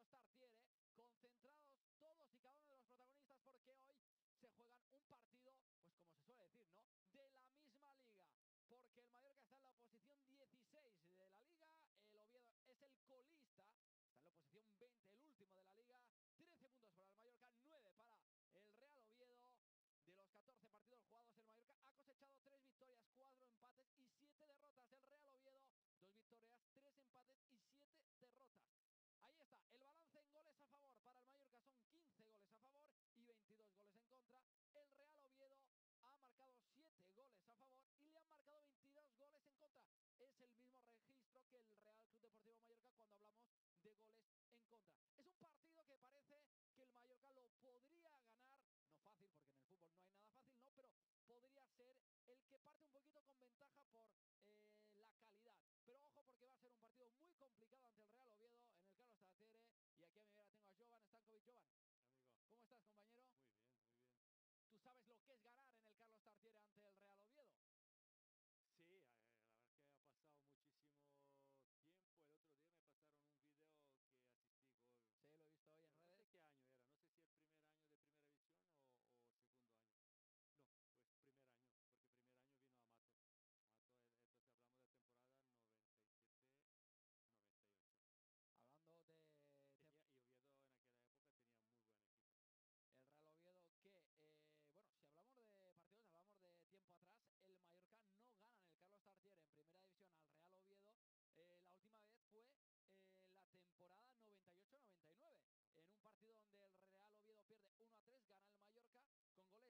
Tartiere, concentrados todos y cada uno de los protagonistas, porque hoy se juegan un partido, pues como se suele decir, ¿no?, de la misma liga, porque el Mallorca está en la posición 16 de la liga, el Oviedo es el colista, está en la posición 20, el último de la liga, 13 puntos para el Mallorca, 9 para el Real Oviedo. De los 14 partidos jugados, el Mallorca ha cosechado 3 victorias, 4 empates y 7 derrotas. El Real Oviedo, 2 victorias, 3 empates y 7 derrotas. Ahí está, el balance en goles a favor para el Mallorca son 15 goles a favor y 22 goles en contra. El Real Oviedo ha marcado 7 goles a favor y le han marcado 22 goles en contra. Es el mismo registro que el Real Club Deportivo Mallorca cuando hablamos de goles en contra. Es un partido que parece que el Mallorca lo podría ganar, no fácil porque en el fútbol no hay nada fácil, no, pero podría ser el que parte un poquito con ventaja por la calidad. Pero ojo, porque va a ser un partido muy complicado ante el Real Oviedo en el Carlos Tartiere. Y aquí a mi vera tengo a Jovan Stankovic. Jovan, Amigo, ¿cómo estás, compañero? muy bien, muy bien. ¿Tú sabes lo que es ganar en el Carlos Tartiere ante el Real Oviedo? Sí, la verdad que ha pasado muchísimo tiempo. El otro día me pasaron un video que asistí gol, Sí, lo he visto hoy en pero no sé redes. qué año era. No sé si el primer año de primera división o segundo año. No, pues primer año, porque primer año vino Amato. Entonces hablamos de temporada 97-98. Hablando de Y Oviedo en aquella época tenía muy buen equipo. el Real Oviedo que, bueno, si hablamos de partidos, hablamos de tiempo atrás, el Mallorca no gana en el Carlos Tartiere en primera división al Real Oviedo. La última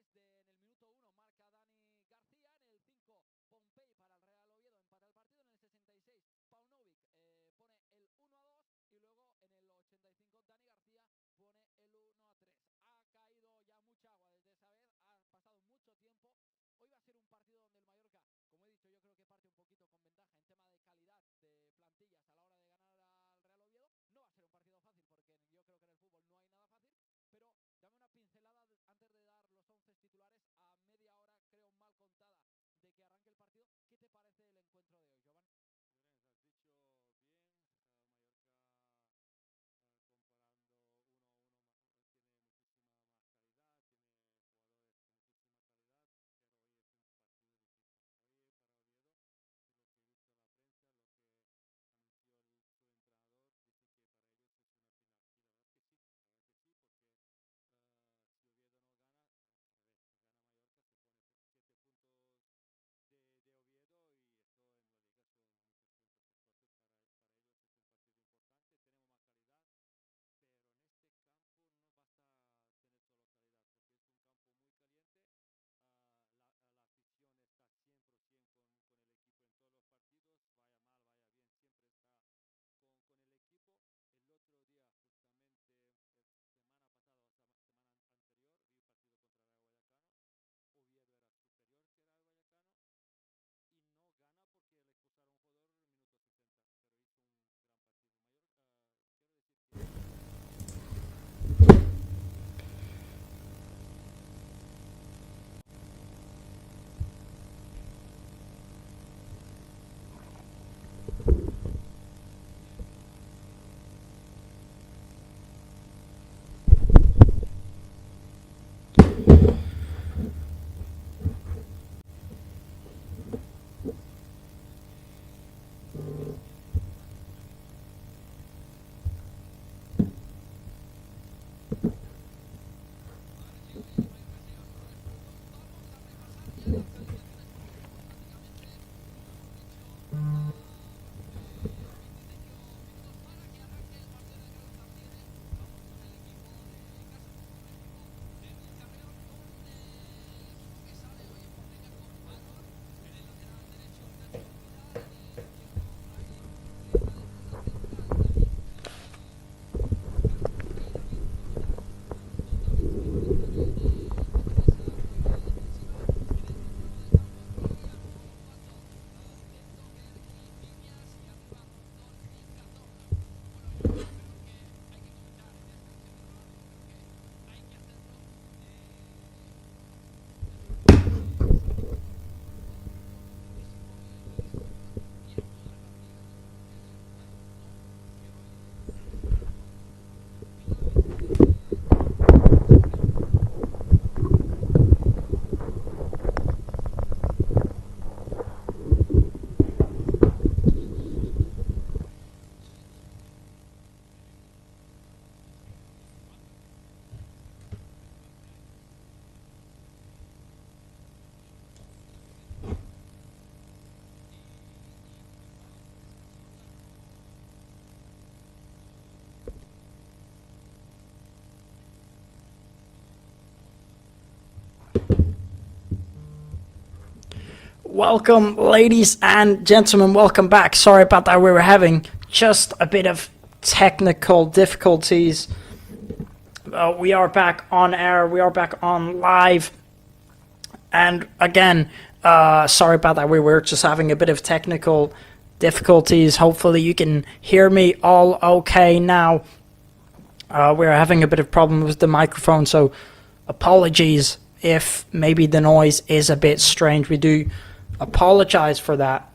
vez fue la temporada 98-99, en un partido donde el Real Oviedo pierde 1-3, gana el Mallorca con goles en el minuto 1 marca Dani García, en el 5 Pompey para el Real Oviedo empata el partido, en el 66 Paunovic pone el 1-2 y luego en el 85 Dani García pone el 1-3. Ha caído ya mucha agua desde esa vez, ha pasado mucho tiempo. Hoy va a ser un partido donde el Mallorca, como he dicho, yo creo que parte un poquito con ventaja en tema de calidad de plantillas a la hora de ganar al Real Oviedo. No va a ser un partido fácil porque yo creo que en el fútbol no hay nada fácil, pero dame una pincelada antes de dar los 11 titulares a media hora, creo mal contada, de que arranque el partido. ¿Qué te parece el encuentro de hoy, Jovan? Lorenzo, has dicho bien, Mallorca comparando uno a uno tiene muchísima más calidad, tiene jugadores con muchísima calidad, pero hoy es un partido difícil. Hoy para Oviedo, por lo que he visto en la prensa, lo que anunció su entrenador, dice que para ellos es una final. Y la verdad que sí, porque si Oviedo no gana, al revés, si gana Mallorca se pone 7 puntos de Oviedo y eso en la liga son Welcome, ladies and gentlemen. Welcome back. Sorry about that. We were having just a bit of technical difficulties. We are back on air. We are back on live. And again, sorry about that. We were just having a bit of technical difficulties. Hopefully you can hear me all okay now. We're having a bit of problem with the microphone, so apologies if maybe the noise is a bit strange. We do apologize for that.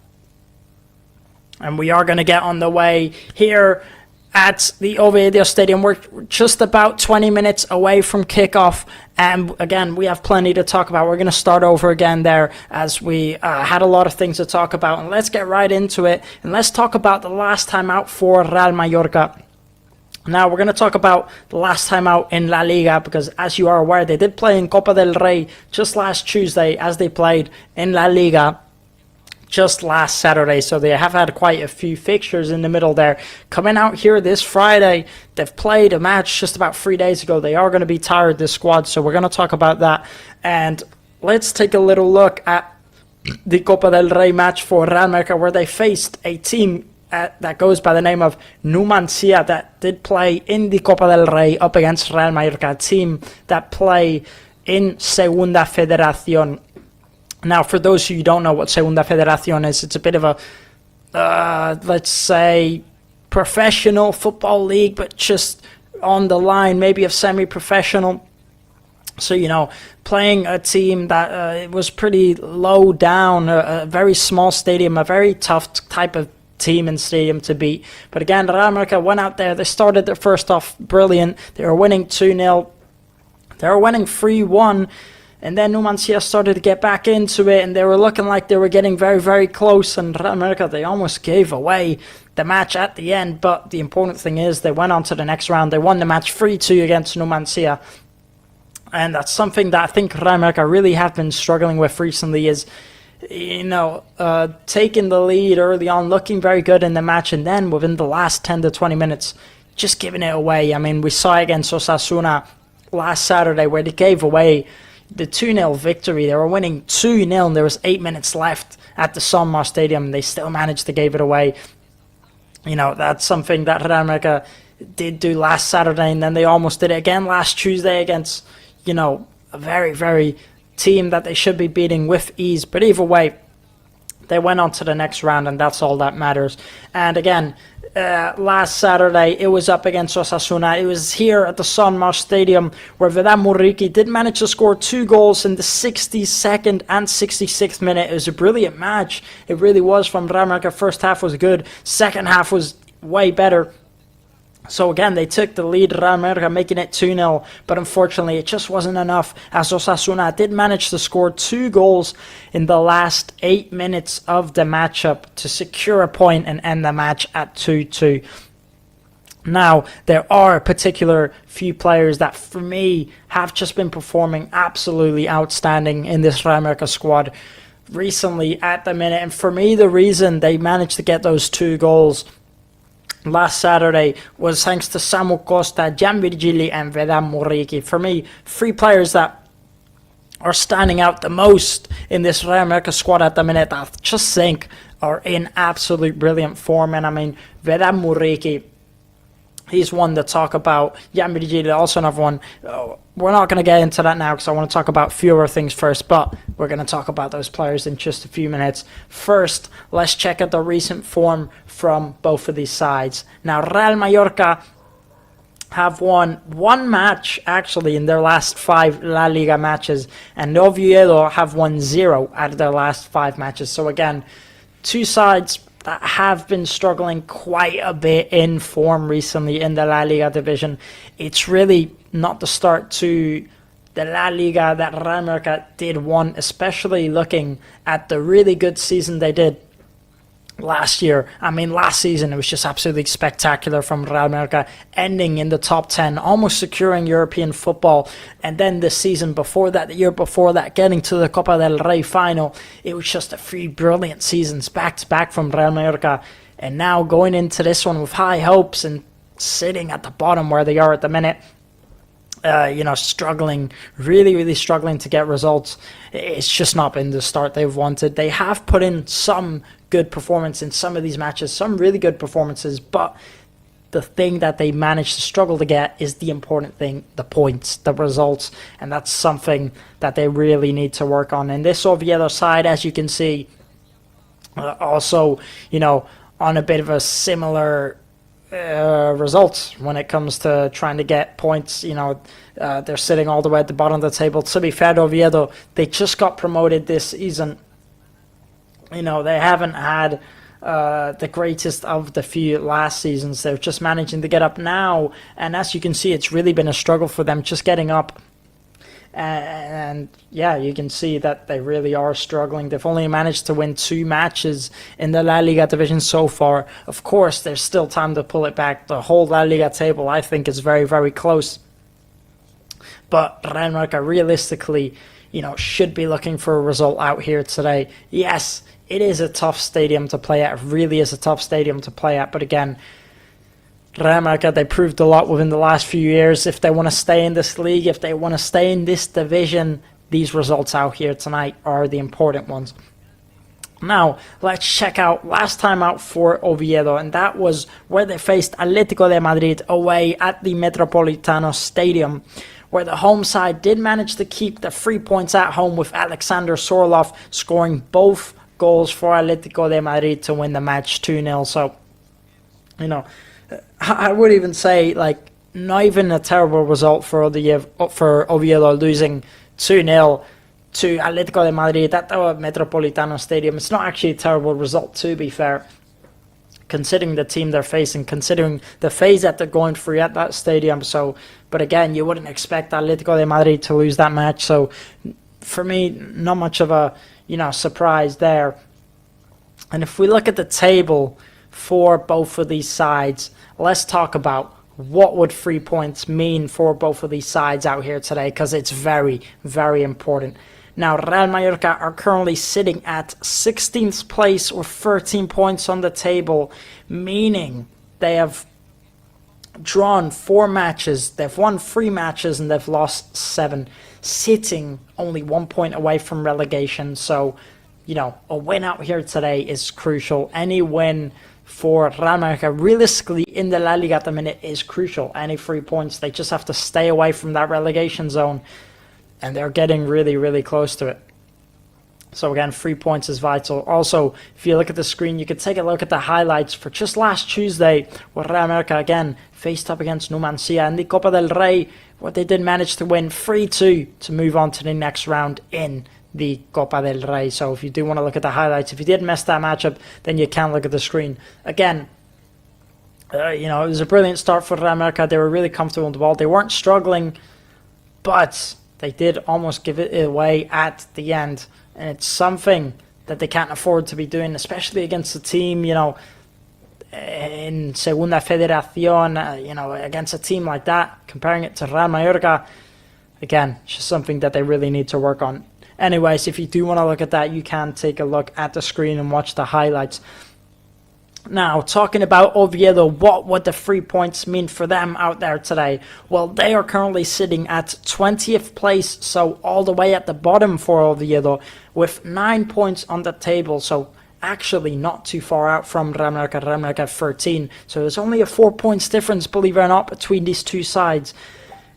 And we are going to get on the way here at the Oviedo Stadium. We're just about 20 minutes away from kickoff, and again, we have plenty to talk about. We're going to start over again there, as we had a lot of things to talk about, and let's get right into it, and let's talk about the last time out for Real Mallorca. Now, we're going to talk about the last time out in La Liga, because as you are aware, they did play in Copa del Rey just last Tuesday, as they played in La Liga just last Saturday. So they have had quite a few fixtures in the middle there. Coming out here this Friday, they've played a match just about 3 days ago. They are going to be tired, this squad, so we're going to talk about that. And let's take a little look at the Copa del Rey match for Real Mallorca, where they faced a team that goes by the name of Numancia, that did play in the Copa del Rey up against Real Mallorca, a team that play in Segunda Federación. Now, for those of you who don't know what Segunda Federación is, it's a bit of a, let's say, professional football league, but just on the line, maybe of semi-professional. So, you know, playing a team that was pretty low down, a very small stadium, a very tough type of team and stadium to beat. But again, Real Mallorca went out there. They started their first off brilliant. They were winning 2-0. They were winning 3-1. And then Numancia started to get back into it, and they were looking like they were getting very, very close. And Real Mallorca, they almost gave away the match at the end. But the important thing is they went on to the next round. They won the match 3-2 against Numancia. And that's something that I think Real Mallorca really have been struggling with recently, is, you know, taking the lead early on, looking very good in the match, and then within the last 10 to 20 minutes, just giving it away. I mean, we saw against Osasuna last Saturday, where they gave away the 2-0 victory. They were winning 2-0, and there was 8 minutes left at the San Martin Stadium, and they still managed to give it away. You know, that's something that Real Mallorca did do last Saturday, and then they almost did it again last Tuesday against, you know, a very, very team that they should be beating with ease. But either way, they went on to the next round, and that's all that matters. And again, last Saturday, it was up against Osasuna. It was here at the San Martin Stadium, where Vedat Muriqi did manage to score 2 goals in the 62nd and 66th minute. It was a brilliant match. It really was, from Real Mallorca. First half was good. Second half was way better. So again, they took the lead, Real Mallorca, making it 2-0, but unfortunately it just wasn't enough, as Osasuna did manage to score 2 goals in the last 8 minutes of the matchup to secure a point and end the match at 2-2. Now, there are a particular few players that, for me, have just been performing absolutely outstanding in this Real Mallorca squad recently at the minute, and for me, the reason they managed to get those 2 goals last Saturday was thanks to Samu Costa, Jan Virgili, and Vedat Muriqi. For me, 3 players that are standing out the most in this Real Mallorca squad at the minute, that I just think are in absolute brilliant form. And I mean, Vedat Muriqi, he's one to talk about. Jan Virgili, also another one. We're not going to get into that now, because I want to talk about fewer things first, but we're going to talk about those players in just a few minutes. First, let's check out the recent form from both of these sides. Now, Real Mallorca have won 1 match, actually, in their last 5 La Liga matches, and Oviedo have won 0 out of their last 5 matches. So again, 2 sides that have been struggling quite a bit in form recently in the La Liga division. It's really not the start to the La Liga that Real Mallorca did want, especially looking at the really good season they did last year. I mean, last season it was just absolutely spectacular from Real Mallorca, ending in the top 10, almost securing European football. And then the season before that, the year before that, getting to the Copa del Rey final. It was just a 3 brilliant seasons back to back from Real Mallorca. And now going into this one with high hopes and sitting at the bottom where they are at the minute, struggling, really struggling to get results. It's just not been the start they've wanted. They have put in some good performance in some of these matches, some really good performances, but the thing that they managed to struggle to get is the important thing, the points, the results, and that's something that they really need to work on. And this Oviedo side, as you can see, also, on a bit of a similar results when it comes to trying to get points. They're sitting all the way at the bottom of the table. To be fair to Oviedo, they just got promoted this season. They haven't had the greatest of the few last seasons. They're just managing to get up now, and as you can see, it's really been a struggle for them just getting up. And yeah, you can see that they really are struggling. They've only managed to win 2 matches in the LaLiga division so far. Of course, there's still time to pull it back. The whole LaLiga table, I think, is very close. But Real Mallorca, realistically, should be looking for a result out here today. Yes, it is a tough stadium to play at. It really is a tough stadium to play at. But again, Real Mallorca, they proved a lot within the last few years. If they want to stay in this league, if they want to stay in this division, these results out here tonight are the important ones. Now, let's check out last time out for Oviedo, and that was where they faced Atlético de Madrid away at the Metropolitano Stadium, where the home side did manage to keep the 3 points at home with Alexander Sorloff scoring both goals for Atlético de Madrid to win the match 2-0. So, I would even say, not even a terrible result for Oviedo losing 2-0 to Atlético de Madrid at the Metropolitano Stadium. It's not actually a terrible result, to be fair, considering the team they're facing, considering the phase that they're going through at that stadium. So, but again, you wouldn't expect Atlético de Madrid to lose that match. So, for me, not much of a surprise there. And if we look at the table for both of these sides, let's talk about what would 3 points mean for both of these sides out here today, because it's very important. Now, Real Mallorca are currently sitting at 16th place with 13 points on the table, meaning they have drawn 4 matches, they've won 3 matches, and they've lost 7, sitting only 1 point away from relegation. So, a win out here today is crucial. Any win for Real Mallorca, realistically, in the La Liga at the minute, is crucial. Any 3 points, they just have to stay away from that relegation zone, and they're getting really close to it. So again, 3 points is vital. Also, if you look at the screen, you could take a look at the highlights for just last Tuesday, where Real Mallorca again faced up against Numancia in the Copa del Rey, where they did manage to win 3-2 to move on to the next round in the Copa del Rey. So if you do want to look at the highlights, if you did miss that matchup, then you can look at the screen. Again, it was a brilliant start for Real Mallorca. They were really comfortable on the ball. They weren't struggling, but they did almost give it away at the end. And it's something that they can't afford to be doing, especially against a team, in Segunda Federación, against a team like that, comparing it to Real Mallorca. Again, it's just something that they really need to work on. Anyways, if you do want to look at that, you can take a look at the screen and watch the highlights. Now, talking about Oviedo, what would the 3 points mean for them out there today? Well, they are currently sitting at 20th place, so all the way at the bottom for Oviedo, with 9 points on the table, so actually not too far out from Real Mallorca 13. So there's only a 4 points difference, believe it or not, between these two sides,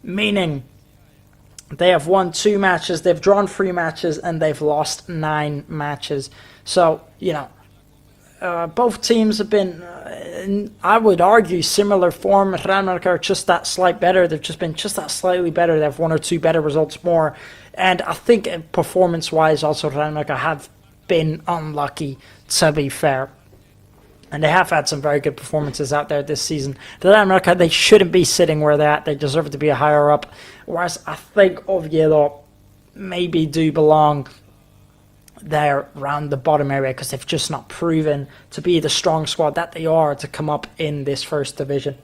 meaning they have won 2 matches, they've drawn 3 matches, and they've lost 9 matches. So, both teams have been, I would argue, similar form. Real Mallorca are just that slight better. They've just been just that slightly better. They have 1 or 2 better results more. And I think performance-wise, also, Real Mallorca have been unlucky, to be fair. And they have had some very good performances out there this season. The Real Mallorca, they shouldn't be sitting where they're at. They deserve to be higher up. Whereas I think Oviedo maybe do belong there around the bottom area, because they've just not proven to be the strong squad that they are to come up in this first division.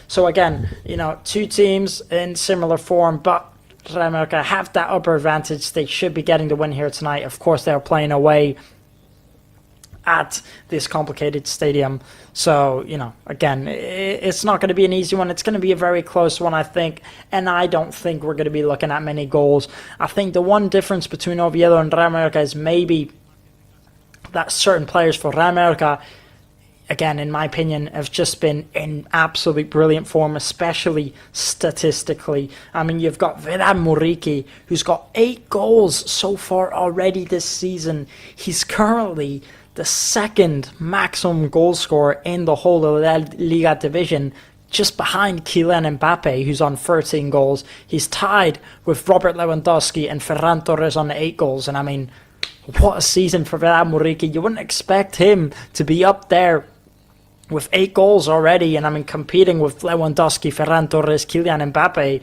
So again, 2 teams in similar form, but Real Mallorca have that upper advantage. They should be getting the win here tonight. Of course, they're playing away at this complicated stadium. So, again, it's not going to be an easy one. It's going to be a very close one, I think, and I don't think we're going to be looking at many goals. I think the one difference between Oviedo and Real Mallorca is maybe that certain players for Real Mallorca, again, in my opinion, have just been in absolutely brilliant form, especially statistically. I mean, you've got Vedat Muriqi, who's got 8 goals so far already this season. He's currently the second maximum goal scorer in the whole LaLiga division, just behind Kylian Mbappe, who's on 13 goals. He's tied with Robert Lewandowski and Ferran Torres on 8 goals. And I mean, what a season for Vedat Muriqi. You wouldn't expect him to be up there with 8 goals already, and I mean, competing with Lewandowski, Ferran Torres, Kylian Mbappe.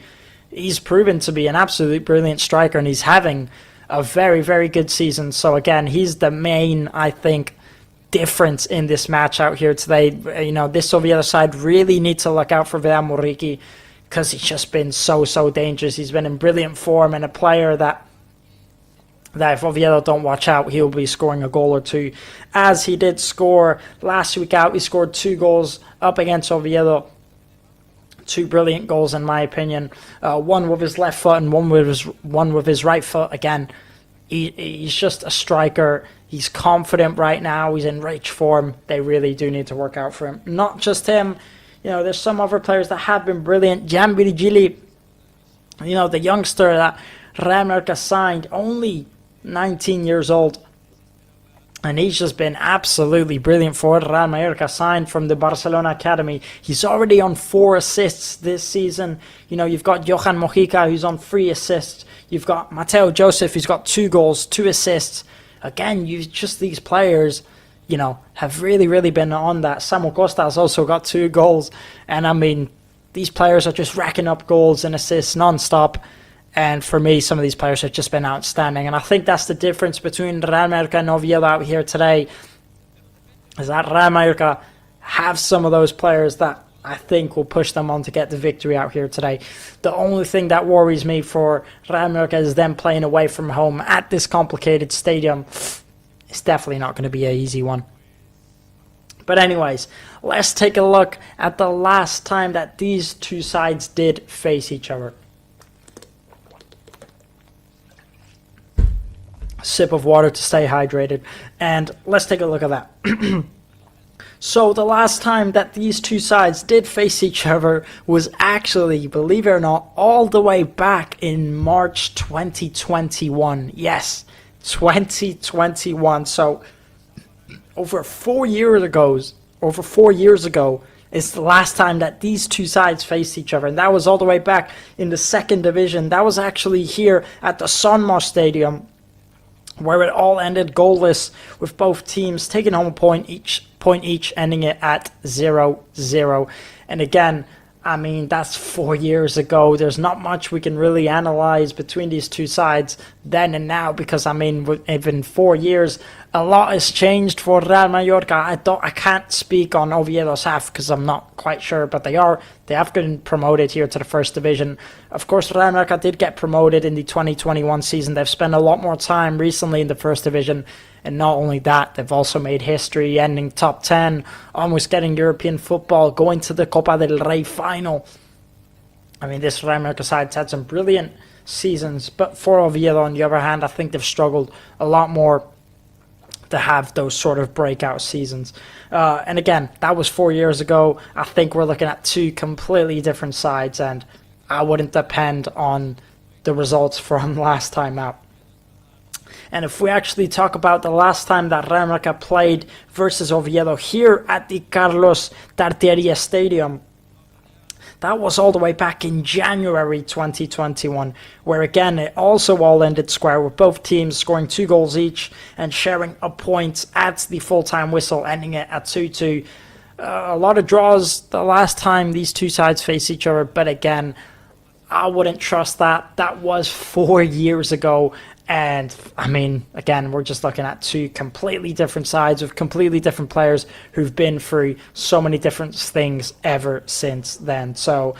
He's proven to be an absolutely brilliant striker, and he's having a very, very good season. So again, he's the main, I think, difference in this match out here today. This Oviedo side really need to look out for Vedat Muriqi, because he's just been so dangerous. He's been in brilliant form, and a player that if Oviedo don't watch out, he'll be scoring a goal or 2, as he did score last week out. He scored 2 goals up against Oviedo. 2 brilliant goals, in my opinion. One with his left foot and one with his right foot. Again, he's just a striker. He's confident right now. He's in rich form. They really do need to work out for him. Not just him. There's some other players that have been brilliant. Jan Virgili, the youngster that Real Mallorca signed, only 19 years old, and he's just been absolutely brilliant for it. Real Mallorca, signed from the Barcelona academy. He's already on 4 assists this season. You've got Johan Mojica, who's on 3 assists. You've got Mateo Joseph, who's got 2 goals, 2 assists. Again, these players, have really been on that. Samuel Costa has also got 2 goals, and I mean, these players are just racking up goals and assists non-stop. And for me, some of these players have just been outstanding. And I think that's the difference between Real Mallorca and Oviedo out here today, is that Real Mallorca have some of those players that I think will push them on to get the victory out here today. The only thing that worries me for Real Mallorca is them playing away from home at this complicated stadium. It's definitely not going to be an easy one. But anyways, let's take a look at the last time that these two sides did face each other. Sip of water to stay hydrated, and let's take a look at that. So the last time that these two sides did face each other was actually, believe it or not, all the way back in March 2021. Yes, 2021. So over 4 years ago is the last time that these two sides faced each other, and that was all the way back in the second division. That was actually here at the Sonmos Stadium, where it all ended goalless, with both teams taking home a point each, ending it at 0-0. And again, I mean, that's 4 years ago. There's not much we can really analyze between these two sides then and now, because I mean, within 4 years, a lot has changed for Real Mallorca. I can't speak on Oviedo's half because I'm not quite sure, but they have been promoted here to the first division. Of course, Real Mallorca did get promoted in the 2021 season. They've spent a lot more time recently in the first division. And not only that, they've also made history, ending top 10, almost getting European football, going to the Copa del Rey final. I mean, this Real Mallorca side's had some brilliant seasons, but for Oviedo, on the other hand, I think they've struggled a lot more to have those sort of breakout seasons. And again, that was 4 years ago. I think we're looking at two completely different sides, and I wouldn't depend on the results from last time out. And if we actually talk about the last time that Real Mallorca played versus Oviedo here at the Carlos Tartiere Stadium, that was all the way back in January 2021, where again it also all ended square, with both teams scoring 2 goals each and sharing a point at the full-time whistle, ending it at 2-2. A lot of draws the last time these two sides faced each other, but again, I wouldn't trust that. That was 4 years ago. And, I mean, again, we're just looking at two completely different sides with completely different players who've been through so many different things ever since then. So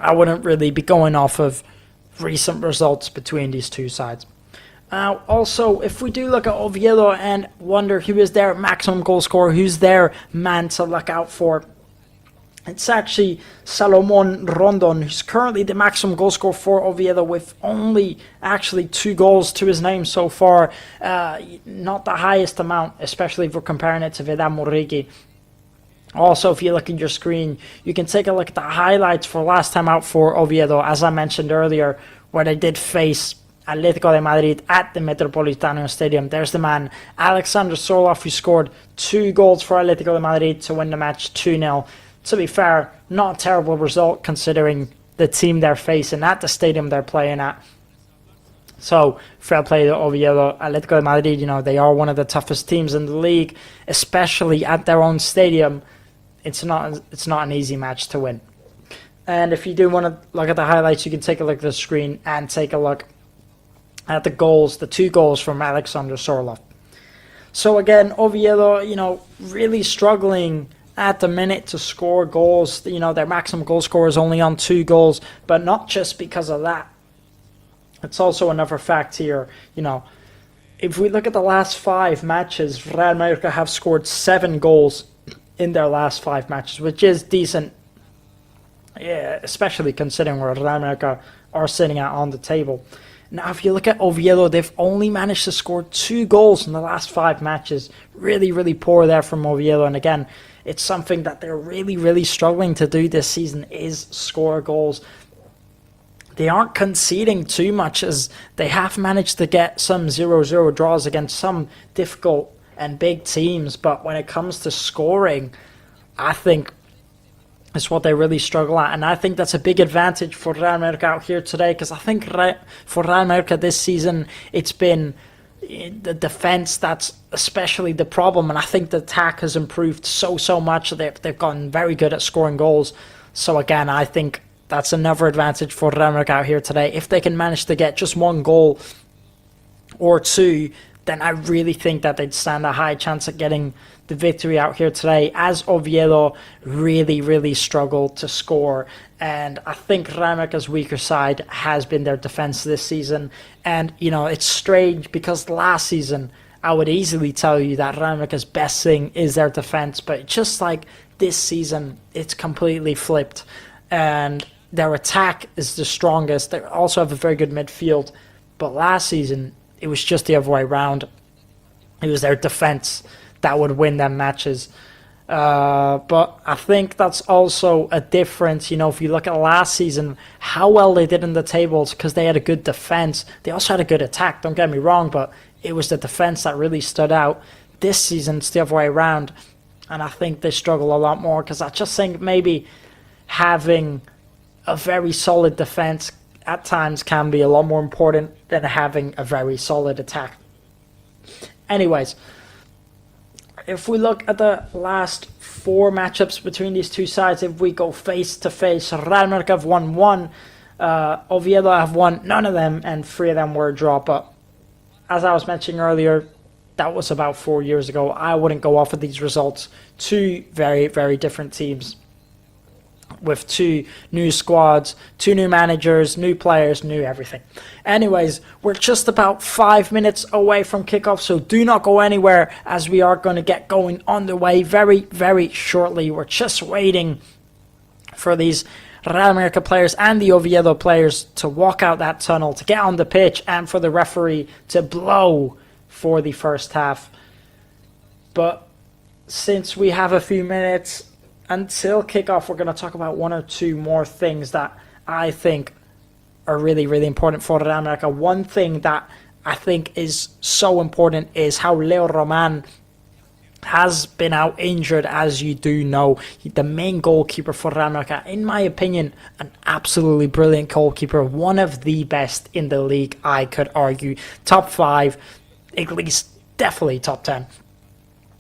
I wouldn't really be going off of recent results between these two sides. Also, if we do look at Oviedo and wonder who is their maximum goal scorer, who's their man to look out for, it's actually Salomon Rondon, who's currently the maximum goal scorer for Oviedo with only actually 2 goals to his name so far. Not the highest amount, especially if we're comparing it to Vedan Murigi. Also, if you look at your screen, you can take a look at the highlights for last time out for Oviedo, as I mentioned earlier, where they did face Atletico de Madrid at the Metropolitano Stadium. There's the man, Alexander Sorloth, who scored 2 goals for Atletico de Madrid to win the match 2-0. To be fair, not a terrible result considering the team they're facing at the stadium they're playing at. So, fair play to Oviedo. Atletico de Madrid, they are one of the toughest teams in the league, especially at their own stadium. It's not an easy match to win. And if you do want to look at the highlights, you can take a look at the screen and take a look at the goals, the 2 goals from Alexander Sorloth. So again, Oviedo, really struggling at the minute to score goals. Their maximum goal scorer is only on 2 goals, but not just because of that. It's also another fact here, if we look at the last 5 matches, Real Mallorca have scored 7 goals in their last 5 matches, which is decent, especially considering where Real Mallorca are sitting at on the table. Now, if you look at Oviedo, they've only managed to score 2 goals in the last 5 matches. Really, really poor there from Oviedo. And again, it's something that they're really, really struggling to do this season is score goals. They aren't conceding too much as they have managed to get some 0-0 draws against some difficult and big teams. But when it comes to scoring, I think it's what they really struggle at. And I think that's a big advantage for Real Mallorca out here today, because I think for Real Mallorca this season, it's been the defense that's especially the problem. And I think the attack has improved so much that they've gotten very good at scoring goals. So again, I think that's another advantage for Real Mallorca out here today. If they can manage to get just 1 goal or 2, then I really think that they'd stand a high chance at getting the victory out here today, as Oviedo really, really struggled to score. And I think Real Mallorca's weaker side has been their defense this season. And, it's strange because last season I would easily tell you that Real Mallorca's best thing is their defense, but just like this season, it's completely flipped. And their attack is the strongest. They also have a very good midfield. But last season, it was just the other way around. It was their defense that would win them matches. But I think that's also a difference. If you look at last season, how well they did in the tables, because they had a good defense. They also had a good attack, don't get me wrong, but it was the defense that really stood out. This season, it's the other way around. And I think they struggle a lot more, because I just think maybe having a very solid defense at times can be a lot more important than having a very solid attack. Anyways, if we look at the last 4 matchups between these two sides, if we go face to face, Real Mallorca have won 1, Oviedo have won none of them, and 3 of them were a draw. But as I was mentioning earlier, that was about 4 years ago. I wouldn't go off of these results. 2 very, very different teams, with 2 new squads, 2 new managers, new players, new everything. Anyways, we're just about 5 minutes away from kickoff, so do not go anywhere, as we are going to get going on the way very, very shortly. We're just waiting for these Real Mallorca players and the Oviedo players to walk out that tunnel, to get on the pitch, and for the referee to blow for the first half. But since we have a few minutes until kickoff, we're going to talk about 1 or 2 more things that I think are really, really important for Real Mallorca. One thing that I think is so important is how Leo Roman has been out injured, as you do know. The main goalkeeper for Real Mallorca, in my opinion, an absolutely brilliant goalkeeper, one of the best in the league, I could argue. Top 5, at least definitely top 10.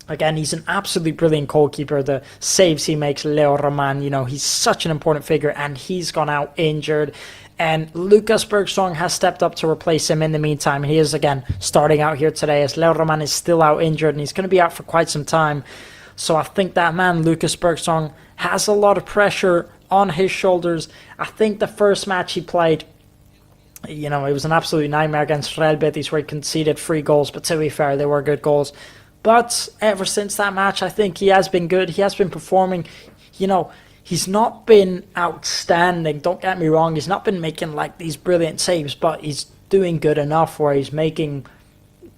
Again, he's an absolutely brilliant goalkeeper. The saves he makes, Leo Roman, he's such an important figure, and he's gone out injured. And Lucas Bergström has stepped up to replace him in the meantime. He is, again, starting out here today, as Leo Roman is still out injured, and he's going to be out for quite some time. So I think that man, Lucas Bergström, has a lot of pressure on his shoulders. I think the first match he played You know, it was an absolute nightmare against Real Betis where he conceded 3 goals, but to be fair, they were good goals. But ever since that match, I think he has been good. He has been performing. You know, he's not been outstanding, don't get me wrong. He's not been making like these brilliant saves, but he's doing good enough where he's making,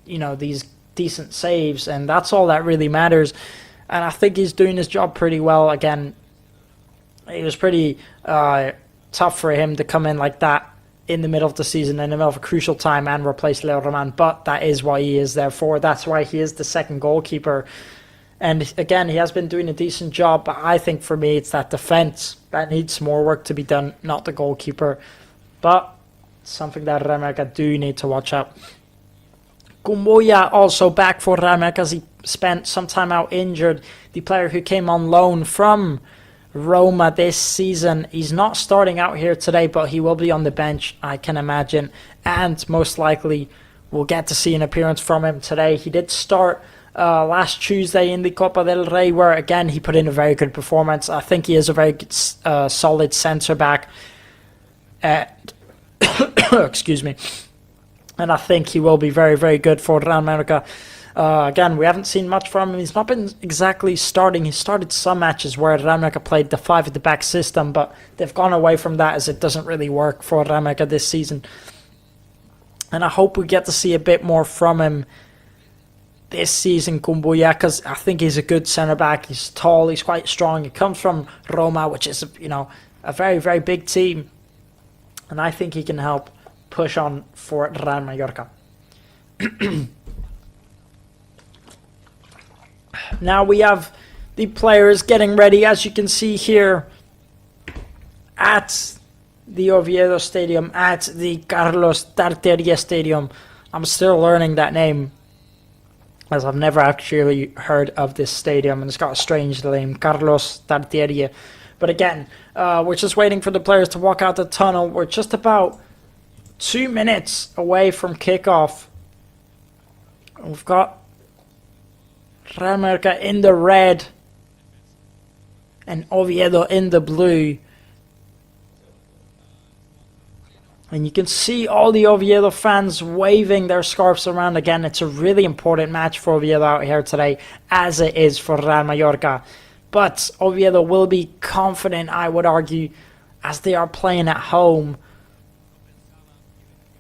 you know, these decent saves, and that's all that really matters. And I think he's doing his job pretty well. Again, it was pretty tough for him to come in like that in the middle of the season, in the middle of a crucial time, and replace Leo Roman, but that is what he is there for. That's why he is the second goalkeeper. And again, he has been doing a decent job, but I think for me it's that defence that needs more work to be done, not the goalkeeper. But something that Real Mallorca do need to watch out. Kumbuya also back for Real Mallorca as he spent some time out injured. The player who came on loan from Roma this season. He's not starting out here today, but he will be on the bench, I can imagine, and most likely we'll get to see an appearance from him today. He did start last Tuesday in the Copa del Rey, where again he put in a very good performance. I think he is a very good, solid centre back. Excuse me. And I think he will be very, very good for Real Mallorca. Again, we haven't seen much from him. He's not been exactly starting. He started some matches where Real Mallorca played the 5 at the back system, but they've gone away from that as it doesn't really work for Real Mallorca this season. And I hope we get to see a bit more from him this season, Kumbuya, because I think he's a good centre-back. He's tall, he's quite strong. He comes from Roma, which is, you know, a very, very big team. And I think he can help push on for Real Mallorca. Now we have the players getting ready, as you can see here, at the Oviedo Stadium, at the Carlos Tarteria Stadium. I'm still learning that name, as I've never actually heard of this stadium, and it's got a strange name, Carlos Tarteria. But again, we're just waiting for the players to walk out the tunnel. We're just about 2 minutes away from kickoff. We've got Real Mallorca in the red and Oviedo in the blue. And you can see all the Oviedo fans waving their scarves around again. It's a really important match for Oviedo out here today, as it is for Real Mallorca. But Oviedo will be confident, I would argue, as they are playing at home.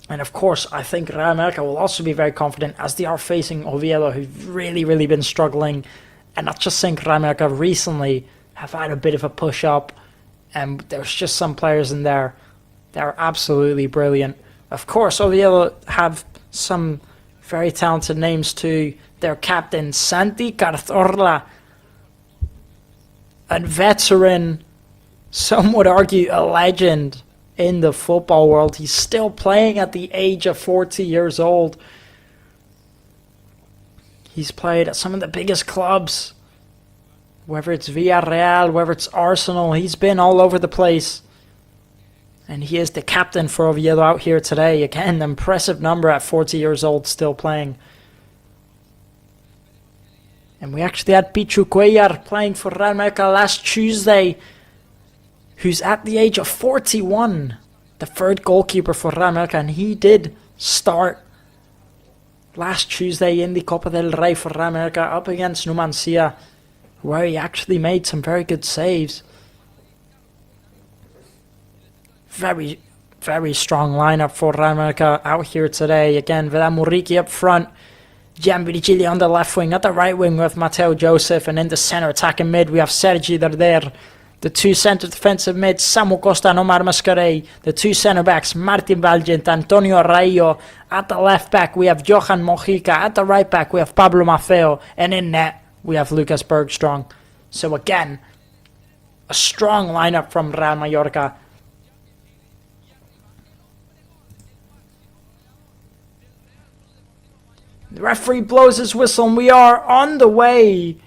And of course, I think Real Mallorca will also be very confident as they are facing Oviedo, who've really, really been struggling. And I just think Real Mallorca recently have had a bit of a push up. And there's just some players in there that are absolutely brilliant. Of course, Oviedo have some very talented names too. Their captain, Santi Cazorla, a veteran, some would argue a legend in the football world. He's still playing at the age of 40 years old. He's played at some of the biggest clubs, whether it's Villarreal, whether it's Arsenal. He's been all over the place. And he is the captain for Oviedo out here today. Again, an impressive number at 40 years old, still playing. And we actually had Pichu Cuellar playing for Real Mallorca last Tuesday, who's at the age of 41, the third goalkeeper for Real Mallorca, and he did start last Tuesday in the Copa del Rey for Real Mallorca up against Numancia, where he actually made some very good saves. Very, very strong lineup for Real Mallorca out here today. Again, Vilamuriki up front, Gian Virgili on the left wing, at the right wing with Mateo Joseph, and in the centre attacking mid we have Sergi Darder. The two centre defensive mids, Samu Costa and Omar Mascarey. The two centre backs, Martin Valgent, Antonio Raillo. At the left back we have Johan Mojica. At the right back we have Pablo Maffeo. And in net we have Lucas Bergstrong. So again, a strong lineup from Real Mallorca. The referee blows his whistle and we are on the way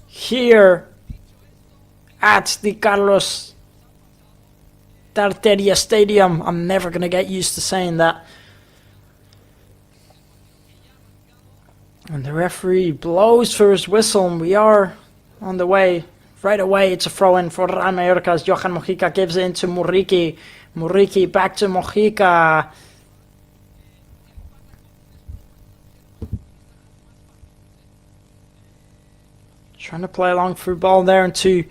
here at the Carlos Tarteria Stadium. I'm never going to get used to saying that. And the referee blows for his whistle and we are on the way. Right away, it's a throw-in for Real Mallorca as Johan Mojica gives it into Muriqi. Muriqi back to Mojica. Trying to play a long through ball there into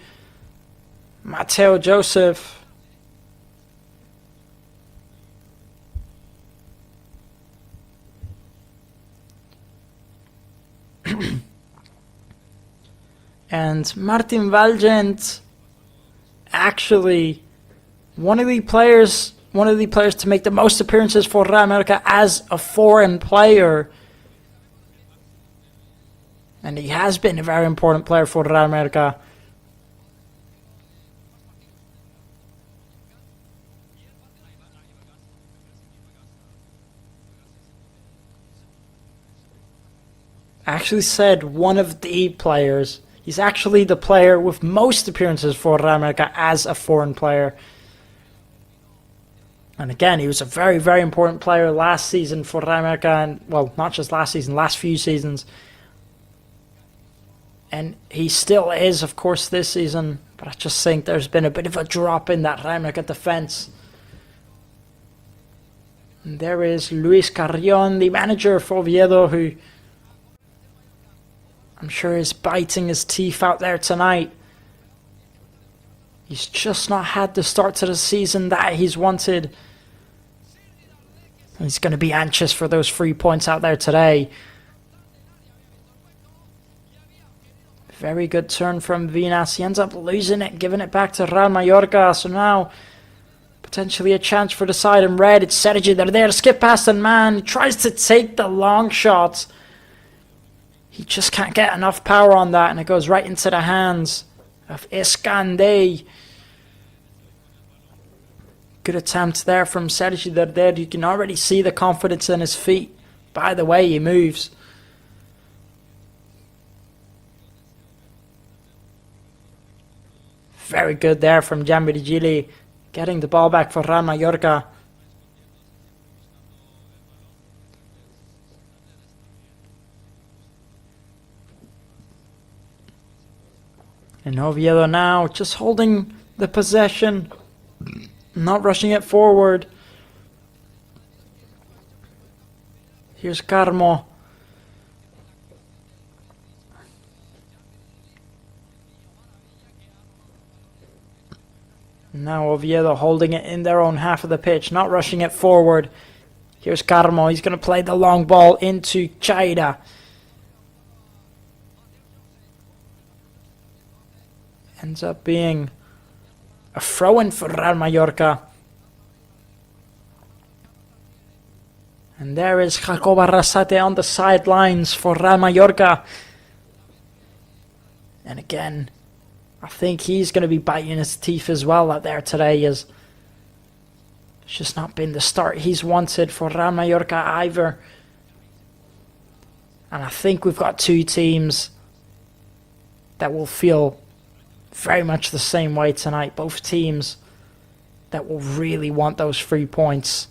Mateo Joseph. And Martin Valgent, actually one of the players to make the most appearances for Real Mallorca as a foreign player. And he has been a very important player for Real Mallorca. I actually said one of the players. He's actually the player with most appearances for Real Mallorca as a foreign player. And again, he was a very, very important player last season for Real Mallorca. And, well, not just last season, last few seasons. And he still is, of course, this season. But I just think there's been a bit of a drop in that Real Mallorca defense. And there is Luis Carrion, the manager for Oviedo, who I'm sure is biting his teeth out there tonight. He's just not had the start to the season that he's wanted. He's going to be anxious for those 3 points out there today. Very good turn from Vinas. He ends up losing it, giving it back to Real Mallorca. So now, potentially a chance for the side in red. It's Sergi. They're there to skip past, and man, he tries to take the long shot. He just can't get enough power on that, and it goes right into the hands of Escandé. Good attempt there from Sergi Darder. You can already see the confidence in his feet by the way he moves. Very good there from Giambirigili, getting the ball back for Real Mallorca. And Oviedo now just holding the possession, not rushing it forward. Here's Carmo. Now Oviedo holding it in their own half of the pitch, not rushing it forward. Here's Carmo. He's going to play the long ball into Chaira. Ends up being a throw-in for Real Mallorca. And there is Jacob Arrasate on the sidelines for Real Mallorca. And again, I think he's going to be biting his teeth as well out there today, as it's just not been the start he's wanted for Real Mallorca either. And I think we've got two teams that will feel very much the same way tonight. Both teams that will really want those 3 points.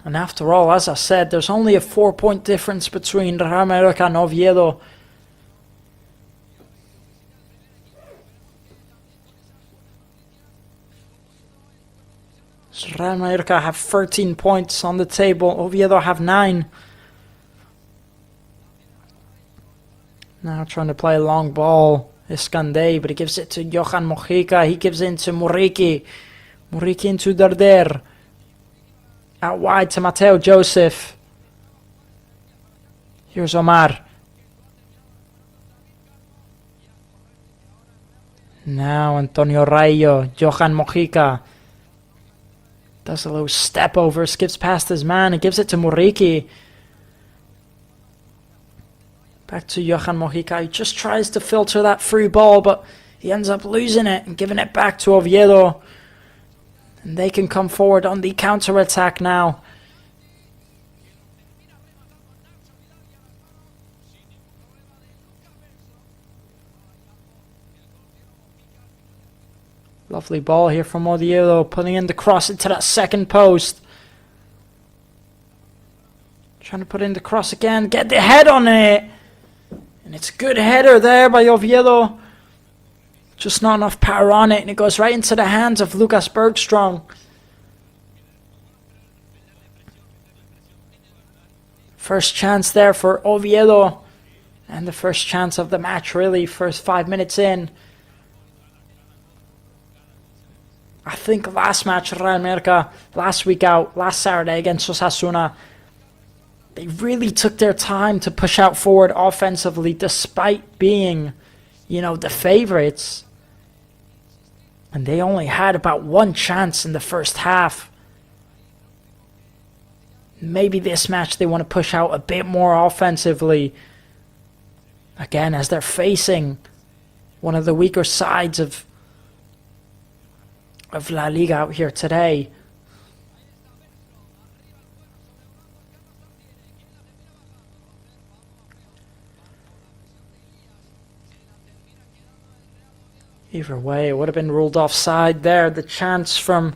And after all, as I said, there's only a 4-point difference between Real Mallorca and Oviedo. So Real Mallorca have 13 points on the table. Oviedo have 9. Now trying to play a long ball. Escandé, but he gives it to Johan Mojica. He gives in to Muriqi. Muriqi into Darder. Out wide to Mateo Joseph. Here's Omar. Now Antonio Rayo. Johan Mojica. Does a little step over. Skips past his man and gives it to Muriqi. Back to Johan Mojica. He just tries to filter that through ball, but he ends up losing it and giving it back to Oviedo. And they can come forward on the counter-attack now. Lovely ball here from Oviedo, putting in the cross into that second post. Trying to put in the cross again, get the head on it. And it's a good header there by Oviedo. Just not enough power on it, and it goes right into the hands of Lucas Bergström. First chance there for Oviedo. And the first chance of the match, really. First 5 minutes in. I think last match, Real Mallorca, last week out, last Saturday against Osasuna, they really took their time to push out forward offensively despite being, the favourites. And they only had about one chance in the first half. Maybe this match they want to push out a bit more offensively. Again, as they're facing one of the weaker sides of LaLiga out here today. Either way, it would have been ruled offside there. The chance from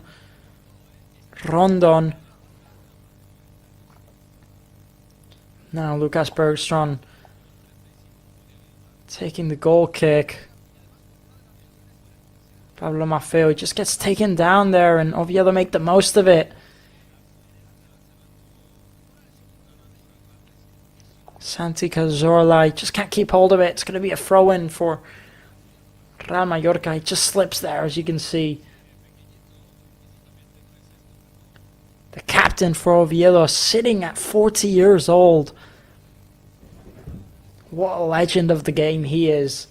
Rondon. Now Lucas Bergström taking the goal kick. Pablo Maffeo just gets taken down there, and Oviedo make the most of it. Santi Cazorla just can't keep hold of it. It's going to be a throw-in for Real Mallorca. He just slips there, as you can see. The captain for Oviedo, sitting at 40 years old. What a legend of the game he is.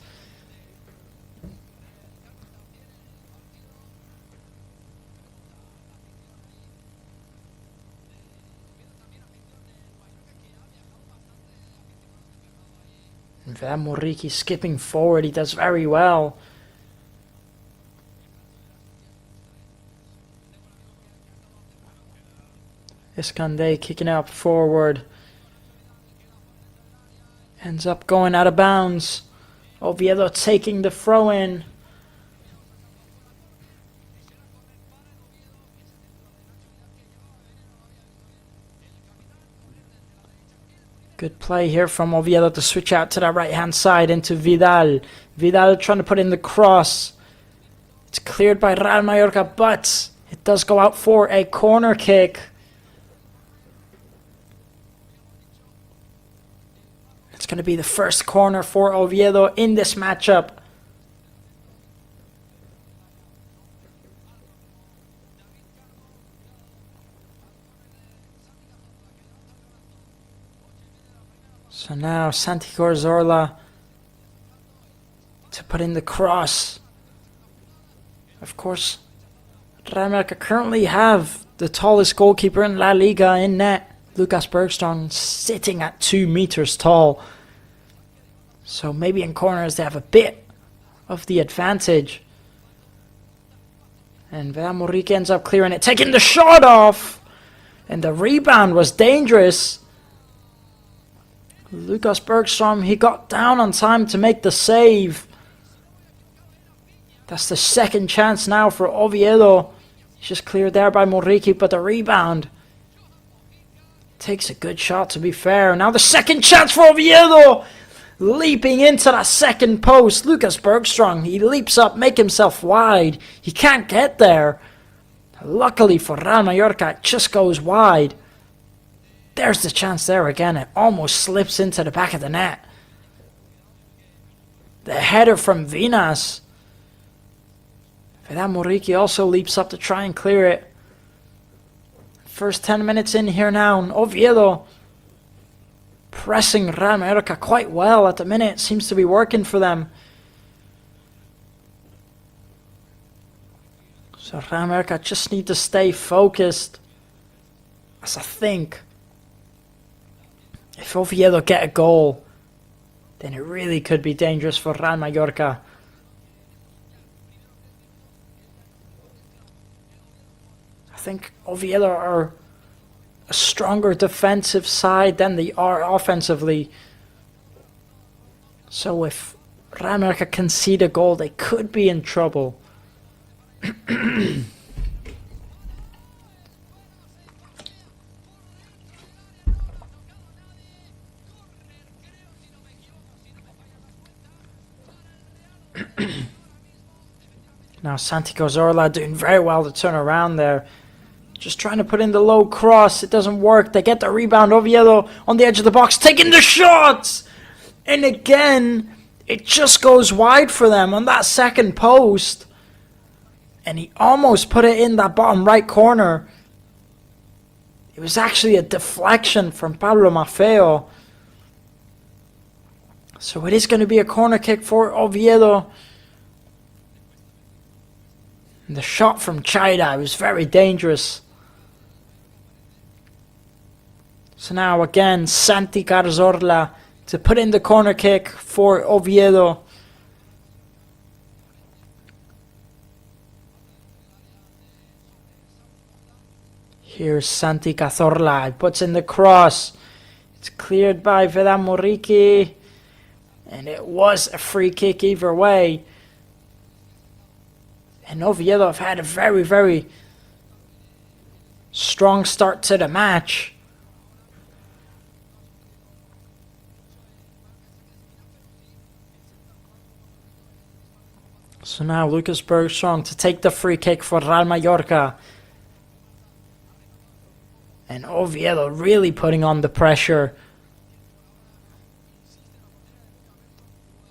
Van Moriki skipping forward, he does very well. Iskandé kicking up forward. Ends up going out of bounds. Oviedo taking the throw in. Good play here from Oviedo to switch out to that right hand side into Vidal. Vidal trying to put in the cross. It's cleared by Real Mallorca, but it does go out for a corner kick. It's going to be the first corner for Oviedo in this matchup. So now Santi Cazorla to put in the cross. Of course, Real Mallorca currently have the tallest goalkeeper in La Liga in net. Lucas Bergström sitting at 2 meters tall. So maybe in corners they have a bit of the advantage. And Van Moriki ends up clearing it, taking the shot off. And the rebound was dangerous. Lucas Bergström, he got down on time to make the save. That's the second chance now for Oviedo. It's just cleared there by Moriki, but the rebound takes a good shot, to be fair. Now the second chance for Oviedo. Leaping into that second post. Lucas Bergström, he leaps up, make himself wide. He can't get there. Luckily for Real Mallorca, it just goes wide. There's the chance there again. It almost slips into the back of the net. The header from Vinas. Van Moriki also leaps up to try and clear it. First 10 minutes in here now. And Oviedo pressing Real Mallorca quite well at the minute. Seems to be working for them. So Real Mallorca just need to stay focused. As I think, if Oviedo get a goal, then it really could be dangerous for Real Mallorca. I think Oviedo are a stronger defensive side than they are offensively. So if Real Mallorca concede a goal, they could be in trouble. Now Santi Cazorla doing very well to turn around there. Just trying to put in the low cross. It doesn't work. They get the rebound. Oviedo on the edge of the box, taking the shots! And again, it just goes wide for them on that second post. And he almost put it in that bottom right corner. It was actually a deflection from Pablo Maffeo. So it is going to be a corner kick for Oviedo. And the shot from Chaida was very dangerous. So now again, Santi Cazorla to put in the corner kick for Oviedo. Here's Santi Cazorla. He puts in the cross. It's cleared by Vedan Moriki. And it was a free kick either way. And Oviedo have had a very, very strong start to the match. So now Lucas Bergström to take the free kick for Real Mallorca. And Oviedo really putting on the pressure.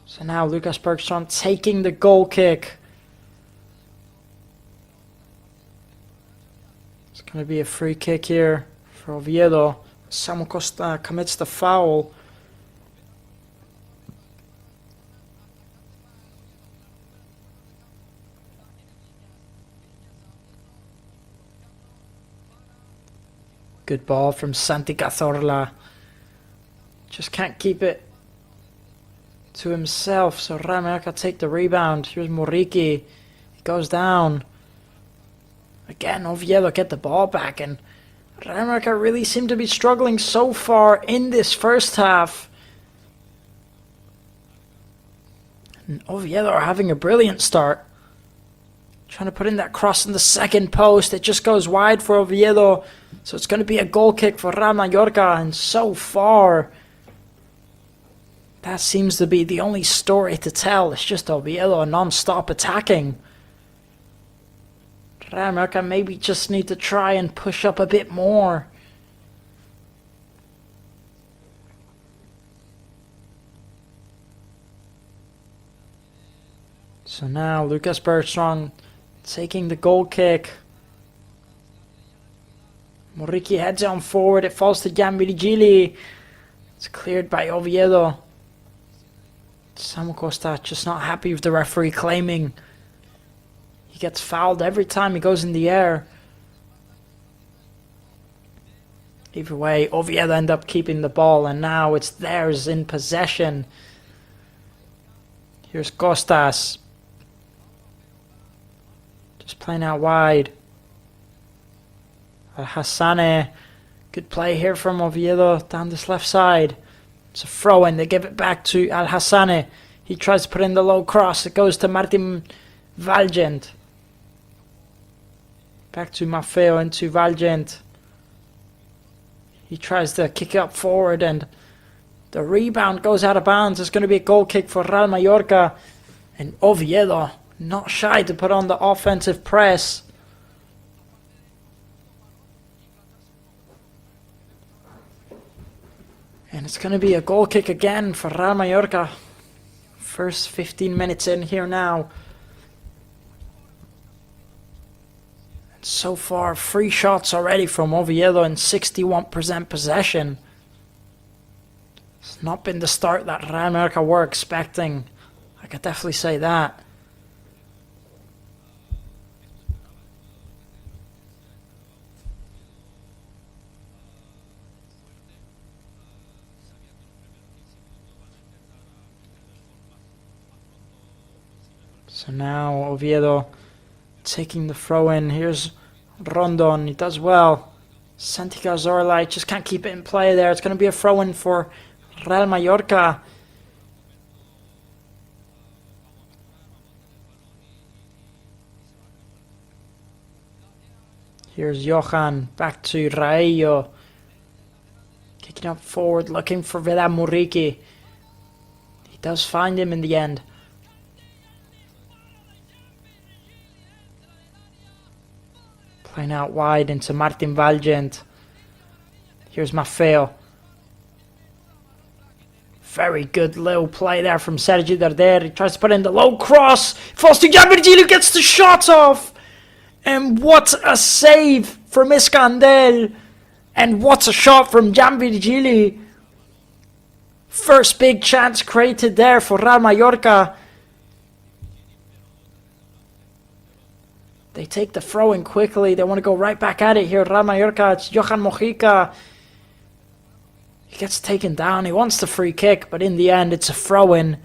So now Lucas Bergström taking the goal kick. It's going to be a free kick here for Oviedo. Samu Costa commits the foul. Good ball from Santi Cazorla. Just can't keep it to himself. So Real Mallorca take the rebound. Here's Moriki. He goes down. Again, Oviedo get the ball back. And Real Mallorca really seem to be struggling so far in this first half. And Oviedo are having a brilliant start. Trying to put in that cross in the second post. It just goes wide for Oviedo. So it's going to be a goal kick for Real Mallorca. And so far, that seems to be the only story to tell. It's just Oviedo non-stop attacking. Real Mallorca maybe just need to try and push up a bit more. So now Lucas Bergström taking the goal kick. Moriki heads on forward. It falls to Jan Virgili. It's cleared by Oviedo. Samu Costa just not happy with the referee, claiming he gets fouled every time he goes in the air. Either way, Oviedo end up keeping the ball, and now it's theirs in possession. Here's Costas. Just playing out wide. Hassane. Good play here from Oviedo down this left side. It's a throw in. They give it back to Al Hassane. He tries to put in the low cross. It goes to Martin Valgent. Back to Maffeo into Valgent. He tries to kick it up forward and the rebound goes out of bounds. It's going to be a goal kick for Real Mallorca. And Oviedo not shy to put on the offensive press. And it's going to be a goal kick again for Real Mallorca. First 15 minutes in here now. And so far, 3 shots already from Oviedo and 61% possession. It's not been the start that Real Mallorca were expecting. I could definitely say that. So now Oviedo taking the throw in. Here's Rondon. He does well. Santi Cazorla just can't keep it in play there. It's going to be a throw in for Real Mallorca. Here's Johan. Back to Raello. Kicking up forward, looking for Vedan Moriki. He does find him in the end. Playing out wide into Martin Valgent. Here's Maffeo. Very good little play there from Sergi Darder. He tries to put in the low cross. Falls to Gianvirgilio, gets the shot off. And what a save from Iskandel. And what a shot from Gianvirgilio. First big chance created there for Real Mallorca. They take the throw in quickly. They want to go right back at it here. Real Mallorca, it's Johan Mojica. He gets taken down. He wants the free kick, but in the end, it's a throw in.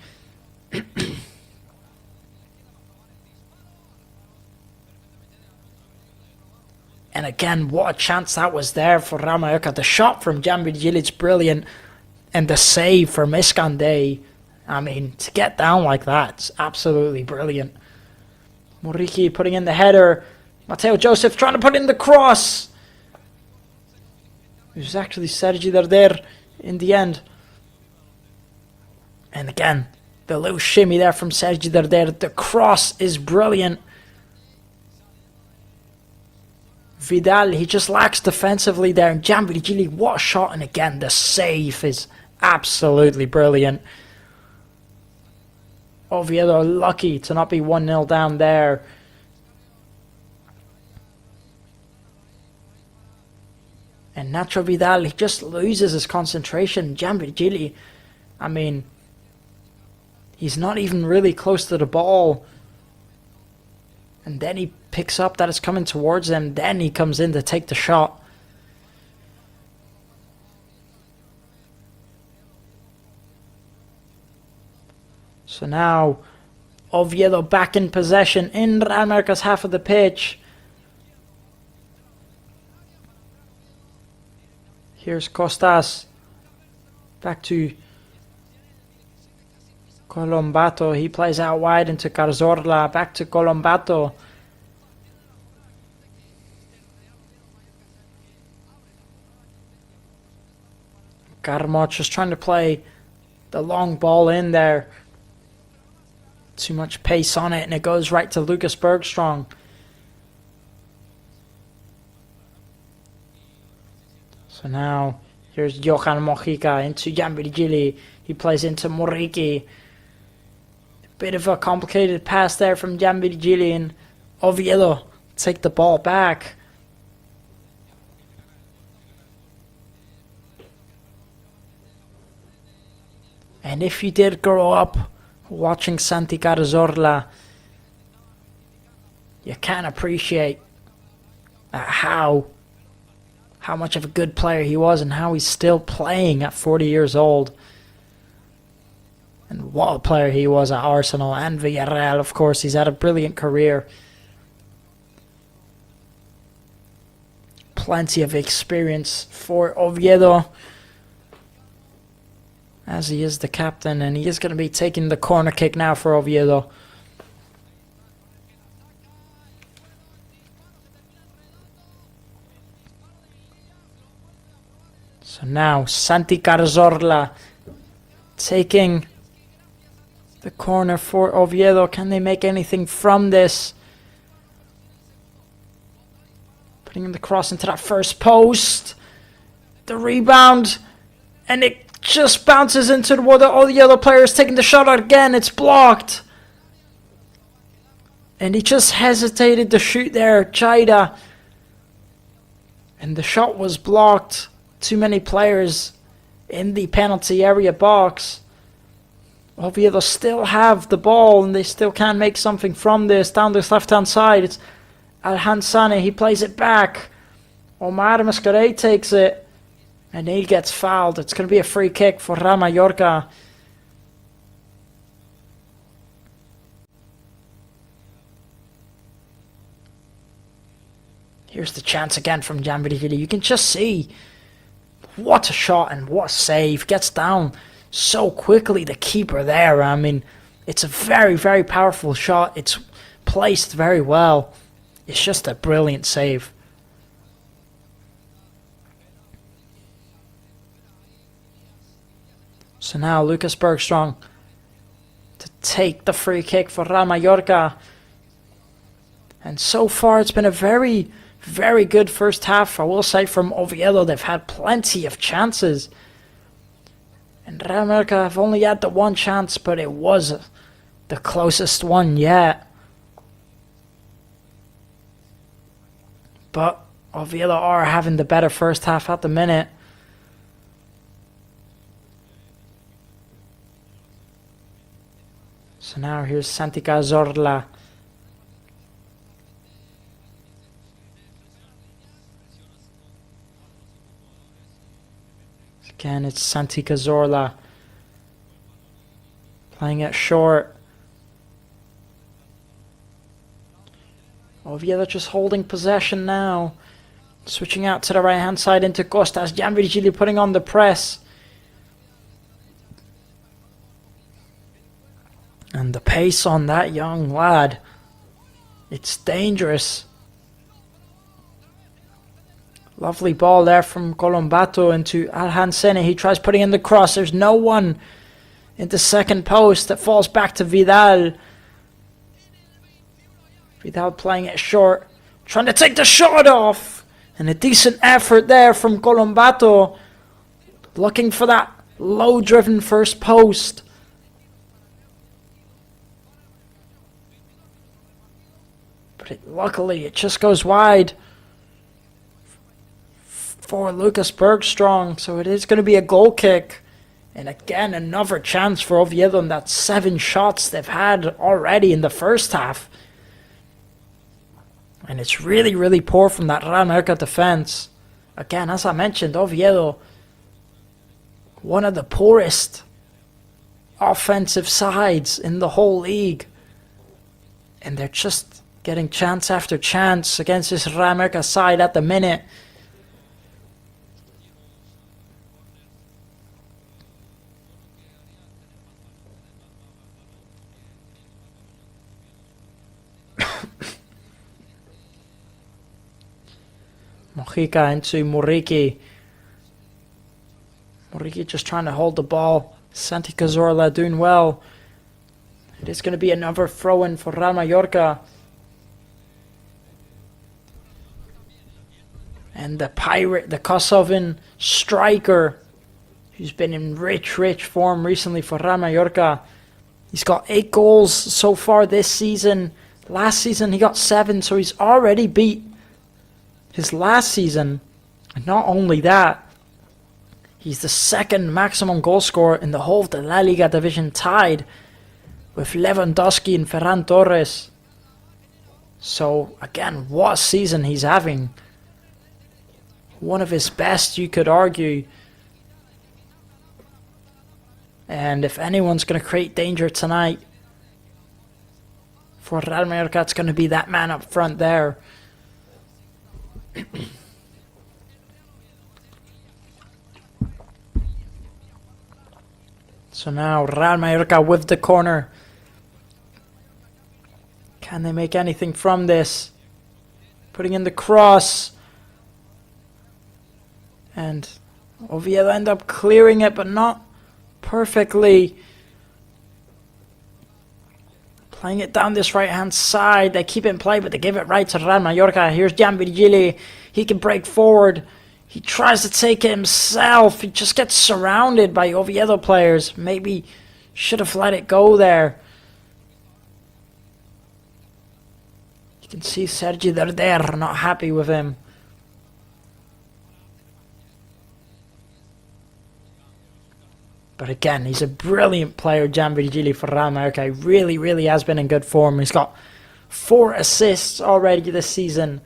And again, what a chance that was there for Real Mallorca. The shot from Gianvirgilio is brilliant. And the save from Iskandel. I mean, to get down like that, it's absolutely brilliant. Muriqi putting in the header. Mateo Joseph trying to put in the cross. It was actually Sergi Darder in the end. And again, the little shimmy there from Sergi Darder. The cross is brilliant. Vidal, he just lacks defensively there. And Gianvirgilio, what a shot. And again, the save is absolutely brilliant. Oviedo lucky to not be 1-0 down there. And Nacho Vidal, he just loses his concentration. Gianvirgilio, I mean, he's not even really close to the ball. And then he picks up that it's coming towards him. Then he comes in to take the shot. So now, Oviedo back in possession in Real Mallorca's half of the pitch. Here's Costas. Back to Colombato. He plays out wide into Cazorla. Back to Colombato. Carmot just trying to play the long ball in there. Too much pace on it, and it goes right to Lucas Bergstrong. So now, here's Johan Mojica into Gianvirgilio. He plays into Muriqi. Bit of a complicated pass there from Gianvirgilio, and Oviedo take the ball back. And if you did grow up watching Santi Cazorla, you can appreciate how much of a good player he was and how he's still playing at 40 years old. And what a player he was at Arsenal and Villarreal, of course. He's had a brilliant career. Plenty of experience for Oviedo, as he is the captain, and he is going to be taking the corner kick now for Oviedo. So now Santi Cazorla taking the corner for Oviedo. Can they make anything from this? Putting in the cross into that first post. The rebound, and it just bounces into one of the other players taking the shot out again. It's blocked. And he just hesitated to shoot there, Chaida. And the shot was blocked. Too many players in the penalty area box. Oviedo still have the ball, and they still can make something from this. Down this left-hand side, it's Alhansane. He plays it back. Omar Mascaret takes it. And he gets fouled. It's going to be a free kick for Real Mallorca. Here's the chance again from Gianvirgilio. You can just see what a shot and what a save. Gets down so quickly, the keeper there. I mean, it's a very, very powerful shot. It's placed very well. It's just a brilliant save. So now Lucas Bergstrong to take the free kick for Real Mallorca. And so far it's been a very, Very good first half, I will say, from Oviedo. They've had plenty of chances. And Real Mallorca have only had the one chance, but it was the closest one yet. But Oviedo are having the better first half at the minute. So now here's Santi Cazorla. Again, it's Santi Cazorla playing it short. Oviedo just holding possession now. Switching out to the right hand side into Costas. Jan Virgili putting on the press. And the pace on that young lad, it's dangerous. Lovely ball there from Colombato into Alhansene. He tries putting in the cross. There's no one in the second post. That falls back to Vidal. Vidal playing it short. Trying to take the shot off. And a decent effort there from Colombato. Looking for that low-driven first post. But luckily it just goes wide for Lucas Bergstrong, so it is going to be a goal kick. And again, another chance for Oviedo on that 7 shots they've had already in the first half. And it's really, really poor from that Real Mallorca defense. Again, as I mentioned, Oviedo, one of the poorest offensive sides in the whole league. And they're just getting chance after chance against this Real Mallorca side at the minute. Mojica into Muriqui. Muriqui just trying to hold the ball. Santi Cazorla doing well. It is going to be another throw-in for Real Mallorca. And the pirate, the Kosovan striker, who's been in rich form recently for Real Mallorca. He's got 8 goals so far this season. Last season he got 7, so he's already beat his last season. And not only that, he's the second maximum goal scorer in the whole of the LaLiga division, tied with Lewandowski and Ferran Torres. So again, what a season he's having. One of his best, you could argue. And if anyone's going to create danger tonight for Real Mallorca, it's going to be that man up front there. So now Real Mallorca with the corner. Can they make anything from this? Putting in the cross. And Oviedo end up clearing it, but not perfectly. Playing it down this right-hand side. They keep it in play, but they give it right to Real Mallorca. Here's Jan Virgili. He can break forward. He tries to take it himself. He just gets surrounded by Oviedo players. Maybe should have let it go there. You can see Sergi Derder not happy with him. But again, he's a brilliant player, Jan Virgili, for Real Mallorca. He really has been in good form. He's got 4 assists already this season.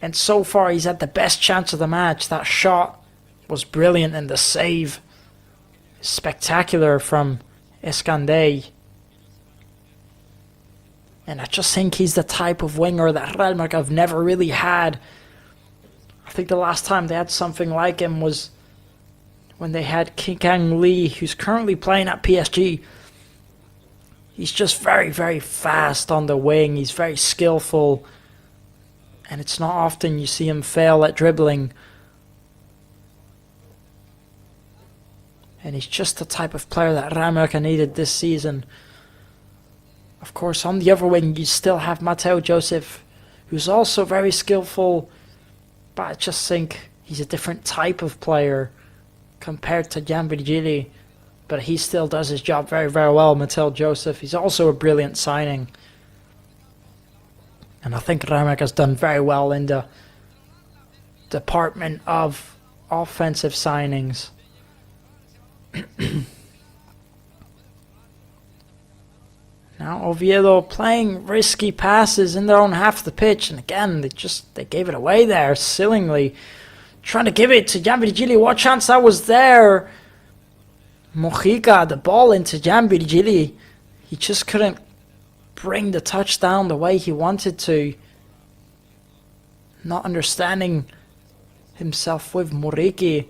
And so far, he's had the best chance of the match. That shot was brilliant, and the save spectacular from Escandé. And I just think he's the type of winger that Real Mallorca have never really had. I think the last time they had something like him was when they had Kang Lee, who's currently playing at PSG. He's just very fast on the wing. He's very skillful. And it's not often you see him fail at dribbling. And he's just the type of player that Real Mallorca needed this season. Of course, on the other wing, you still have Mateo Joseph, who's also very skillful, but I just think he's a different type of player compared to Jan Virgili. But he still does his job very, very well. Mateo Joseph, he's also a brilliant signing. And I think Ramek has done very well in the department of offensive signings. Now Oviedo playing risky passes in their own half of the pitch, and again they gave it away there sillingly, trying to give it to Jan Virgili. What chance that was there? Mojica, the ball into Jan Virgili. He just couldn't bring the touchdown the way he wanted to. Not understanding himself with Muriqui.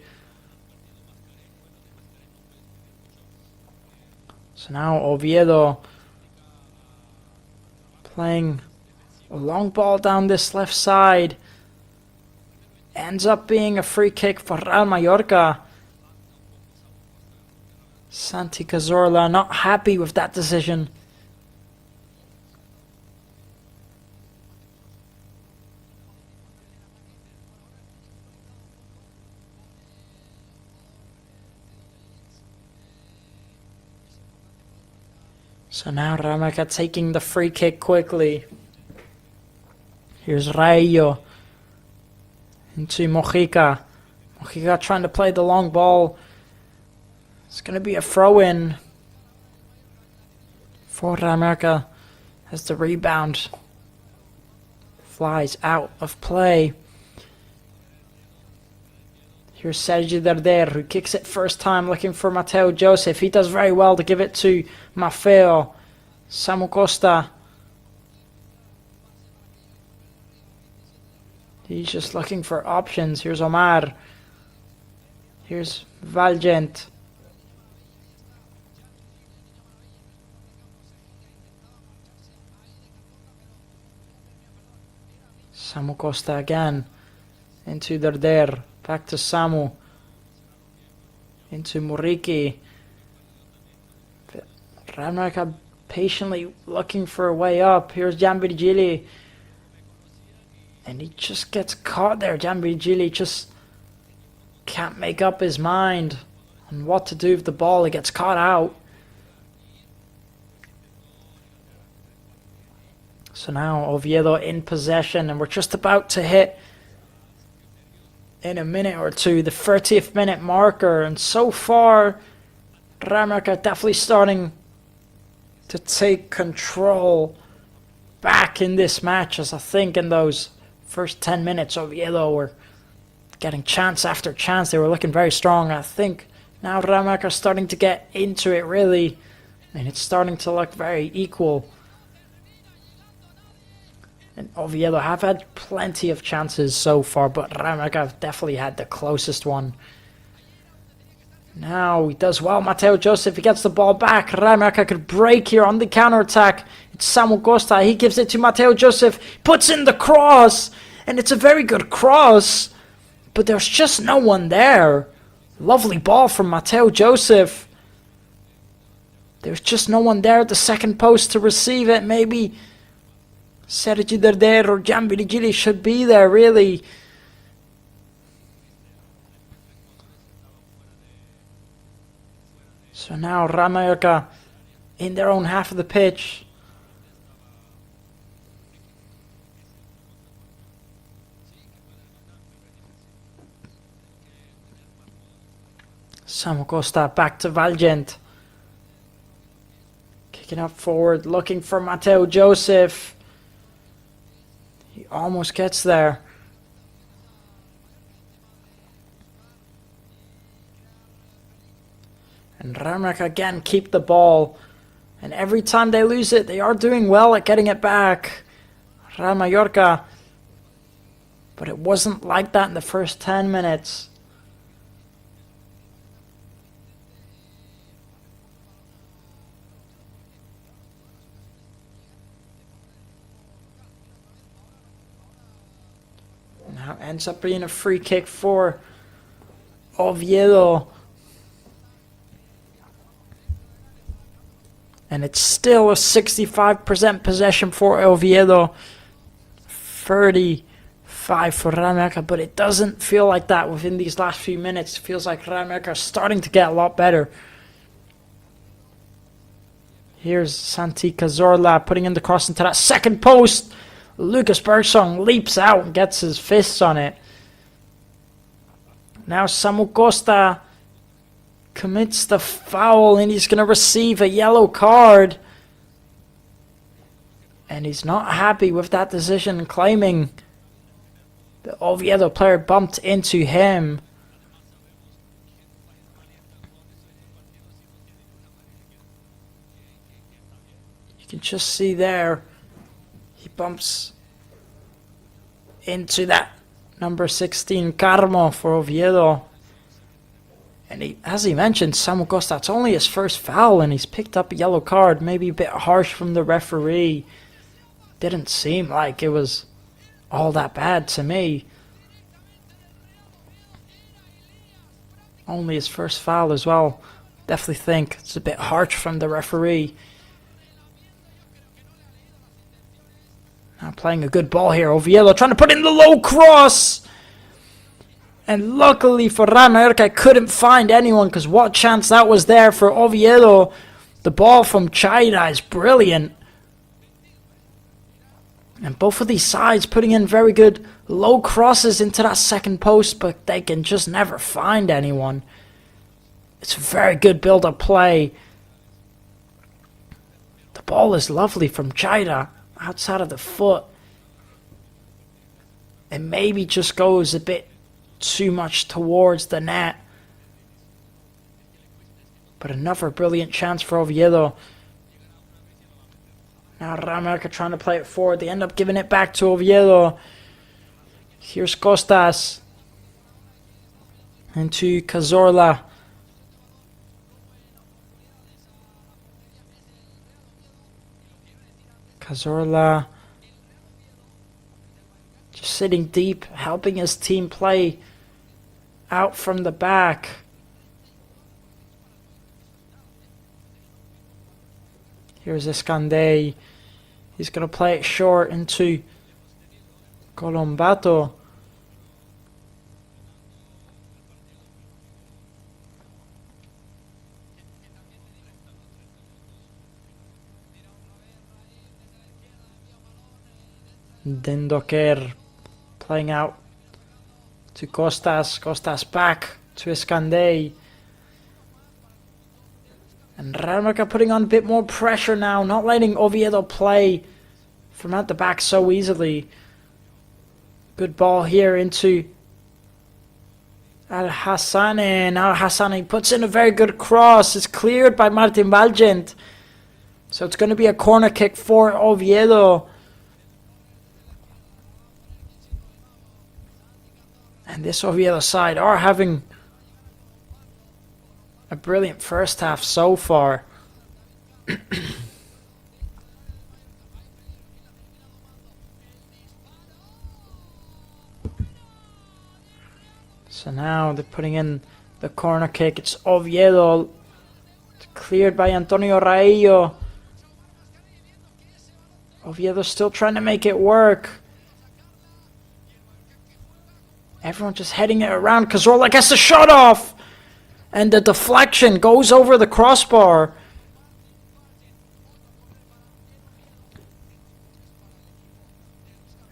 So now Oviedo playing a long ball down this left side. Ends up being a free kick for Real Mallorca. Santi Cazorla not happy with that decision. So now Ramaka taking the free kick quickly. Here's Rayo into Mojica. Mojica trying to play the long ball. It's going to be a throw-in for Ramaka as the rebound flies out of play. Here's Sergi Darder, who kicks it first time, looking for Mateo Joseph. He does very well to give it to Maffeo. Samu Costa. He's just looking for options. Here's Omar. Here's Valgent. Samu Costa again. Into Darder. Back to Samu. Into Muriqui. Ramraka patiently looking for a way up. Here's Jan Virgili. And he just gets caught there. Jan Virgili just can't make up his mind on what to do with the ball. He gets caught out. So now Oviedo in possession, and we're just about to hit, in a minute or two, the 30th minute marker. And so far, Ramraka definitely starting to take control back in this match, as I think in those first 10 minutes Oviedo were getting chance after chance. They were looking very strong. I think now Ramraka are starting to get into it really, and it's starting to look very equal. And Oviedo have had plenty of chances so far, but Ramraka have definitely had the closest one. Now he does well. Mateo Joseph, he gets the ball back. Ramraka could break here on the counter-attack. It's Samu Costa. He gives it to Mateo Joseph. Puts in the cross. And it's a very good cross. But there's just no one there. Lovely ball from Mateo Joseph. There's just no one there at the second post to receive it. Maybe Sergi Darder or Jan Virgili should be there, really. So now Ramraka in their own half of the pitch. Samu Costa back to Valgent. Kicking up forward, looking for Mateo Joseph. He almost gets there. And Ramraka again keep the ball. And every time they lose it, they are doing well at getting it back. Real Mallorca. But it wasn't like that in the first 10 minutes. Now ends up being a free kick for Oviedo. And it's still a 65% possession for Oviedo. 35 for Real Mallorca, but it doesn't feel like that within these last few minutes. It feels like Real Mallorca are starting to get a lot better. Here's Santi Cazorla putting in the cross into that second post. Lucas Bergsson leaps out and gets his fists on it. Now Samu Costa commits the foul and he's going to receive a yellow card. And he's not happy with that decision, claiming the Oviedo player bumped into him. You can just see there, he bumps into that number 16 Carmo for Oviedo. And he, as he mentioned, Samu Costa, it's only his first foul and he's picked up a yellow card, maybe a bit harsh from the referee. Didn't seem like it was all that bad to me. Only his first foul as well. Definitely think it's a bit harsh from the referee. Now playing a good ball here. Oviedo trying to put in the low cross. And luckily for Real Mallorca, I couldn't find anyone because what chance that was there for Oviedo. The ball from Chaira is brilliant. And both of these sides putting in very good low crosses into that second post, but they can just never find anyone. It's a very good build-up play. The ball is lovely from Chaira, outside of the foot. It maybe just goes a bit too much towards the net. But another brilliant chance for Oviedo. Now Real Mallorca trying to play it forward. They end up giving it back to Oviedo. Here's Costas. Into Cazorla. Cazorla just sitting deep, helping his team play out from the back. Here's Escandé. He's going to play it short into Colombato. Dendoker playing out to Costas. Costas back to Escandé. And Real Mallorca putting on a bit more pressure now, not letting Oviedo play from out the back so easily. Good ball here into Al Hassani. Now Al Hassani puts in a very good cross. It's cleared by Martin Valgent. So it's going to be a corner kick for Oviedo. And this Oviedo side are having a brilliant first half so far. So now they're putting in the corner kick. It's Oviedo. It's cleared by Antonio Raillo. Oviedo still trying to make it work. Everyone just heading it around. Cazorla gets the shot off. And the deflection goes over the crossbar.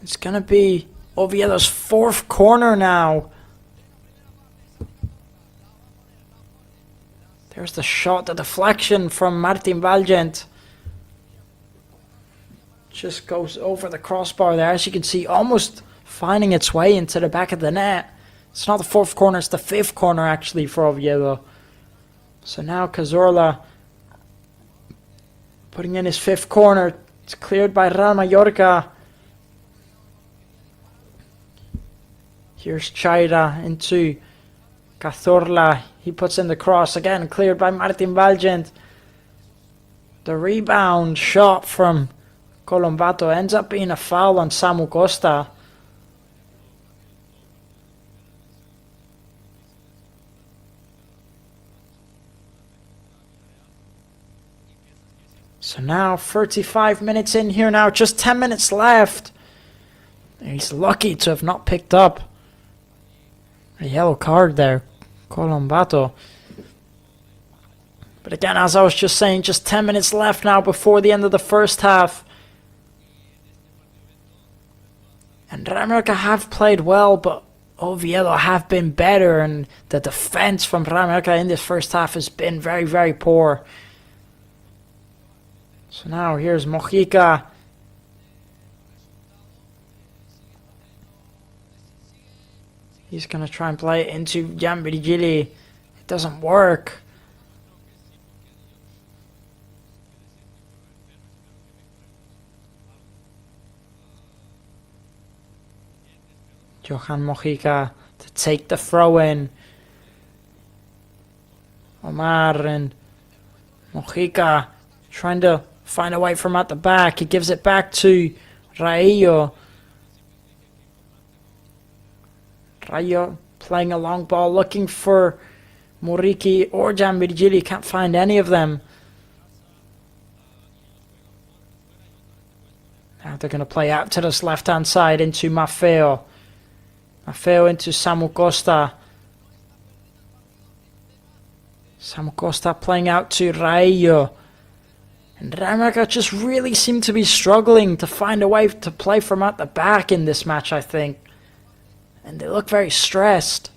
It's going to be Oviedo's fourth corner now. There's the shot, the deflection from Martin Valgent. Just goes over the crossbar there. As you can see, almost finding its way into the back of the net. It's not the fourth corner, it's the fifth corner actually for Oviedo. So now Cazorla putting in his fifth corner. It's cleared by Real Mallorca. Here's Chaira into Cazorla. He puts in the cross again, cleared by Martin Valgent. The rebound shot from Colombato ends up being a foul on Samu Costa. So now 35 minutes in here now, just 10 minutes left. He's lucky to have not picked up a yellow card there, Colombato. But again, as I was just saying, just 10 minutes left now before the end of the first half. And Real Mallorca have played well, but Oviedo have been better, and the defense from Real Mallorca in this first half has been very, very poor. So now here's Mojica. He's going to try and play it into Gianvirgili. It doesn't work. Johan Mojica to take the throw in. Omar and Mojica trying to find a way from at the back. He gives it back to Rayo. Rayo playing a long ball, looking for Muriqi or Gianvirgili. Can't find any of them. Now they're going to play out to this left-hand side into Maffeo. Maffeo into Samu Costa. Samu Costa playing out to Rayo. And Real Mallorca just really seem to be struggling to find a way to play from at the back in this match, I think. And they look very stressed.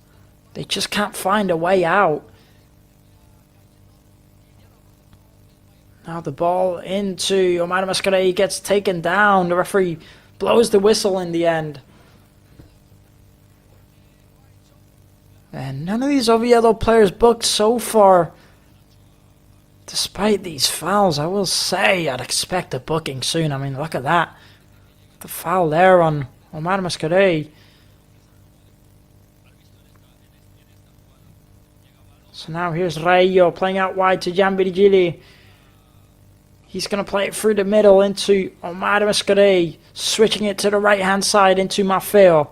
They just can't find a way out. Now the ball into Omar Mascarell. He gets taken down. The referee blows the whistle in the end. And none of these Oviedo players booked so far. Despite these fouls, I will say I'd expect a booking soon. I mean, look at that. The foul there on Omar Mascarell. So now here's Rayo playing out wide to Gianvirgili. He's going to play it through the middle into Omar Mascarell. Switching it to the right hand side into Maffeo.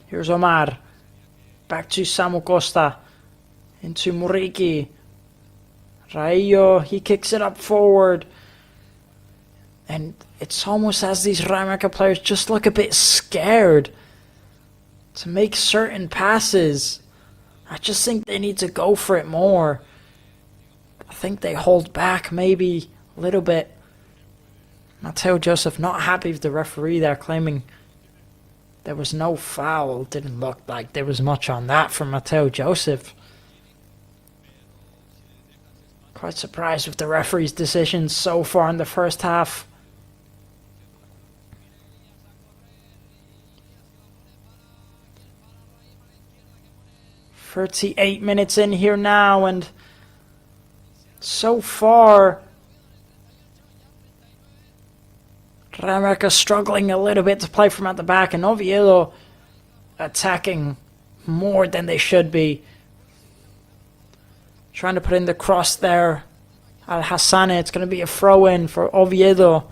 Here's Omar. Back to Samu Costa. Into Muriqi. Rayo, he kicks it up forward. And it's almost as these Real Mallorca players just look a bit scared to make certain passes. I just think they need to go for it more. I think they hold back maybe a little bit. Mateo Joseph not happy with the referee there, claiming there was no foul. Didn't look like there was much on that from Mateo Joseph. Quite surprised with the referee's decisions so far in the first half. "38 minutes in here now, and so far Real Mallorca struggling a little bit to play from at the back, and Oviedo attacking more than they should be. Trying to put in the cross there. Al Hassane, it's going to be a throw-in for Oviedo.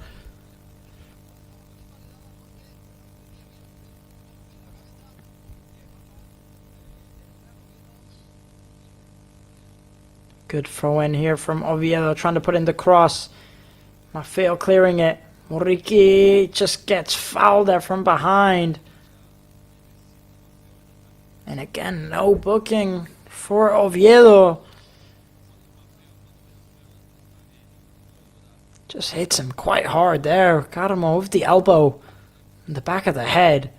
Good throw-in here from Oviedo, trying to put in the cross. Maffeo clearing it. Muriqi just gets fouled there from behind. And again, no booking for Oviedo. Just hits him quite hard there. Got him with the elbow in the back of the head.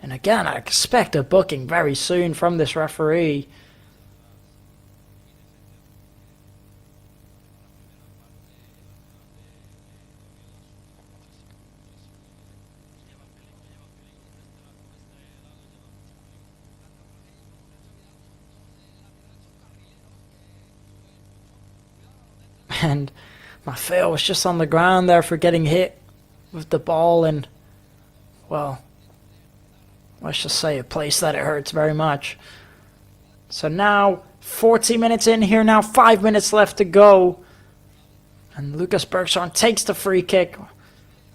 And again, I expect a booking very soon from this referee. And Maffeo was just on the ground there for getting hit with the ball, and, well, let's just say a place that it hurts very much. So now, 40 minutes in here now, 5 minutes left to go. And Lucas Bergson takes the free kick.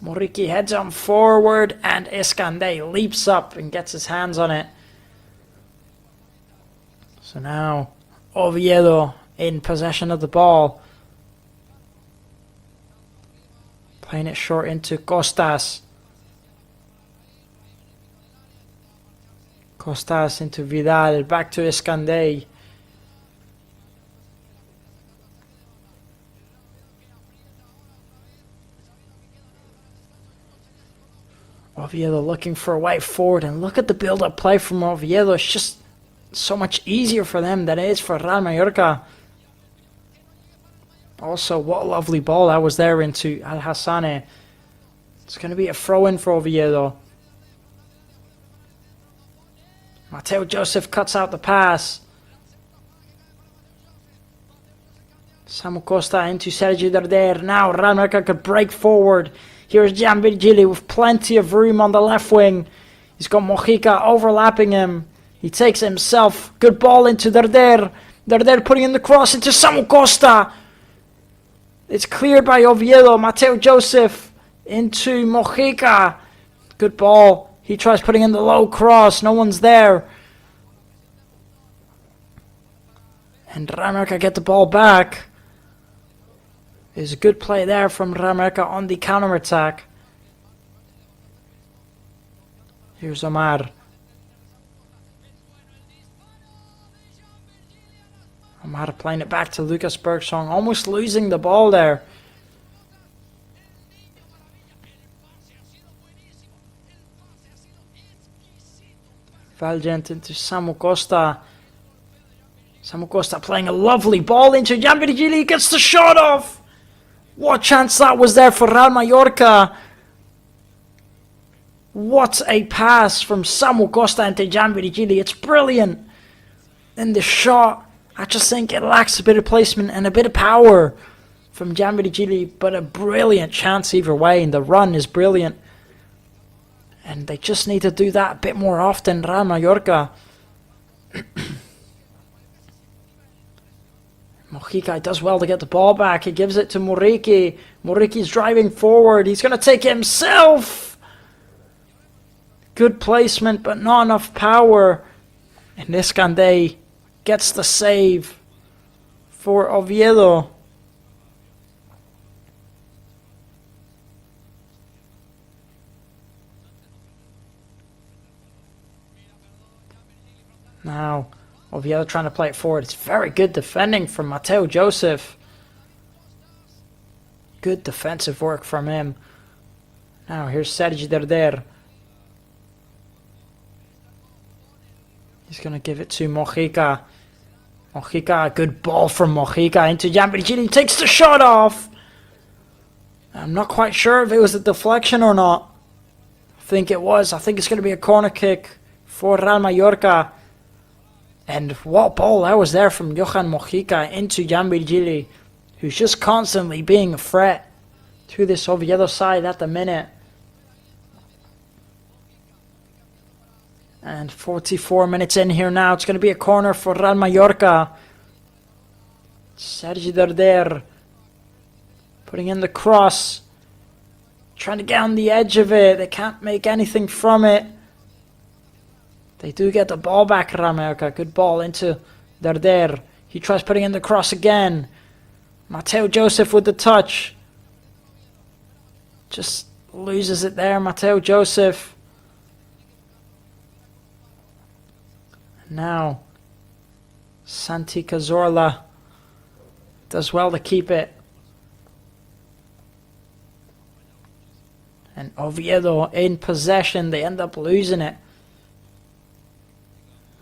Muriqi heads on forward, and Escandé leaps up and gets his hands on it. So now, Oviedo in possession of the ball. Playing it short into Costas. Costas into Vidal. Back to Escandey. Oviedo looking for a way forward, and look at the build-up play from Oviedo. It's just so much easier for them than it is for Real Mallorca. Also, what a lovely ball that was there into Al Hassane. It's going to be a throw-in for Oviedo. Mateo Joseph cuts out the pass. Samu Costa into Sergio Darder. Now Real Mallorca could break forward. Here's Jan Virgili with plenty of room on the left wing. He's got Mojica overlapping him. He takes it himself. Good ball into Darder. Darder putting in the cross into Samu Costa. It's cleared by Oviedo. Mateo Joseph into Mojica. Good ball. He tries putting in the low cross. No one's there. And Real Mallorca get the ball back. There's a good play there from Real Mallorca on the counter-attack. Here's Omar. Omar playing it back to Lucas Bergsson, almost losing the ball there. Valgent into Samu Costa. Samu Costa playing a lovely ball into Jan Virgili. Gets the shot off. What chance that was there for Real Mallorca. What a pass from Samu Costa into Jan Virgili. It's brilliant. And the shot, I just think it lacks a bit of placement and a bit of power from Jan Virgili, but a brilliant chance either way, and the run is brilliant. And they just need to do that a bit more often, Real Mallorca. Mojica does well to get the ball back. He gives it to Muriqi. Muriqi's driving forward. He's going to take it himself. Good placement, but not enough power. And Escandey gets the save for Oviedo. Now, Oviedo trying to play it forward. It's very good defending from Mateo Joseph. Good defensive work from him. Now, here's Sergi Darder. He's going to give it to Mojica. Mojica, good ball from Mojica into Jan Virgili. Takes the shot off. I'm not quite sure if it was a deflection or not. I think it was. I think it's going to be a corner kick for Real Mallorca. And what ball that was there from Johan Mojica into Jan Virgili, who's just constantly being a threat to this Oviedo side at the minute. And 44 minutes in here now. It's going to be a corner for Real Mallorca. Sergi Darder putting in the cross. Trying to get on the edge of it. They can't make anything from it. They do get the ball back, Real Mallorca. Good ball into Darder. He tries putting in the cross again. Mateo Joseph with the touch. Just loses it there, Mateo Joseph. Now, Santi Cazorla does well to keep it. And Oviedo in possession. They end up losing it.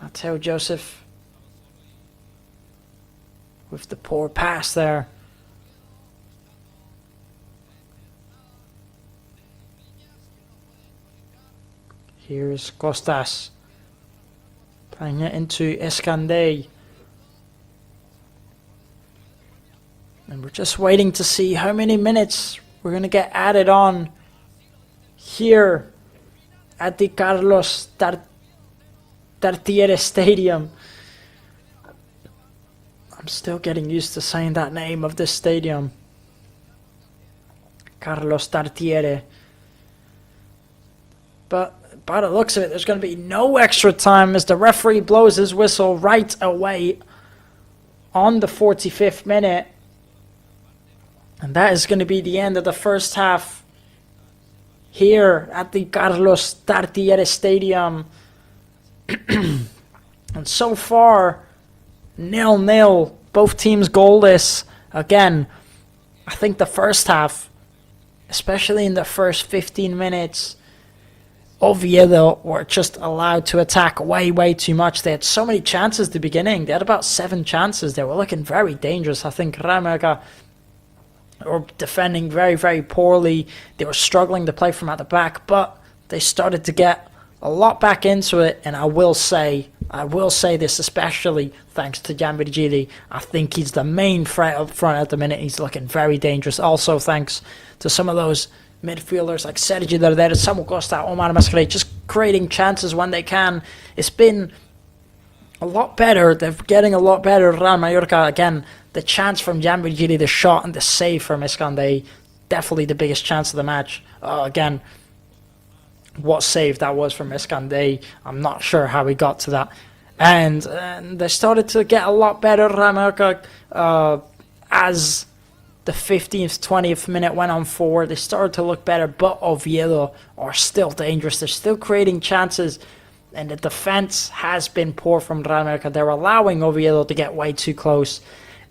Mateo Joseph with the poor pass there. Here's Costas playing it into Escandey. And we're just waiting to see how many minutes we're going to get added on here at the Carlos Tartiere Stadium. I'm still getting used to saying that name of this stadium. Carlos Tartiere. But by the looks of it, there's going to be no extra time as the referee blows his whistle right away on the 45th minute. And that is going to be the end of the first half here at the Carlos Tartiere Stadium. And so far, 0-0. Both teams goalless. Again, I think the first half, especially in the first 15 minutes, Oviedo were just allowed to attack way too much. They had so many chances at the beginning. They had about 7 chances. They were looking very dangerous. I think Real Mallorca were defending very poorly. They were struggling to play from at the back, but they started to get a lot back into it. And I will say this especially thanks to Gianvirgili. I think he's the main threat up front at the minute. He's looking very dangerous. Also thanks to some of those midfielders like Sergi Darder, Samuel Costa, Omar Mascarell, just creating chances when they can. It's been a lot better. They're getting a lot better. Real Mallorca, again, the chance from Gianvirgili, the shot and the save from Iskandey, definitely the biggest chance of the match. Again, what save that was from Iskandey. I'm not sure how he got to that. And they started to get a lot better, Real Mallorca, as the 15th, 20th minute went on forward. They started to look better, but Oviedo are still dangerous. They're still creating chances, and the defense has been poor from Real Mallorca. They're allowing Oviedo to get way too close.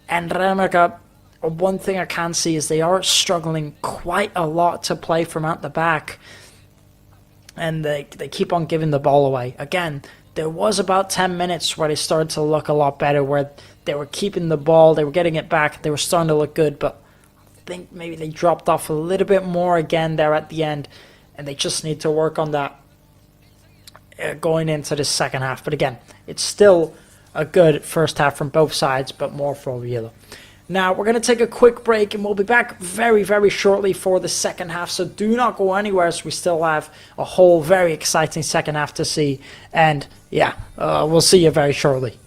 And Real Mallorca, one thing I can see is they are struggling quite a lot to play from out the back. And they keep on giving the ball away. Again, there was about 10 minutes where they started to look a lot better, where they were keeping the ball, they were getting it back, they were starting to look good, but I think maybe they dropped off a little bit more again there at the end, and they just need to work on that going into the second half. But again, it's still a good first half from both sides, but more for Oviedo. Now, we're going to take a quick break, and we'll be back very shortly for the second half, so do not go anywhere, as we still have a whole very exciting second half to see. And yeah, we'll see you very shortly.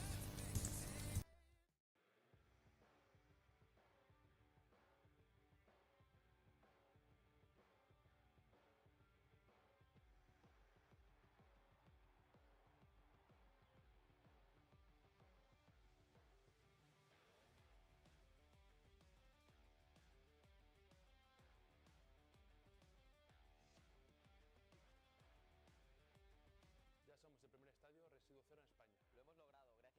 Ya somos el primer estadio residuo cero en España. Lo hemos logrado gracias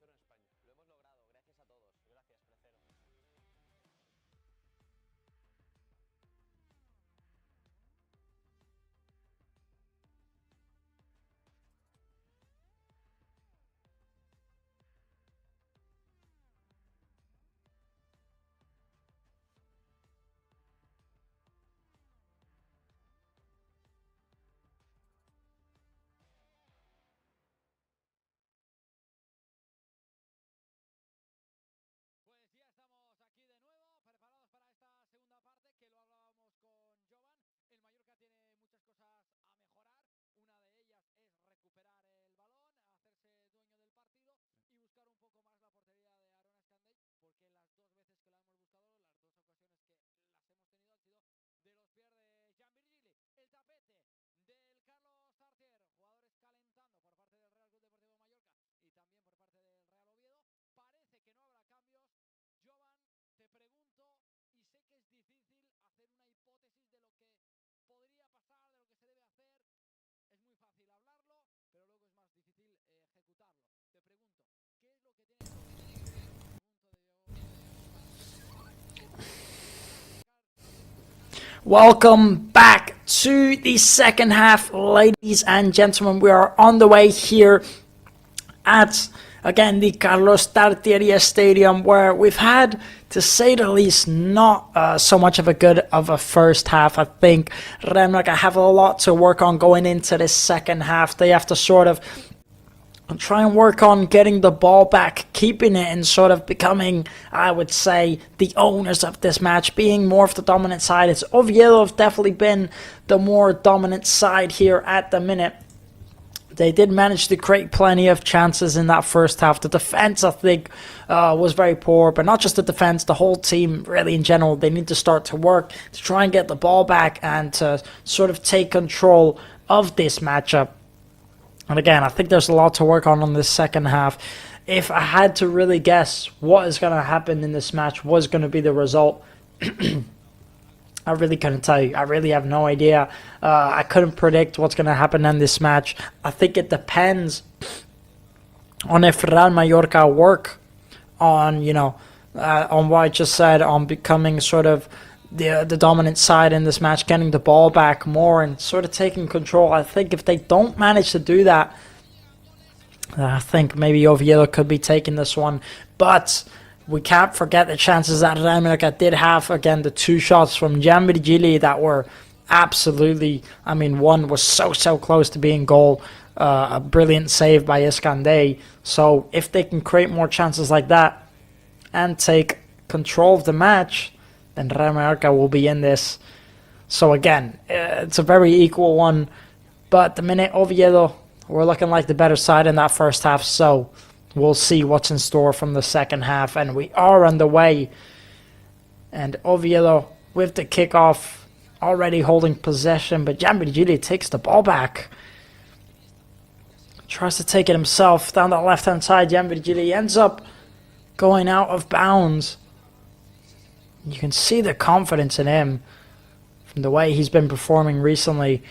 1-0 en España. Lo hemos logrado, gracias a todos. Gracias, Precero. Welcome back to the second half, ladies and gentlemen. We are on the way here at, again, the Carlos Tartiere Stadium, where we've had, to say the least, not so much of a first half. I think Real Mallorca have a lot to work on going into this second half. They have to sort of try and work on getting the ball back, keeping it, and sort of becoming, I would say, the owners of this match, being more of the dominant side. It's Oviedo have definitely been the more dominant side here at the minute. They did manage to create plenty of chances in that first half. The defense, I think, was very poor, but not just the defense, the whole team, really in general. They need to start to work to try and get the ball back and to sort of take control of this matchup. And again, I think there's a lot to work on this second half. If I had to really guess what is going to happen in this match, what's going to be the result, I really couldn't tell you. I really have no idea. I couldn't predict what's going to happen in this match. I think it depends on if Real Mallorca work on, on what I just said, on becoming sort of the dominant side in this match, getting the ball back more and sort of taking control. I think if they don't manage to do that, I think maybe Oviedo could be taking this one. But we can't forget the chances that Real Mallorca did have. Again, the two shots from Gianvirgili that were absolutely, one was so close to being goal. A brilliant save by Escandé. So if they can create more chances like that and take control of the match, then Real Mallorca will be in this. So again, it's a very equal one. But the minute Oviedo, we're looking like the better side in that first half. So we'll see what's in store from the second half. And we are on the way. And Oviedo with the kickoff, already holding possession. But Gianvirgili takes the ball back. Tries to take it himself down the left-hand side. Gianvirgili ends up going out of bounds. You can see the confidence in him from the way he's been performing recently.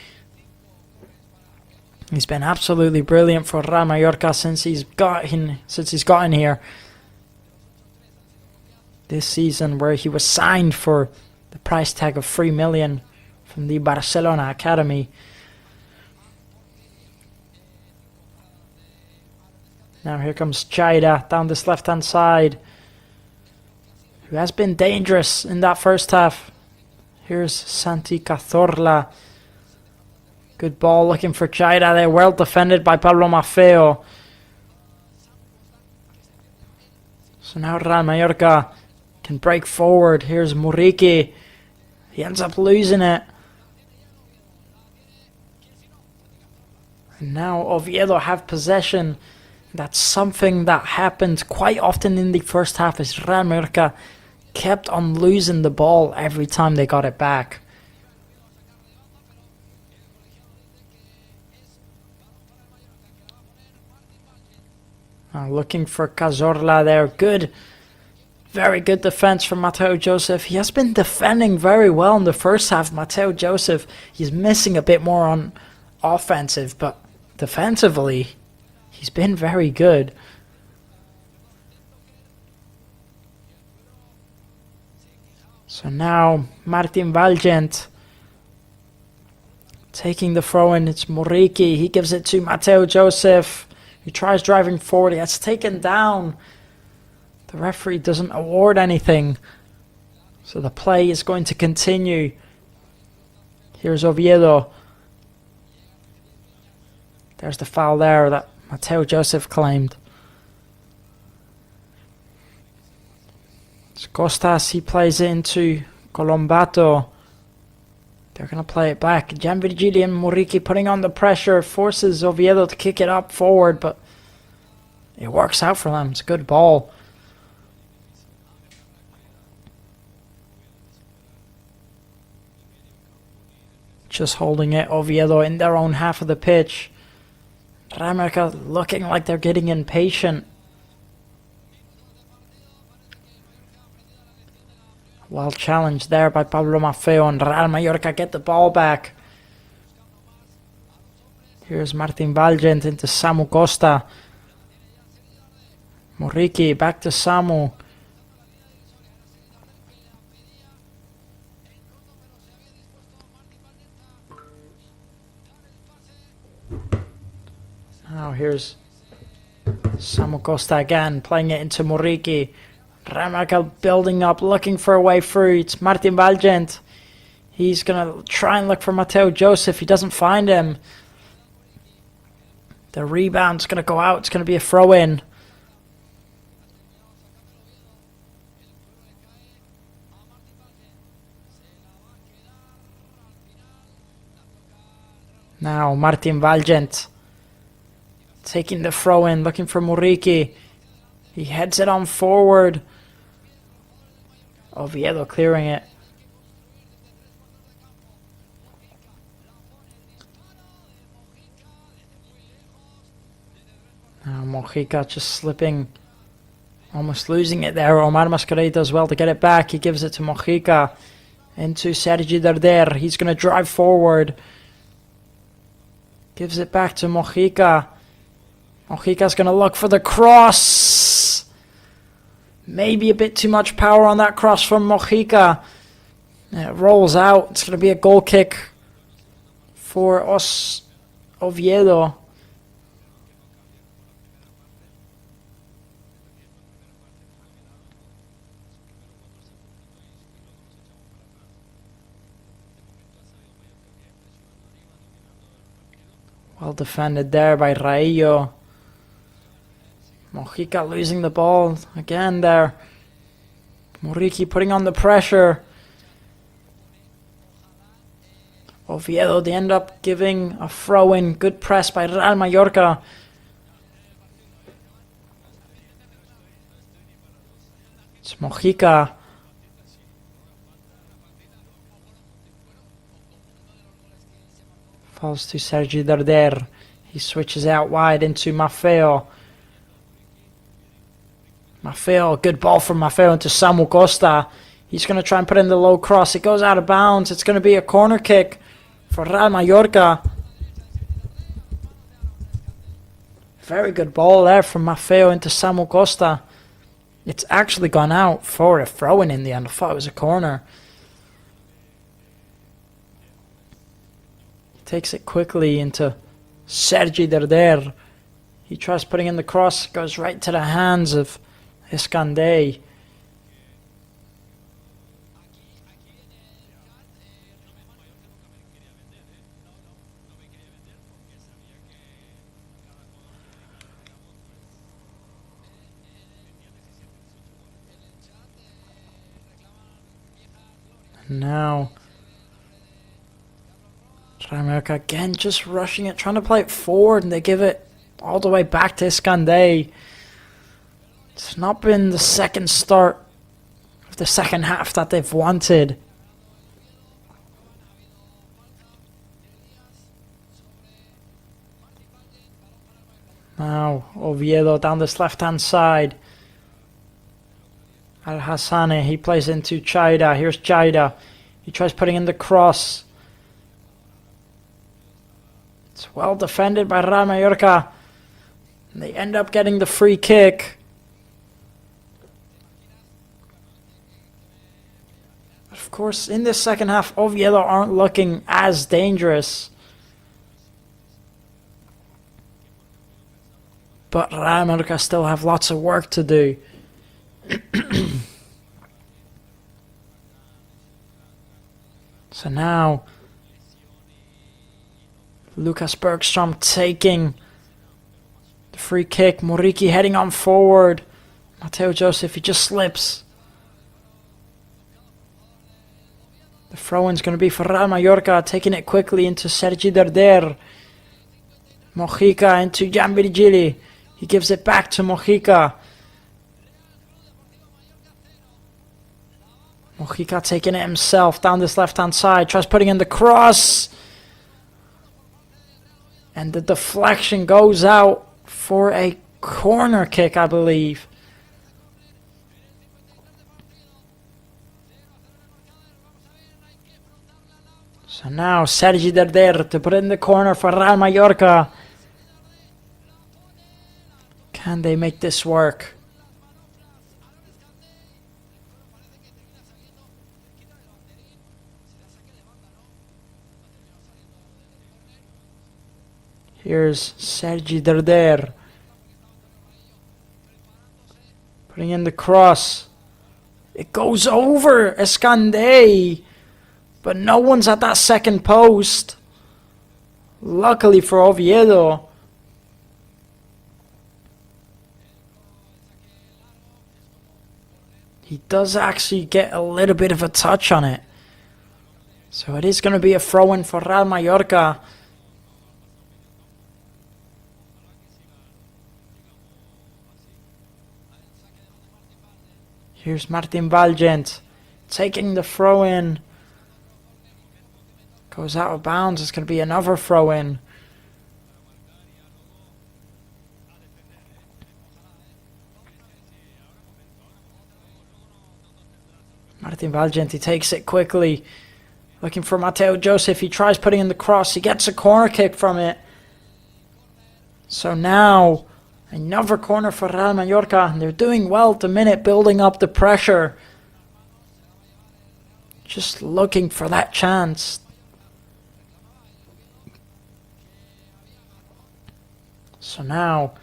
He's been absolutely brilliant for Real Mallorca since he's gotten here this season, where he was signed for the price tag of 3 million from the Barcelona academy. Now here comes Chaira down this left-hand side, who has been dangerous in that first half. Here's Santi Cazorla. Good ball looking for Chaira there. Well defended by Pablo Maffeo. So now Real Mallorca can break forward. Here's Muriqui. He ends up losing it. And now Oviedo have possession. That's something that happened quite often in the first half, is Real Mallorca kept on losing the ball every time they got it back. Looking for Cazorla there. Good. Very good defense from Mateo Joseph. He has been defending very well in the first half. Mateo Joseph, he's missing a bit more on offensive, but defensively, he's been very good. So now Martin Valgent taking the throw in. It's Moriki. He gives it to Mateo Joseph. He tries driving forward. He gets taken down. The referee doesn't award anything. So the play is going to continue. Here's Oviedo. There's the foul there that Mateo Joseph claimed. It's Costas. He plays it into Colombato. They're going to play it back. Gianvirgili and Moriki putting on the pressure. Forces Oviedo to kick it up forward, but it works out for them. It's a good ball. Just holding it, Oviedo in their own half of the pitch. Real Mallorca looking like they're getting impatient. Well challenged there by Pablo Maffeo, and Real Mallorca get the ball back. Here's Martin Valgent into Samu Costa. Moriki back to Samu. Now here's Samu Costa again, playing it into Moriki. Real Mallorca building up, looking for a way through. It's Martin Valgent. He's going to try and look for Mateo Joseph. He doesn't find him. The rebound's going to go out. It's going to be a throw-in. Now Martin Valgent taking the throw-in, looking for Moriki. He heads it on forward. Oviedo clearing it. Now Mojica just slipping, almost losing it there. Omar Mascarell does well to get it back. He gives it to Mojica. Into Sergi Darder. He's going to drive forward. Gives it back to Mojica. Mojica's going to look for the cross. Maybe a bit too much power on that cross from Mojica. It rolls out. It's going to be a goal kick for us, Oviedo. Well defended there by Raillo. Mojica losing the ball again there. Moriki putting on the pressure. Oviedo, they end up giving a throw-in. Good press by Real Mallorca. It's Mojica. Falls to Sergi Darder. He switches out wide into Maffeo. Maffeo, good ball from Maffeo into Samu Costa. He's going to try and put in the low cross. It goes out of bounds. It's going to be a corner kick for Real Mallorca. Very good ball there from Maffeo into Samu Costa. It's actually gone out for a throw-in in the end. I thought it was a corner. Takes it quickly into Sergi Darder. He tries putting in the cross. Goes right to the hands of Escandé. Now Real Mallorca again just rushing it, trying to play it forward, and they give it all the way back to Escandé. It's not been the second start of the second half that they've wanted. Now Oviedo down this left-hand side. Al-Hassani, he plays into Chaida. Here's Chaida. He tries putting in the cross. It's well defended by Real Mallorca. And they end up getting the free kick. course, in this second half, Oviedo aren't looking as dangerous. But Real Mallorca still have lots of work to do. So now, Lucas Bergstrom taking the free kick. Moriki heading on forward. Mateo Joseph, he just slips. The throw-in's going to be for Real Mallorca, taking it quickly into Sergi Derder. Mojica into Jan Virgili. He gives it back to Mojica. Mojica taking it himself down this left-hand side. Tries putting in the cross. And the deflection goes out for a corner kick, I believe. So now Sergi Derder to put it in the corner for Real Mallorca. Can they make this work? Here's Sergi Derder putting in the cross. It goes over Escandé, but no one's at that second post. Luckily for Oviedo. He does actually get a little bit of a touch on it. So it is going to be a throw-in for Real Mallorca. Here's Martin Valgent taking the throw-in. Goes out of bounds. It's going to be another throw-in. Martin Valgent, he takes it quickly. Looking for Mateo Joseph. He tries putting in the cross. He gets a corner kick from it. So now, another corner for Real Mallorca. And they're doing well at the minute, building up the pressure. Just looking for that chance. So now,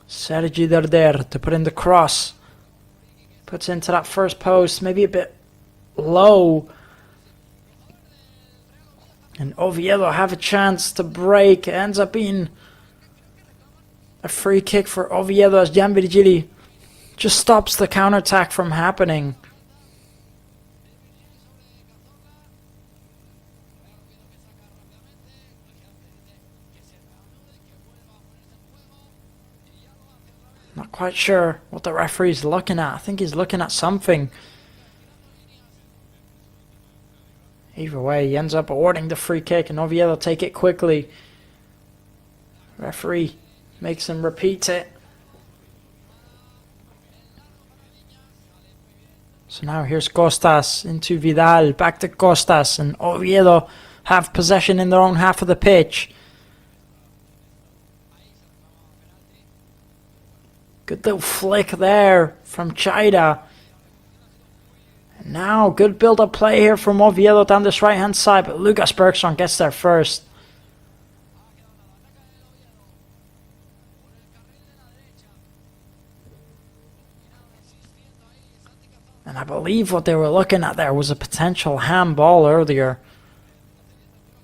Sergi Derder to put in the cross. Puts into that first post, maybe a bit low. And Oviedo have a chance to break. It ends up being a free kick for Oviedo as Jan Virgili just stops the counterattack from happening. Not quite sure what the referee's looking at. I think he's looking at something. Either way, he ends up awarding the free kick and Oviedo take it quickly. Referee makes him repeat it. So now here's Costas into Vidal. Back to Costas, and Oviedo have possession in their own half of the pitch. Good little flick there from Chaida. And now good build-up play here from Oviedo down this right-hand side, but Lucas Bergstrom gets there first. And I believe what they were looking at there was a potential handball earlier.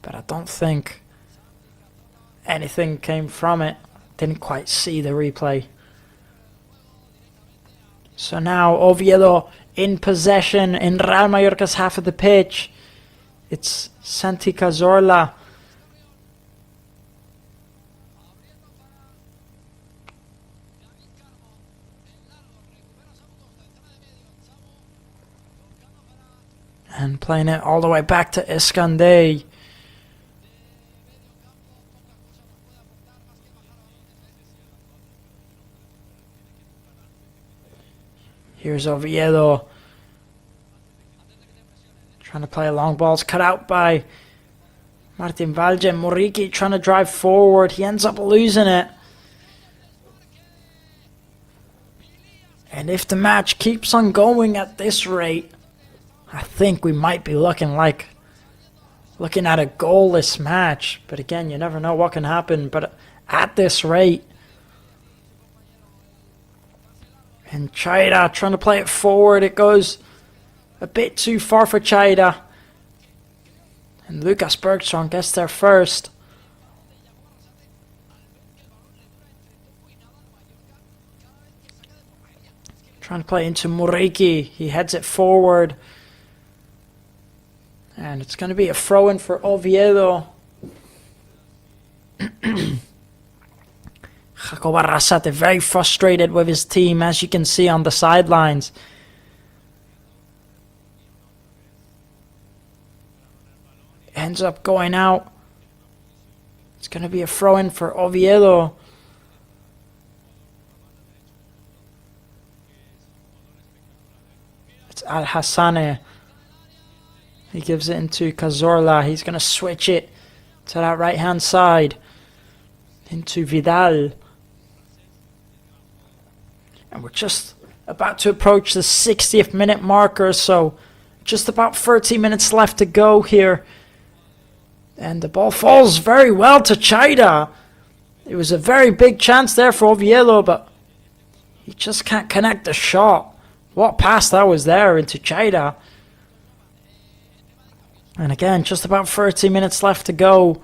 But I don't think anything came from it. Didn't quite see the replay. So now Oviedo in possession in Real Mallorca's half of the pitch. It's Santi Cazorla. And playing it all the way back to Escandé. Here's Oviedo. Trying to play long balls. Cut out by Martin Valgent. Moriki trying to drive forward. He ends up losing it. And if the match keeps on going at this rate, think we might be looking at a goalless match. But again, you never know what can happen. But at this rate, and Chaira trying to play it forward, it goes a bit too far for Chaira. And Lucas Bergström gets there first. Trying to play into Muriqi. He heads it forward. And it's going to be a throw-in for Oviedo. Jacob Arrasate very frustrated with his team, as you can see on the sidelines. Ends up going out. It's going to be a throw-in for Oviedo. It's Al Hassane. He gives it into Cazorla. He's going to switch it to that right-hand side. Into Vidal. And we're just about to approach the 60th minute marker, so just about 30 minutes left to go here. And the ball falls very well to Chaira. It was a very big chance there for Oviedo, but he just can't connect the shot. What pass that was there into Chaira. And again, just about 30 minutes left to go.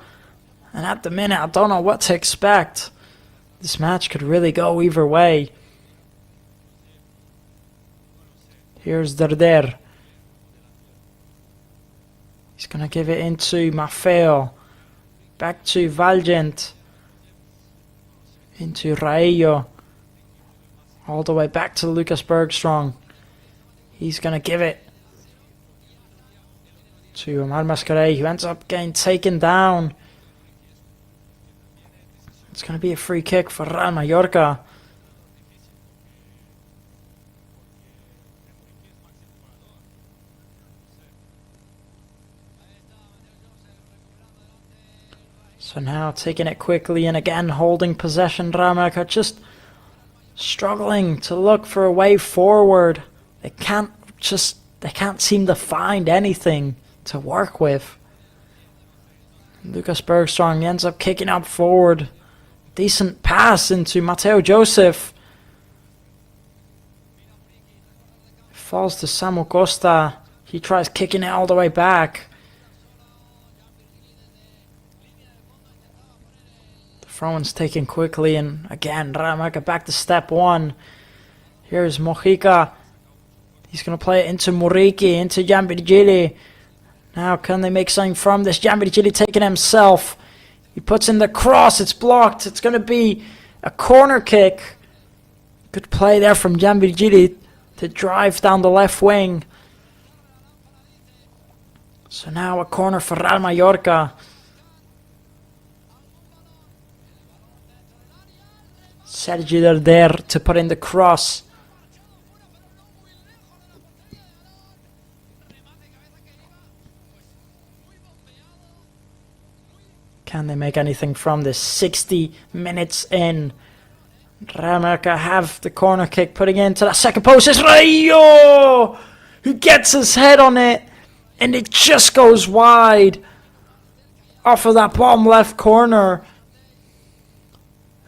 And at the minute, I don't know what to expect. This match could really go either way. Here's Derder. He's going to give it into Maffeo. Back to Valgent. Into Raillo. All the way back to Lucas Bergström. He's going to give it to Omar Mascaret, who ends up getting taken down. It's going to be a free kick for Real Mallorca. So now taking it quickly and again holding possession. Real Mallorca just struggling to look for a way forward. They can't seem to find anything to work with. Lucas Bergström ends up kicking up forward. Decent pass into Mateo Joseph. Falls to Samu Costa. He tries kicking it all the way back. The throw-in's taken quickly, and again Real Mallorca back to step one. Here's Mojica. He's going to play it into Muriqi, into Gianvirgili. Now can they make something from this? Gianvirgili taking it himself. He puts in the cross. It's blocked. It's going to be a corner kick. Good play there from Gianvirgili to drive down the left wing. So now a corner for Real Mallorca. Sergi Derder to put in the cross. Can they make anything from this? 60 minutes in. Real Mallorca have the corner kick, putting it into that second post. It's Raillo who gets his head on it, and it just goes wide off of that bottom left corner.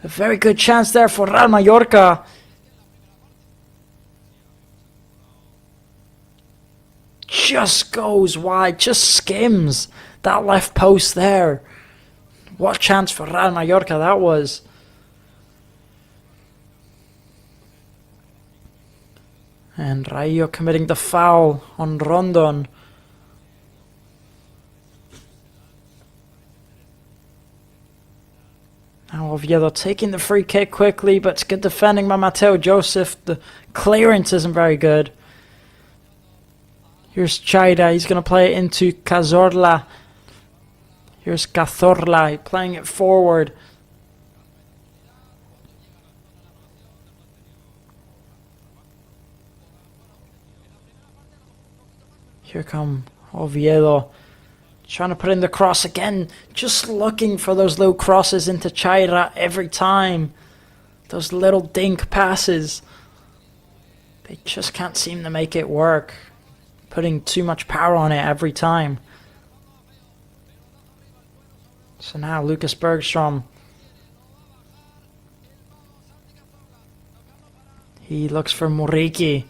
A very good chance there for Real Mallorca. Just goes wide, just skims that left post there. What chance for Real Mallorca that was. And Raillo committing the foul on Rondon. Now Oviedo taking the free kick quickly, but it's good defending by Mateo Joseph. The clearance isn't very good. Here's Chaira. He's going to play it into Cazorla. Here's Cazorla playing it forward. Here come Oviedo. Trying to put in the cross again. Just looking for those little crosses into Chaira every time. Those little dink passes. They just can't seem to make it work. putting too much power on it every time. So now Lucas Bergstrom. He looks for Muriqi.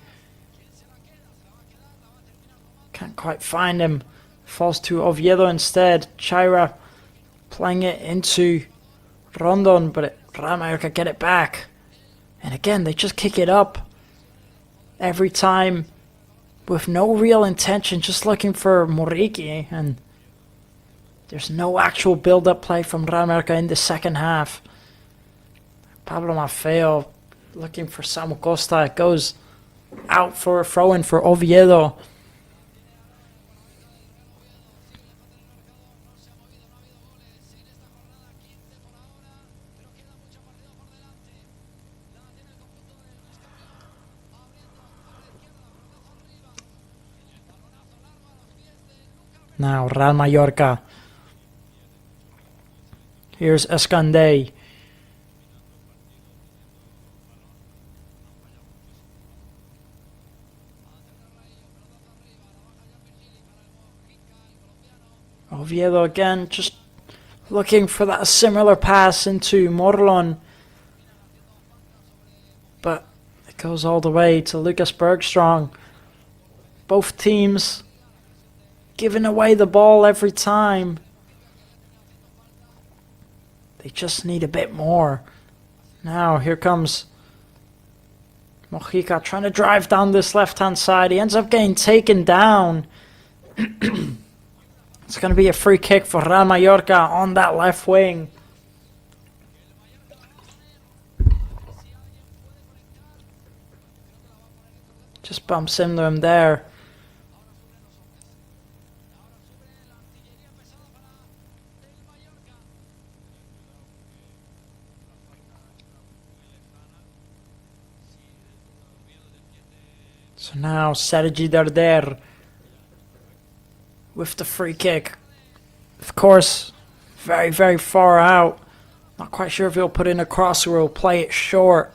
Can't quite find him. Falls to Oviedo instead. Chaira playing it into Rondon, but Real Mallorca get it back. And again, they just kick it up every time with no real intention, just looking for Muriqi. And there's no actual build-up play from Real Mallorca in the second half. Pablo Maffeo looking for Samu Costa. It goes out for a throw-in for Oviedo. Now Real Mallorca. Here's Escandé. Oviedo again, just looking for that similar pass into Morlon. But it goes all the way to Lucas Bergstrom. Both teams giving away the ball every time. They just need a bit more. Now here comes Mojica trying to drive down this left-hand side. He ends up getting taken down. It's going to be a free kick for Real Mallorca on that left wing. Just bumps into him there. So now Sergi Darder with the free kick. Of course, very, very far out. Not quite sure if he'll put in a cross or he'll play it short.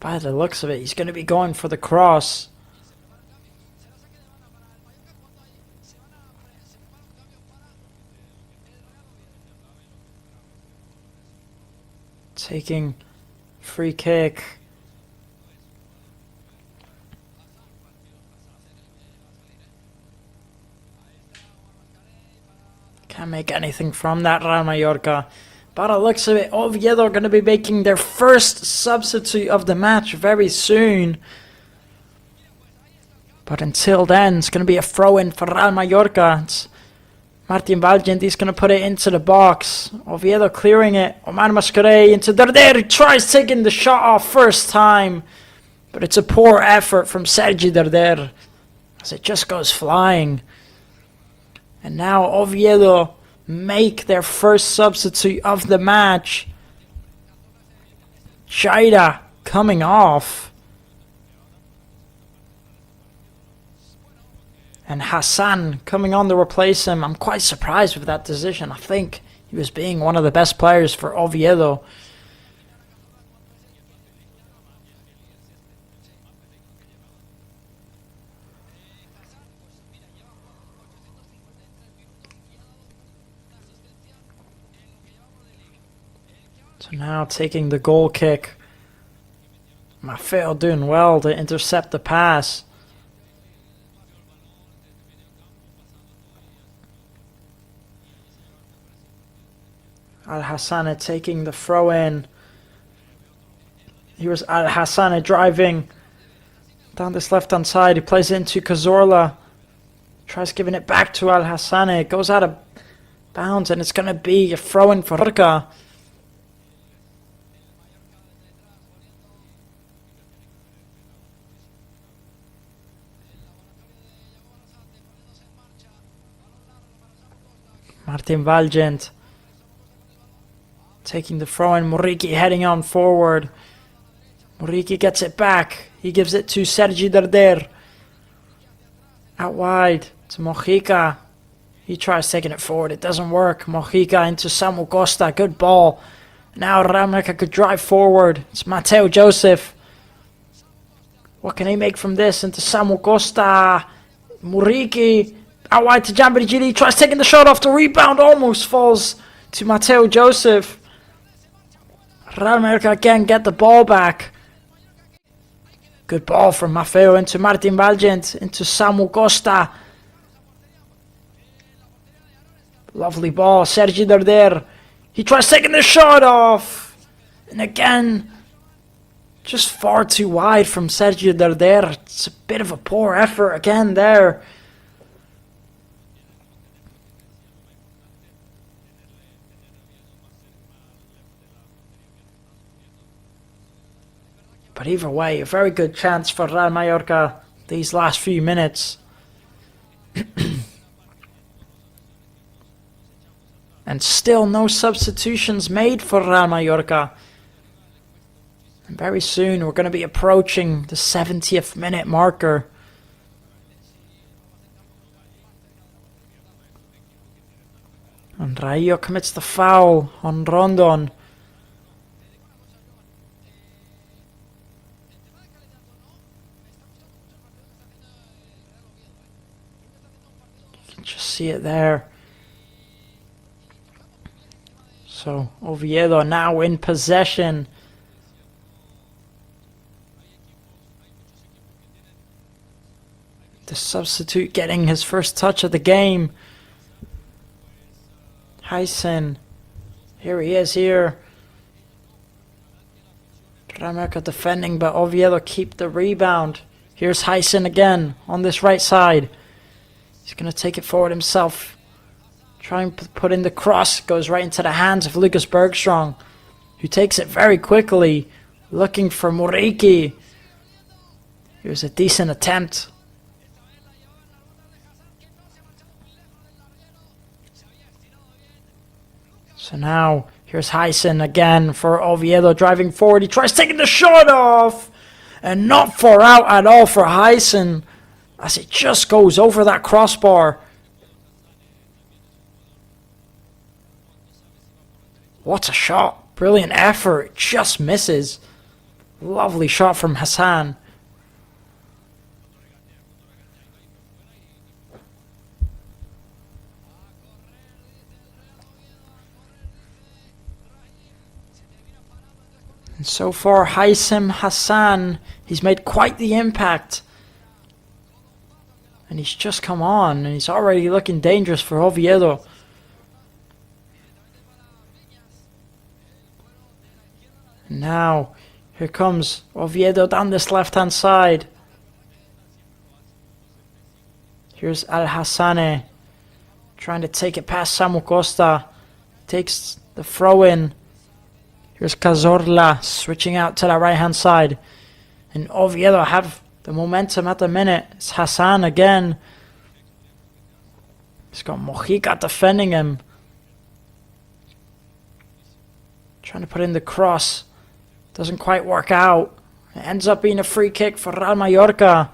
By the looks of it, he's going to be going for the cross. Taking free kick. Can't make anything from that, Real Mallorca. By the looks of it, Oviedo are going to be making their first substitute of the match very soon. But until then, it's going to be a throw-in for Real Mallorca. It's Martin Valgent, he's going to put it into the box. Oviedo clearing it. Omar Mascarell into Darder. He tries taking the shot off first time. But it's a poor effort from Sergi Darder, as it just goes flying. And now Oviedo make their first substitute of the match. Chaira coming off. And Hassan coming on to replace him. I'm quite surprised with that decision. I think he was being one of the best players for Oviedo. So now taking the goal kick. Maffeo doing well to intercept the pass. Al-Hassane taking the throw in. Here's Al-Hassane driving down this left hand side. He plays it into Cazorla. Tries giving it back to Al-Hassane. It goes out of bounds and it's going to be a throw in for Mallorca. Martin Valgent taking the throw in. Muriqi heading on forward. Muriqi gets it back. He gives it to Sergi Darder. Out wide to Mojica. He tries taking it forward. It doesn't work. Mojica into Samu Costa. Good ball. Now Real Mallorca could drive forward. It's Mateo Joseph. What can he make from this? Into Samuel Costa. Muriqi. Out wide to Gianberigini. Tries taking the shot off. The rebound almost falls to Mateo Joseph. Real Mallorca again get the ball back. Good ball from Maffeo into Martin Valgent. Into Samuel Costa. Lovely ball. Sergi Darder. He tries taking the shot off. And again, just far too wide from Sergio Darder. It's a bit of a poor effort again there. But either way, a very good chance for Real Mallorca these last few minutes. And still no substitutions made for Real Mallorca. And very soon we're going to be approaching the 70th minute marker. And Rayo commits the foul on Rondon. You can just see it there. So Oviedo now in possession. The substitute getting his first touch of the game. Hyson. Here he is here. Real Mallorca defending, but Oviedo keep the rebound. Here's Hyson again on this right side. He's going to take it forward himself. Trying to put in the cross. Goes right into the hands of Lucas Bergström, who takes it very quickly. Looking for Muriqi. Here's a decent attempt. So now, here's Hyson again for Oviedo driving forward. He tries taking the shot off. And not far out at all for Hyson, as it just goes over that crossbar. What a shot. Brilliant effort. Just misses. Lovely shot from Hassan. And so far, Haitham Hassan, he's made quite the impact. And he's just come on, and he's already looking dangerous for Oviedo. And now, here comes Oviedo down this left-hand side. Here's Al Hassane, trying to take it past Samu Costa. Takes the throw in. Here's Cazorla switching out to the right-hand side. And Oviedo have the momentum at the minute. It's Hassan again. He's got Mojica defending him. Trying to put in the cross. Doesn't quite work out. It ends up being a free kick for Real Mallorca.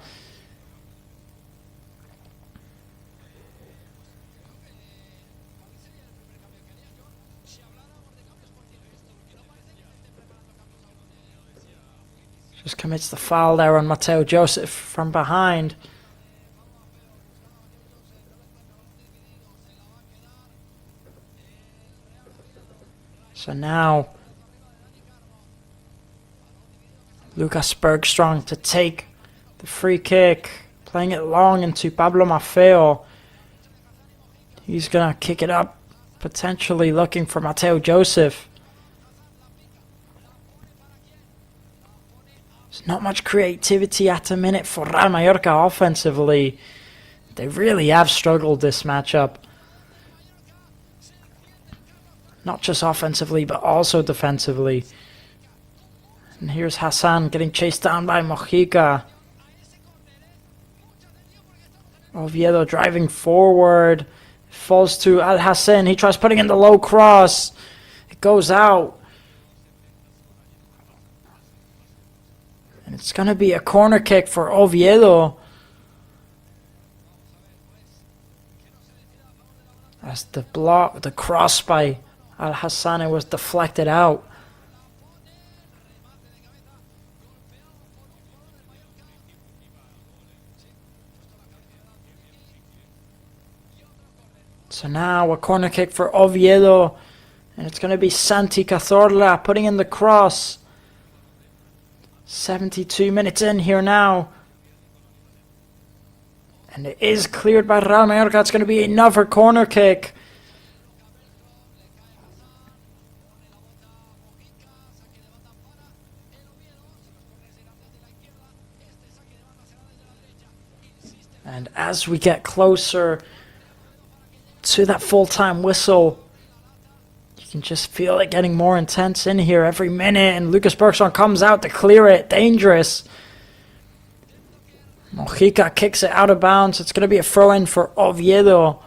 Just commits the foul there on Mateo Joseph from behind. So now Lucas Bergström to take the free kick, playing it long into Pablo Maffeo. He's gonna kick it up, potentially looking for Mateo Joseph. There's not much creativity at the minute for Real Mallorca offensively. They really have struggled this matchup. Not just offensively, but also defensively. And here's Hassan getting chased down by Mojica. Oviedo driving forward. Falls to Al Hassan. He tries putting in the low cross. It goes out. And it's going to be a corner kick for Oviedo. As the cross by Al Hassan was deflected out. So now a corner kick for Oviedo. And it's going to be Santi Cazorla putting in the cross. 72 minutes in here now. And it is cleared by Real Mallorca. It's going to be another corner kick. And as we get closer to that full-time whistle, you can just feel it getting more intense in here every minute. And Lucas Bergson comes out to clear it. Dangerous. Mojica kicks it out of bounds. It's going to be a throw-in for Oviedo.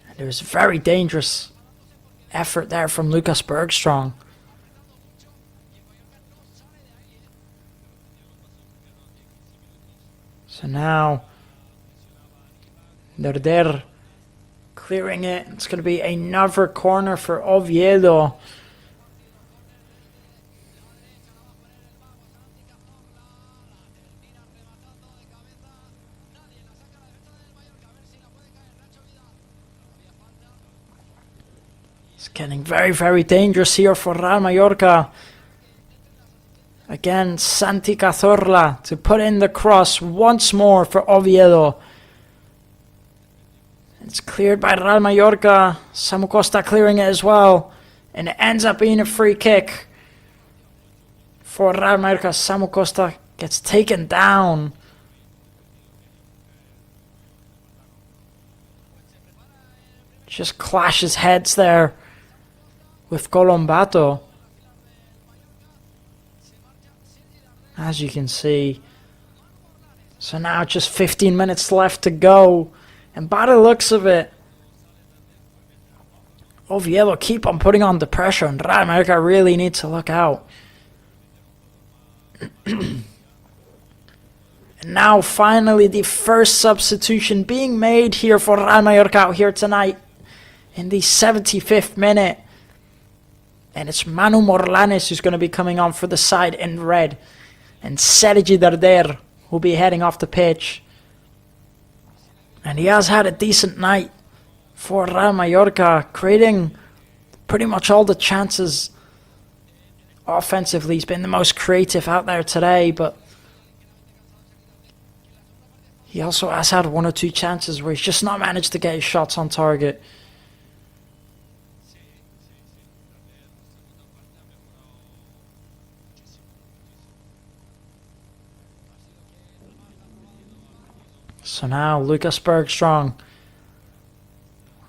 And there's a very dangerous effort there from Lucas Bergström. So now, Derder clearing it. It's going to be another corner for Oviedo. It's getting very, very dangerous here for Real Mallorca. Again, Santi Cazorla to put in the cross once more for Oviedo. It's cleared by Real Mallorca. Samu Costa clearing it as well. And it ends up being a free kick for Real Mallorca. Samu Costa gets taken down. Just clashes heads there with Colombato. As you can see. So now just 15 minutes left to go. And by the looks of it, Oviedo keep on putting on the pressure. And Real Mallorca really needs to look out. And now finally the first substitution being made here for Real Mallorca out here tonight. In the 75th minute. And it's Manu Morlanes who's going to be coming on for the side in red. And Sergi Derder will be heading off the pitch. And he has had a decent night for Real Mallorca, creating pretty much all the chances offensively. He's been the most creative out there today, but he also has had one or two chances where he's just not managed to get his shots on target. So now Lucas Bergström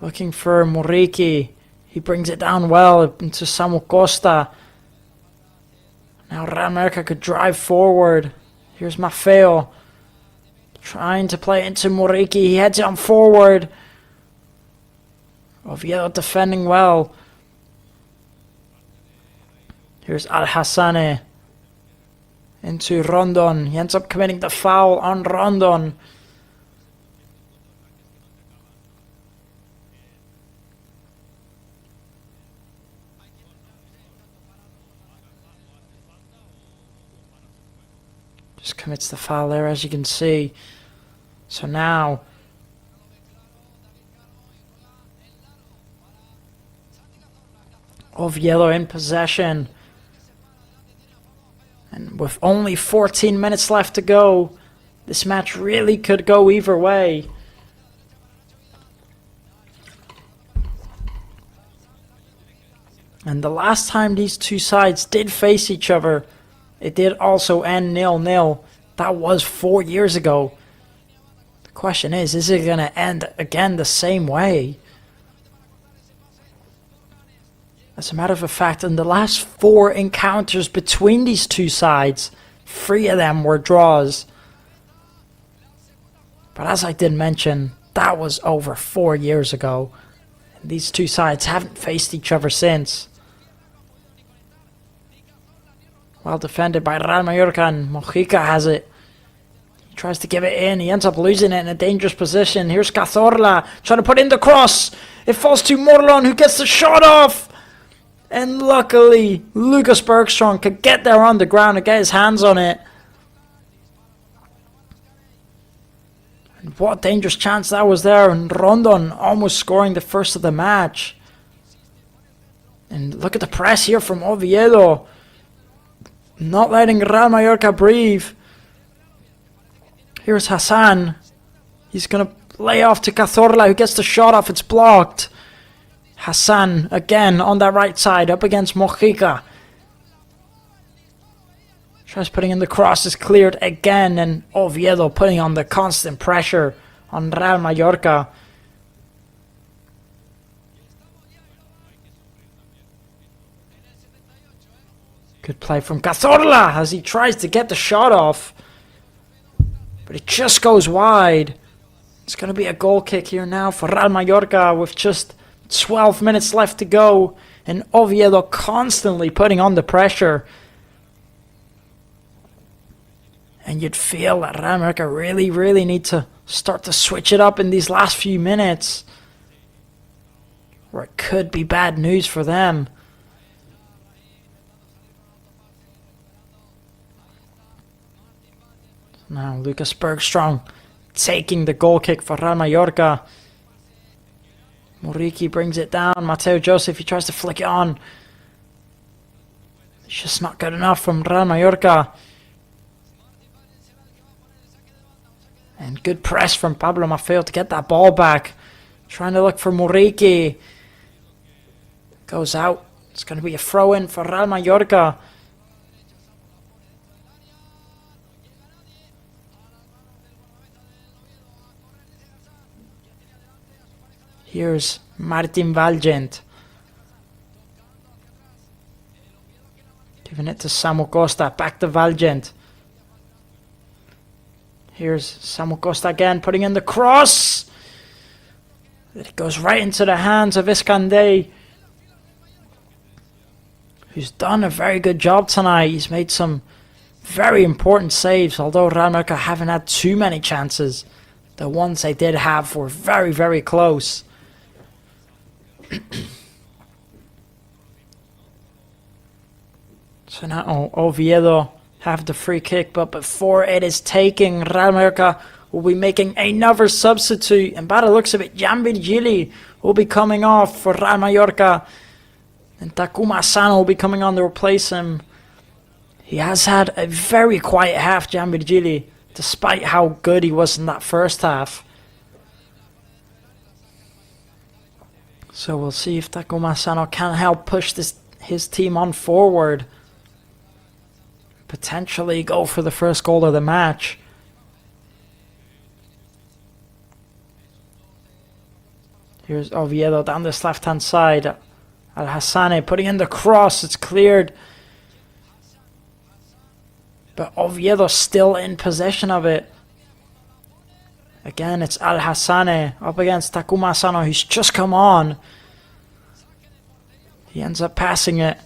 looking for Muriqi. He brings it down well into Samu Costa. Now Real Mallorca could drive forward. Here's Maffeo trying to play into Muriqi. He heads on forward. Oviedo defending well. Here's Al-Hassane into Rondon. He ends up committing the foul on Rondon. Just commits the foul there, as you can see. So now Oviedo in possession. And with only 14 minutes left to go, this match really could go either way. And the last time these two sides did face each other, it did also end 0-0. That was 4 years ago. The question is it going to end again the same way? As a matter of fact, in the last 4 encounters between these two sides, 3 of them were draws. But as I did mention, that was over 4 years ago. And these two sides haven't faced each other since. Well defended by Real Mallorca, and Mojica has it. He tries to give it in. He ends up losing it in a dangerous position. Here's Cazorla trying to put in the cross. It falls to Morlon, who gets the shot off. And luckily, Lucas Bergström could get there on the ground and get his hands on it. And what a dangerous chance that was there, and Rondon almost scoring the first of the match. And look at the press here from Oviedo, not letting Real Mallorca breathe. Here's Hassan. He's going to lay off to Cazorla, who gets the shot off. It's blocked. Hassan again on that right side, up against Mojica. Tries putting in the cross, is cleared again, and Oviedo putting on the constant pressure on Real Mallorca. Good play from Cazorla as he tries to get the shot off, but it just goes wide. It's going to be a goal kick here now for Real Mallorca with just 12 minutes left to go, and Oviedo constantly putting on the pressure. And you'd feel that Real Mallorca really need to start to switch it up in these last few minutes, or it could be bad news for them. Now Lucas Bergström taking the goal kick for Real Mallorca. Muriqi brings it down. Mateo Joseph, he tries to flick it on. It's just not good enough from Real Mallorca. And good press from Pablo Maffeo to get that ball back. Trying to look for Muriqi. Goes out. It's going to be a throw-in for Real Mallorca. Here's Martin Valgent. Giving it to Samu Costa. Back to Valgent. Here's Samu Costa again, putting in the cross. It goes right into the hands of Iskandey, who's done a very good job tonight. He's made some very important saves, although Real Mallorca haven't had too many chances. The ones they did have were very close. So now Oviedo have the free kick, but before it is taken, Real Mallorca will be making another substitute, and by the looks of it, Jan Virgili will be coming off for Real Mallorca, and Takuma Asano will be coming on to replace him. He has had a very quiet half, Jan Virgili, despite how good he was in that first half. So we'll see if Takuma Asano can help push his team on forward. Potentially go for the first goal of the match. Here's Oviedo down this left-hand side. Al Hassane putting in the cross. It's cleared. But Oviedo still in possession of it. Again, it's Al Hassane up against Takuma Asano, who's just come on. He ends up passing it.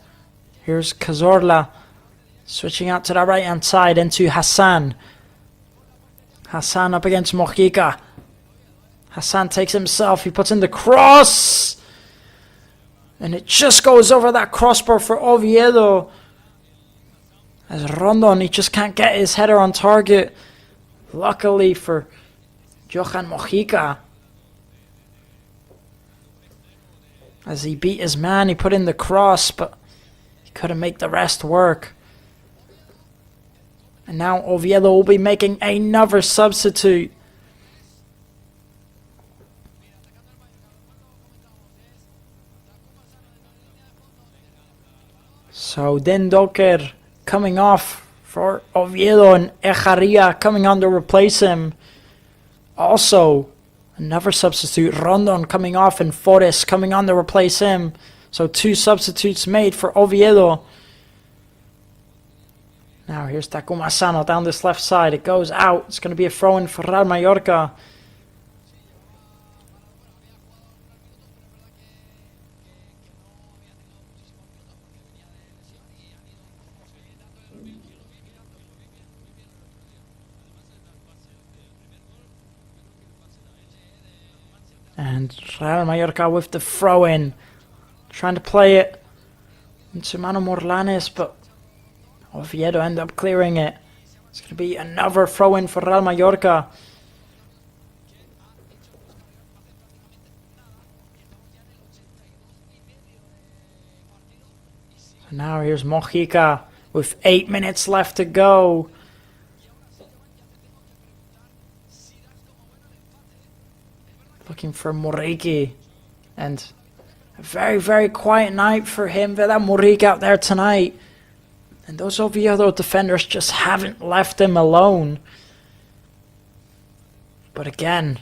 Here's Cazorla. Switching out to the right hand side into Hassan. Hassan up against Mojica. Hassan takes himself. He puts in the cross. And it just goes over that crossbar for Oviedo. As Rondon, he just can't get his header on target. Luckily for Johan Mojica. As he beat his man, he put in the cross, but he couldn't make the rest work. And now Oviedo will be making another substitute. So Dendoker coming off for Oviedo, and Echaria coming on to replace him. Also, another substitute, Rondon coming off, and Forres coming on to replace him. So 2 substitutes made for Oviedo. Now here's Takuma Asano down this left side. It goes out. It's going to be a throw-in for Real Mallorca. And Real Mallorca with the throw-in. Trying to play it into Manu Morlanes, but Oviedo end up clearing it. It's going to be another throw-in for Real Mallorca. Now here's Mojica with 8 minutes left to go. Looking for Muriqi. And a very, very quiet night for him without Muriqi out there tonight. And those Oviedo defenders just haven't left him alone. But again,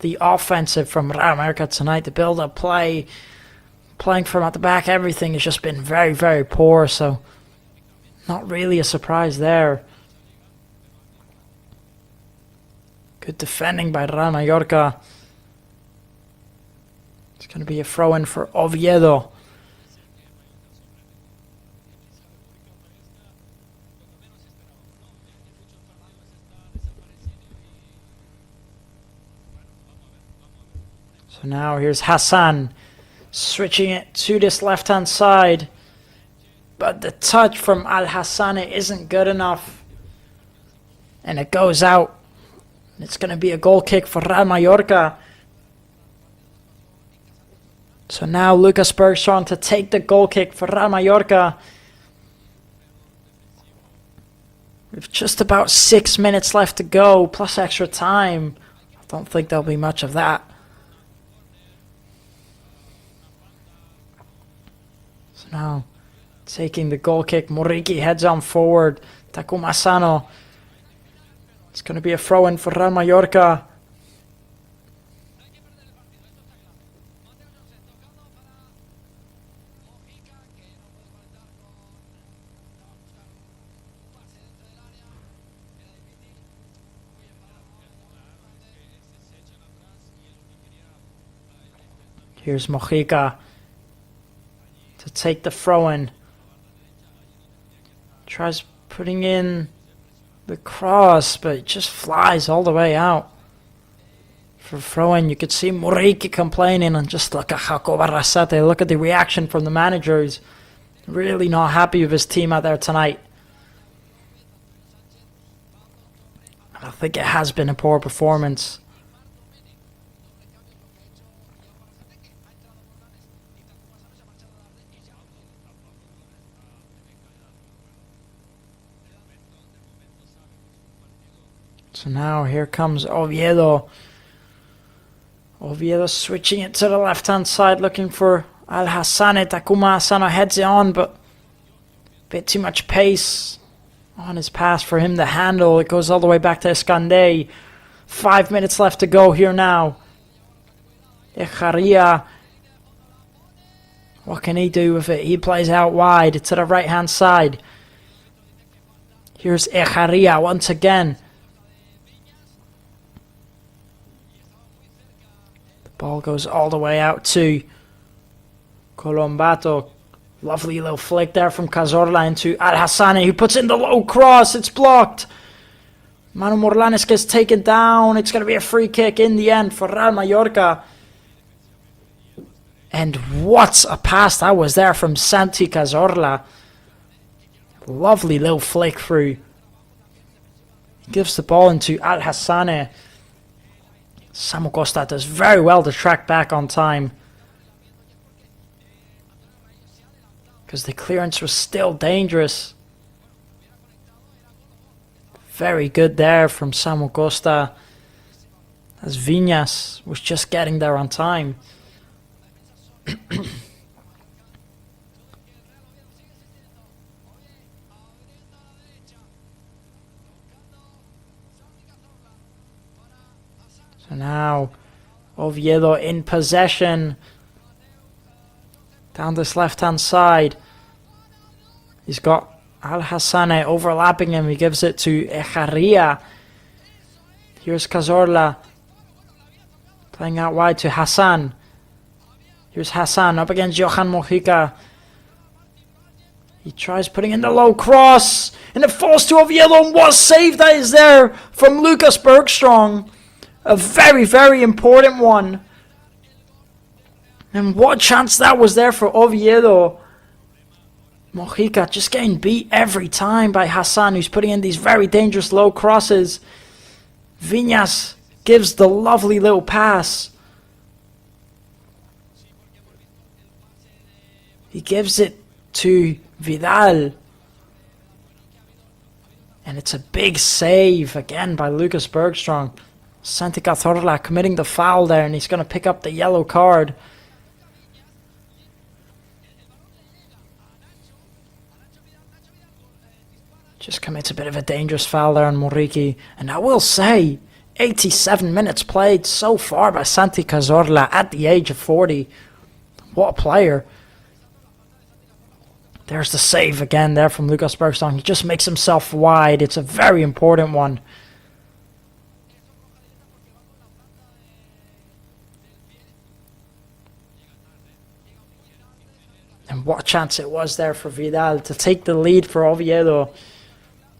the offensive from Real Mallorca tonight, the build-up play, playing from at the back, everything has just been very, very poor. So not really a surprise there. Good defending by Real Mallorca. It's going to be a throw-in for Oviedo. So now here's Hassan switching it to this left-hand side. But the touch from Al Hassani isn't good enough. And it goes out. It's going to be a goal kick for Real Mallorca. So now Lucas Bergström to take the goal kick for Real Mallorca. With just about 6 minutes left to go, plus extra time. I don't think there'll be much of that. So now, taking the goal kick, Muriqi heads on forward. Takuma Asano. It's going to be a throw-in for Real Mallorca. Here's Mojica to take the throw-in. Tries putting in the cross, but it just flies all the way out. For throw-in, you could see Muriqi complaining, and just look at Jacob Arrasate. Look at the reaction from the manager. He's really not happy with his team out there tonight. And I think it has been a poor performance. So now here comes Oviedo. Oviedo switching it to the left-hand side, looking for Al Hassani. Takuma Asano heads it on, but a bit too much pace on his pass for him to handle. It goes all the way back to Escandé. 5 minutes left to go here now. Echaria. What can he do with it? He plays out wide to the right-hand side. Here's Echaria once again. Ball goes all the way out to Colombato. Lovely little flick there from Cazorla into Al Hassani, who puts in the low cross. It's blocked. Manu Morlanes gets taken down. It's going to be a free kick in the end for Real Mallorca. And what a pass that was there from Santi Cazorla. Lovely little flick through. He gives the ball into Al Hassani. Samu Costa does very well to track back on time, because the clearance was still dangerous. Very good there from Samu Costa, as Viñas was just getting there on time. So now Oviedo in possession down this left-hand side. He's got Al Hassani overlapping him. He gives it to Echaria. Here's Cazorla playing out wide to Hassan. Here's Hassan up against Johan Mojica. He tries putting in the low cross, and it falls to Oviedo, and what save that is there from Lucas Bergström. A very, very important one. And what chance that was there for Oviedo. Mojica just getting beat every time by Hassan, who's putting in these very dangerous low crosses. Viñas gives the lovely little pass. He gives it to Vidal. And it's a big save again by Lucas Bergström. Santi Cazorla committing the foul there, and he's going to pick up the yellow card. Just commits a bit of a dangerous foul there on Muriqi. And I will say, 87 minutes played so far by Santi Cazorla at the age of 40. What a player. There's the save again there from Lucas Bergström. He just makes himself wide. It's a very important one. And what a chance it was there for Vidal to take the lead for Oviedo.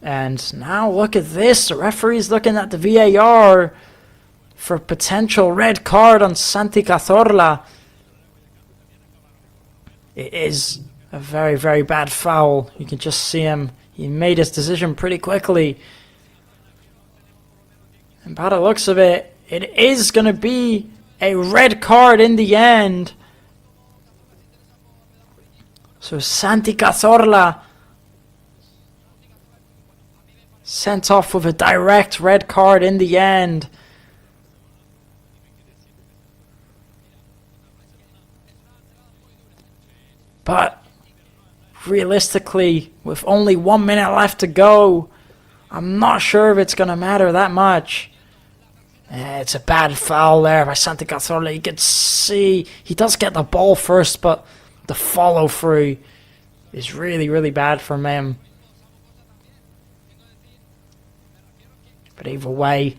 And now look at this. The referee's looking at the VAR for potential red card on Santi Cazorla. It is a very, very bad foul. You can just see him. He made his decision pretty quickly. And by the looks of it, it is going to be a red card in the end. So Santi Cazorla sent off with a direct red card in the end. But realistically, with only 1 minute left to go, I'm not sure if it's going to matter that much. It's a bad foul there by Santi Cazorla. You can see he does get the ball first, but the follow through is really, really bad from him. But either way,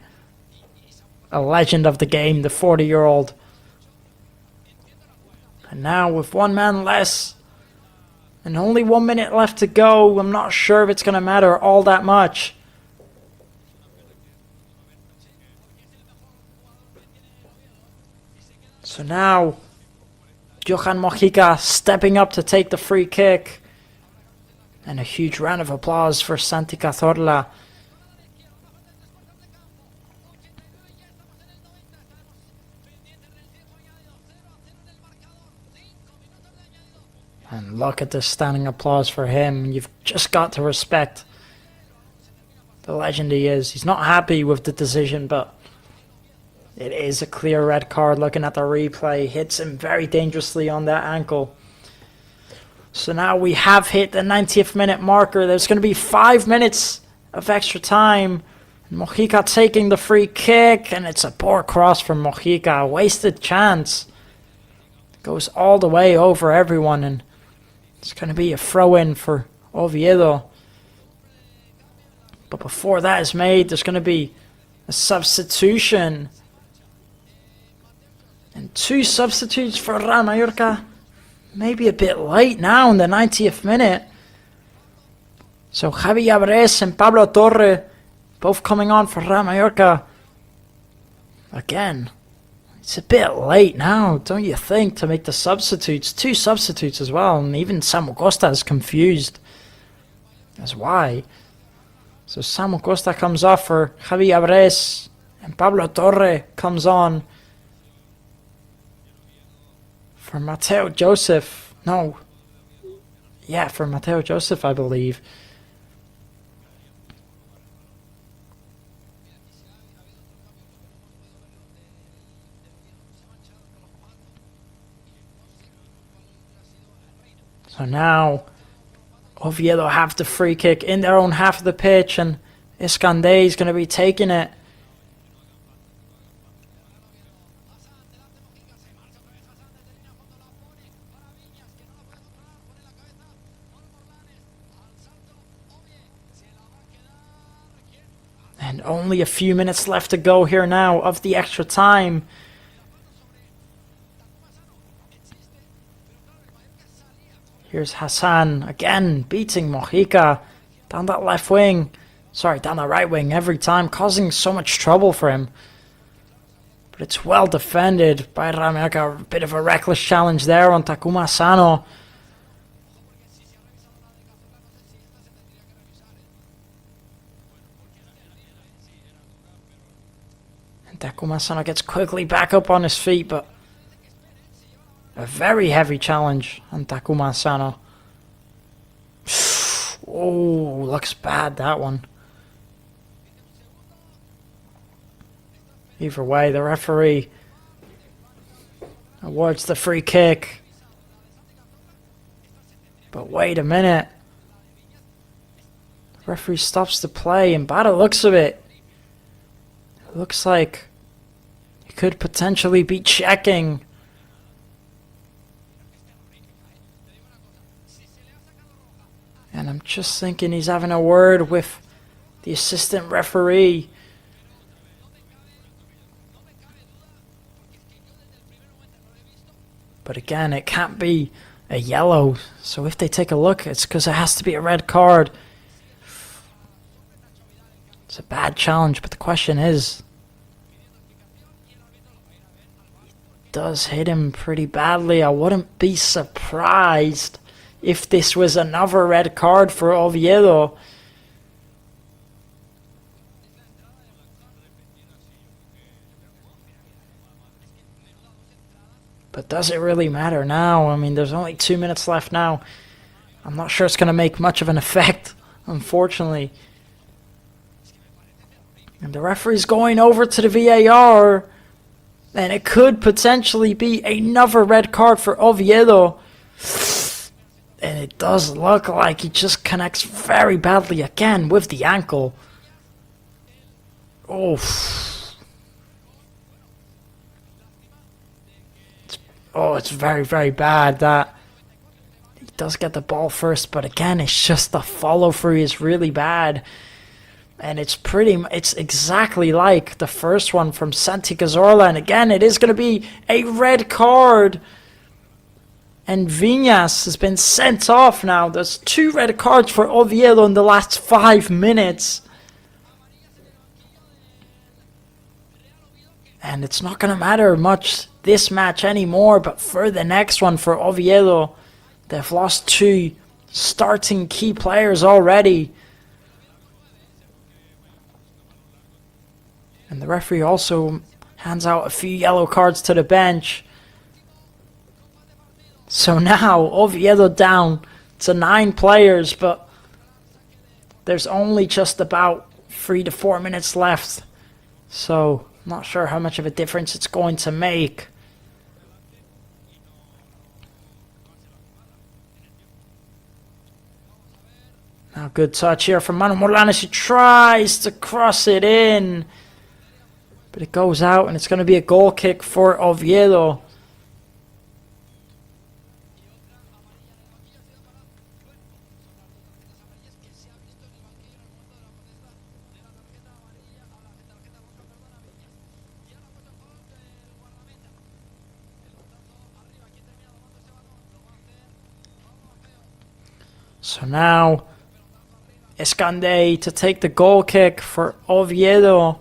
a legend of the game, the 40-year-old. And now with one man less and only 1 minute left to go, I'm not sure if it's going to matter all that much. So now, Johan Mojica stepping up to take the free kick. And a huge round of applause for Santi Cazorla. And look at this standing applause for him. You've just got to respect the legend he is. He's not happy with the decision, but it is a clear red card. Looking at the replay, hits him very dangerously on that ankle. So now we have hit the 90th minute marker. There's going to be 5 minutes of extra time. Mojica taking the free kick, and it's a poor cross from Mojica. A wasted chance. Goes all the way over everyone, and it's going to be a throw-in for Oviedo. But before that is made, there's going to be a substitution. And 2 substitutes for Real Mallorca. Maybe a bit late now in the 90th minute. So Javi Abres and Pablo Torre both coming on for Real Mallorca. Again, it's a bit late now, don't you think, to make the substitutes? 2 substitutes as well, and even Samu Costa is confused as why. So Samu Costa comes off for Javi Abres, and Pablo Torre comes on for Mateo Joseph. No. Yeah, for Mateo Joseph, I believe. So now Oviedo have the free kick in their own half of the pitch, and Iskandey is going to be taking it. And only a few minutes left to go here now of the extra time. Here's Hassan again beating Mojica down that left wing. Sorry, down the right wing every time, causing so much trouble for him. But it's well defended by Real Mallorca. A bit of a reckless challenge there on Takuma Asano. And Takuma Asano gets quickly back up on his feet, but a very heavy challenge on Takuma Asano. Oh, looks bad, that one. Either way, the referee awards the free kick. But wait a minute. The referee stops the play, and by the looks of it, it looks like he could potentially be checking. And I'm just thinking he's having a word with the assistant referee. But again, it can't be a yellow. So if they take a look, it's because it has to be a red card. It's a bad challenge, but the question is, he does hit him pretty badly. I wouldn't be surprised if this was another red card for Oviedo. But does it really matter now? I mean, there's only 2 minutes left now. I'm not sure it's going to make much of an effect, unfortunately. And the referee's going over to the VAR. And it could potentially be another red card for Oviedo. And it does look like he just connects very badly again with the ankle. It's very, very bad that he does get the ball first, but again, it's just the follow through is really bad. And it's exactly like the first one from Santi Cazorla, and again, it is going to be a red card. And Viñas has been sent off now. There's 2 red cards for Oviedo in the last 5 minutes. And it's not going to matter much this match anymore, but for the next one for Oviedo, they've lost 2 starting key players already. And the referee also hands out a few yellow cards to the bench. So now Oviedo down to 9 players, but there's only just about 3 to 4 minutes left. So I'm not sure how much of a difference it's going to make. Now good touch here from Manu Morlanes. He tries to cross it in, but it goes out, and it's going to be a goal kick for Oviedo. So now Escandé to take the goal kick for Oviedo.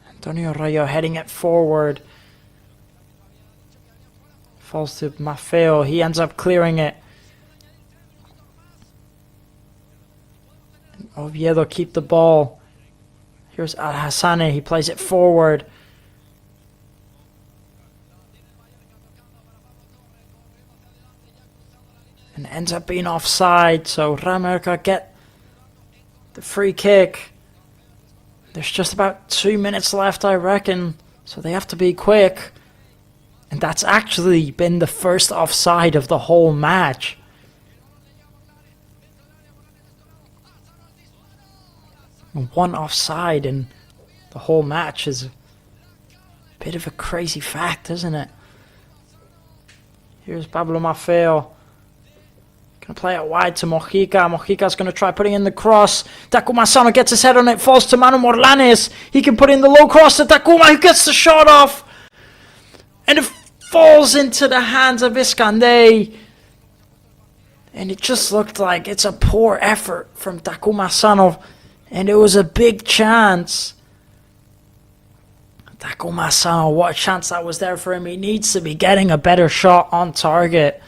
Antonio Rayo heading it forward. Falls to Maffeo. He ends up clearing it. And Oviedo keep the ball. Here's Al Hassane. He plays it forward. And ends up being offside. So Real Mallorca get the free kick. There's just about 2 minutes left, I reckon. So they have to be quick. And that's actually been the first offside of the whole match. One offside in the whole match is a bit of a crazy fact, isn't it? Here's Pablo Maffeo. Gonna play it wide to Mojica. Mojica's gonna try putting in the cross. Takuma Sano gets his head on it, falls to Manu Morlanes. He can put in the low cross to Takuma, who gets the shot off. And it falls into the hands of Escandé. And it just looked like it's a poor effort from Takuma Sano. And it was a big chance. Takuma Sano, what a chance that was there for him. He needs to be getting a better shot on target.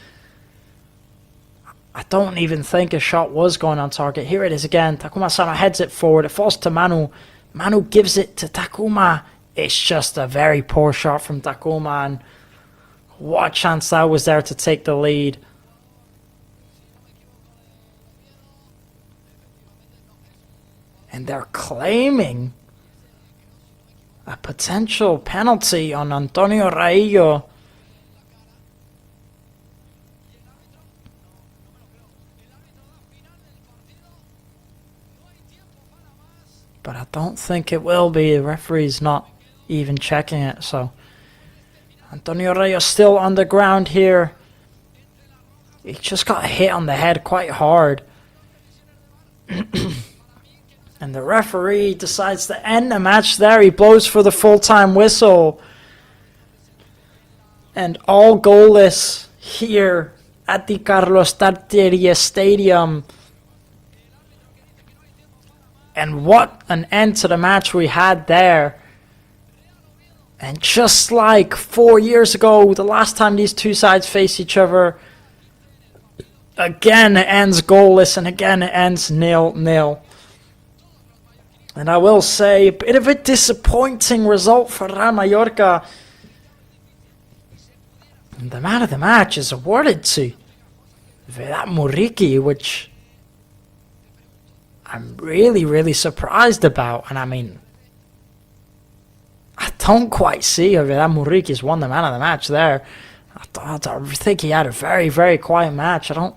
I don't even think a shot was going on target. Here it is again. Takuma Sano heads it forward. It falls to Manu. Manu gives it to Takuma. it's just a very poor shot from Takuma, and what chance that was there to take the lead. And they're claiming a potential penalty on Antonio Raillo. But I don't think it will be. The referee's not even checking it. So Antonio Raillo still on the ground here. He just got hit on the head quite hard. And the referee decides to end the match there. He blows for the full-time whistle. And all goalless here at the Carlos Tartiere Stadium. And what an end to the match we had there. And just like 4 years ago, the last time these two sides faced each other, again it ends goalless, and again it ends 0-0. And I will say, a bit of a disappointing result for Real Mallorca. And the man of the match is awarded to Vedat Muriqi, which I'm really, really surprised about. And I mean, I don't quite see how Vedat Muriqi's won the man of the match there. I think he had a very, very quiet match. I don't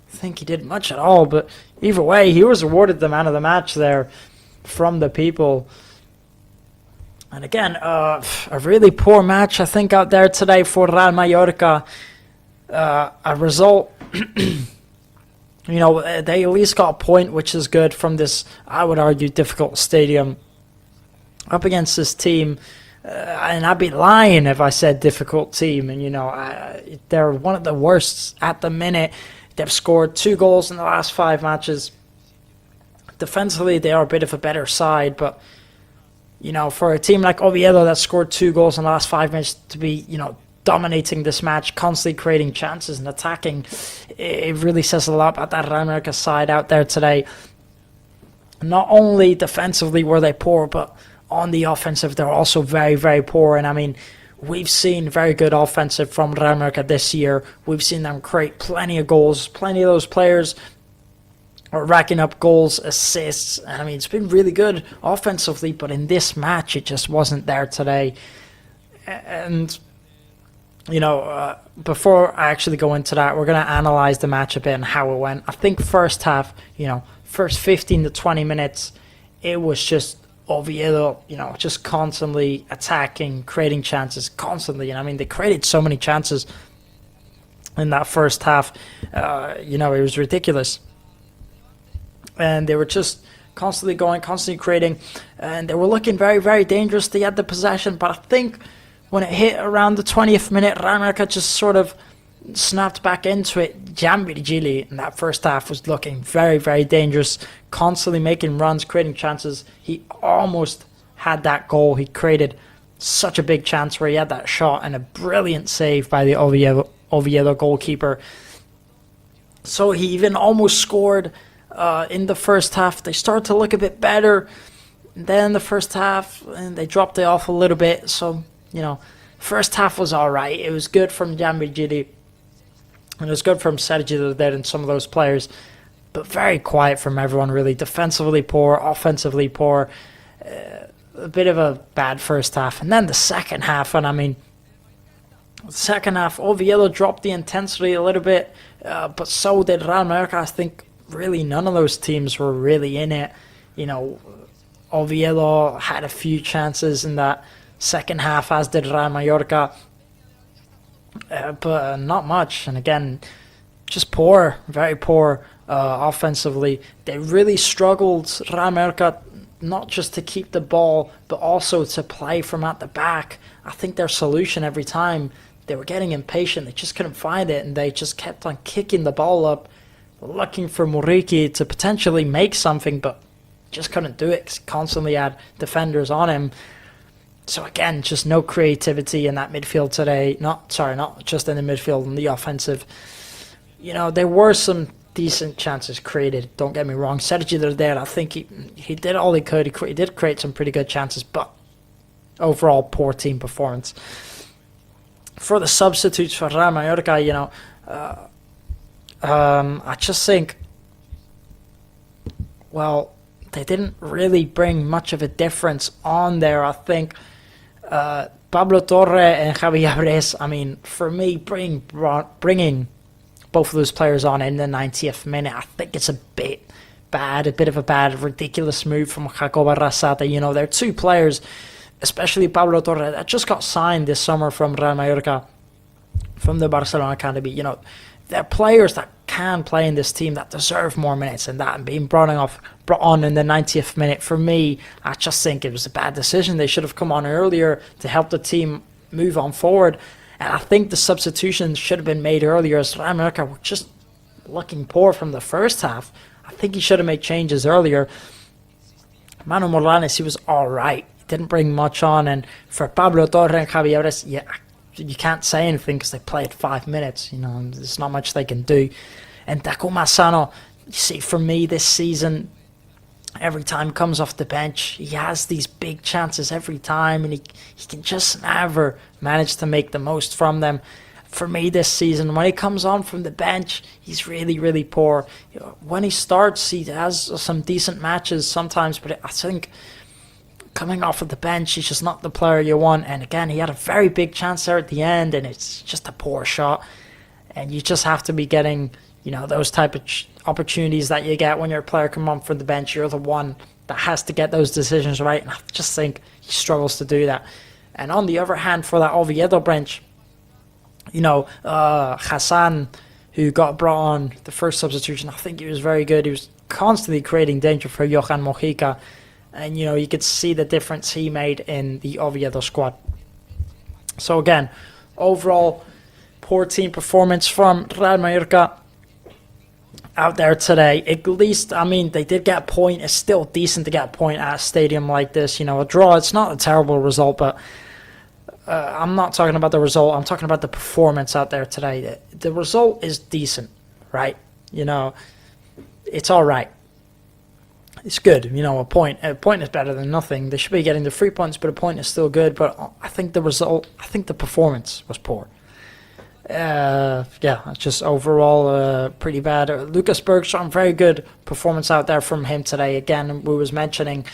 think he did much at all, but either way, he was awarded the man of the match there from the people. And again, a really poor match, I think, out there today for Real Mallorca. A result, you know, they at least got a point, which is good from this, I would argue, difficult stadium up against this team. And I'd be lying if I said difficult team. And, you know, they're one of the worst at the minute. They've scored 2 goals in the last 5 matches. Defensively, they are a bit of a better side, but, you know, for a team like Oviedo that scored 2 goals in the last 5 minutes to be, you know, dominating this match, constantly creating chances and attacking, it really says a lot about that Real Mallorca side out there today. Not only defensively were they poor, but on the offensive, they're also very, very poor. And I mean, we've seen very good offensive from Real Mallorca this year. We've seen them create plenty of goals. Plenty of those players are racking up goals, assists. And I mean, it's been really good offensively, but in this match, it just wasn't there today. And, you know, before I actually go into that, we're going to analyze the match a bit and how it went. I think first half, you know, first 15 to 20 minutes, it was just Oviedo, you know, just constantly attacking, creating chances constantly. And I mean, they created so many chances in that first half. You know, it was ridiculous. And they were just constantly going, constantly creating. And they were looking very, very dangerous. They had the possession. But I think when it hit around the 20th minute, Real Mallorca just sort of snapped back into it. Gianvirgili in that first half was looking very, very dangerous, constantly making runs, creating chances. He almost had that goal. He created such a big chance where he had that shot and a brilliant save by the Oviedo goalkeeper. So he even almost scored in the first half. They started to look a bit better. Then the first half, and they dropped it off a little bit. So, you know, first half was all right. It was good from Gianvirgili. And it was good from Sergi Lodet and some of those players, but very quiet from everyone, really. Defensively poor, offensively poor, a bit of a bad first half. And then the second half, and I mean, the second half, Oviedo dropped the intensity a little bit, but so did Real Mallorca. I think really none of those teams were really in it. You know, Oviedo had a few chances in that second half, as did Real Mallorca. But not much. And again, just poor, very poor offensively. They really struggled, Real Mallorca, not just to keep the ball, but also to play from at the back. I think their solution every time, they were getting impatient. They just couldn't find it, and they just kept on kicking the ball up, looking for Muriqi to potentially make something, but just couldn't do it because he constantly had defenders on him. So again, just no creativity in that midfield today. Not just in the midfield, in the offensive. You know, there were some decent chances created, don't get me wrong. Sergi Lodet, I think he did all he could. He did create some pretty good chances, but overall poor team performance. For the substitutes for Real Mallorca, I just think, well, they didn't really bring much of a difference on there. I think Pablo Torre and Javi Abres, I mean, for me, bringing both of those players on in the 90th minute, I think it's a bit of a bad, ridiculous move from Jacob Arrasate. They're two players, especially Pablo Torre, that just got signed this summer from Real Mallorca, from the Barcelona Academy. They're players that can play in this team, that deserve more minutes than that, and being brought on in the 90th minute, for me, I just think it was a bad decision. They should have come on earlier to help the team move on forward, and I think the substitutions should have been made earlier, as Real Mallorca were just looking poor from the first half. I think he should have made changes earlier. Manu Morlanes, he was alright. He didn't bring much on, and for Pablo Torre and Javi Abres, you can't say anything because they played 5 minutes. There's not much they can do. And Daco Massano, you see, for me this season, every time he comes off the bench, he has these big chances every time, and he can just never manage to make the most from them. For me this season, when he comes on from the bench, he's really, really poor. When he starts, he has some decent matches sometimes, but I think coming off of the bench, he's just not the player you want. And again, he had a very big chance there at the end, and it's just a poor shot. And you just have to be getting, those type of opportunities that you get when you're a player come on from the bench. You're the one that has to get those decisions right, and I just think he struggles to do that. And on the other hand, for that Oviedo bench, Hassan, who got brought on the first substitution, I think he was very good. He was constantly creating danger for Johan Mojica, and you could see the difference he made in the Oviedo squad. So again, overall poor team performance from Real Mallorca out there today. At least, they did get a point. It's still decent to get a point at a stadium like this. A draw, it's not a terrible result, but I'm not talking about the result. I'm talking about the performance out there today. The result is decent, right? It's all right. It's good. A point is better than nothing. They should be getting the 3 points, but a point is still good. But I think the performance was poor. It's just overall pretty bad. Lucas Bergstrom, very good performance out there from him today. Again, we was mentioning,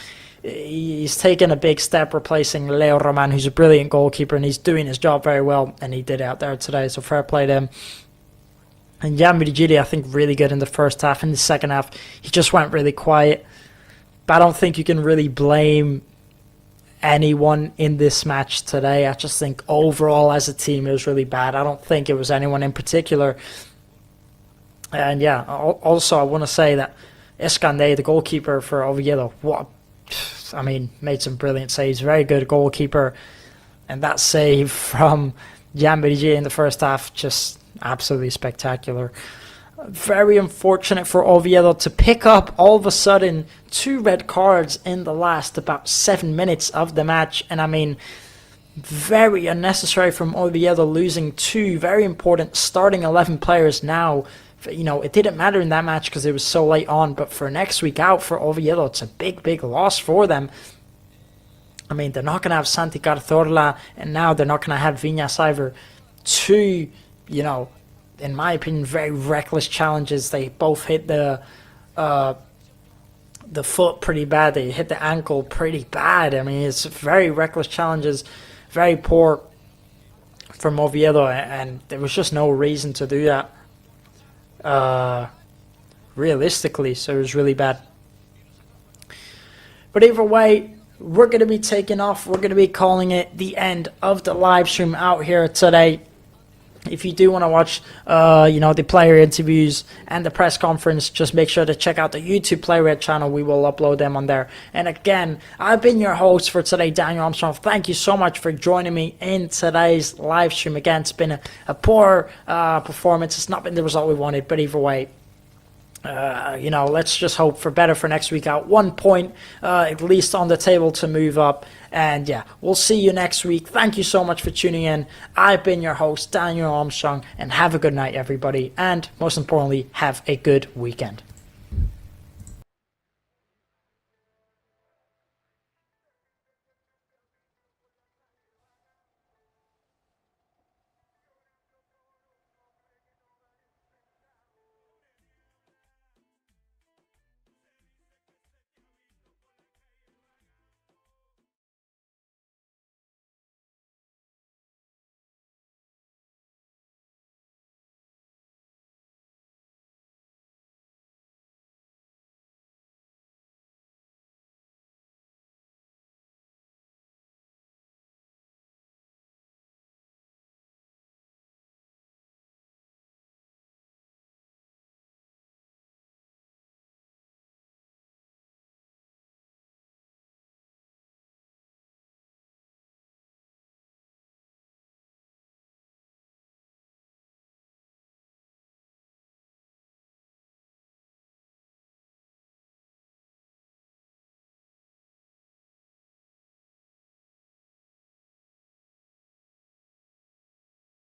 he's taken a big step replacing Leo Roman, who's a brilliant goalkeeper, and he's doing his job very well, and he did out there today, so fair play to him. And Jan Virgili, I think, really good in the first half. In the second half, he just went really quiet. But I don't think you can really blame anyone in this match today. I just think overall as a team it was really bad. I don't think it was anyone in particular. And also I want to say that Escandé, the goalkeeper for Oviedo, made some brilliant saves. Very good goalkeeper. And that save from Jan Virgili in the first half, just absolutely spectacular. Very unfortunate for Oviedo to pick up all of a sudden 2 red cards in the last about 7 minutes of the match. And very unnecessary from Oviedo, losing 2 very important starting 11 players now. It didn't matter in that match because it was so late on, but for next week out for Oviedo, it's a big loss for them. They're not going to have Santi Cazorla, and now they're not going to have Viñas either. 2, in my opinion, very reckless challenges. They both hit the foot pretty bad. They hit the ankle pretty bad. It's very reckless challenges, very poor from Oviedo, and there was just no reason to do that realistically, so it was really bad. But either way, we're going to be taking off. We're going to be calling it the end of the live stream out here today. If you do want to watch, the player interviews and the press conference, just make sure to check out the YouTube Player channel. We will upload them on there. And again, I've been your host for today, Daniel Armstrong. Thank you so much for joining me in today's live stream. Again, it's been a poor performance. It's not been the result we wanted, but either way, let's just hope for better for next week out. 1 point at least on the table to move up. And we'll see you next week. Thank you so much for tuning in. I've been your host, Daniel Armstrong, and have a good night, everybody. And most importantly, have a good weekend.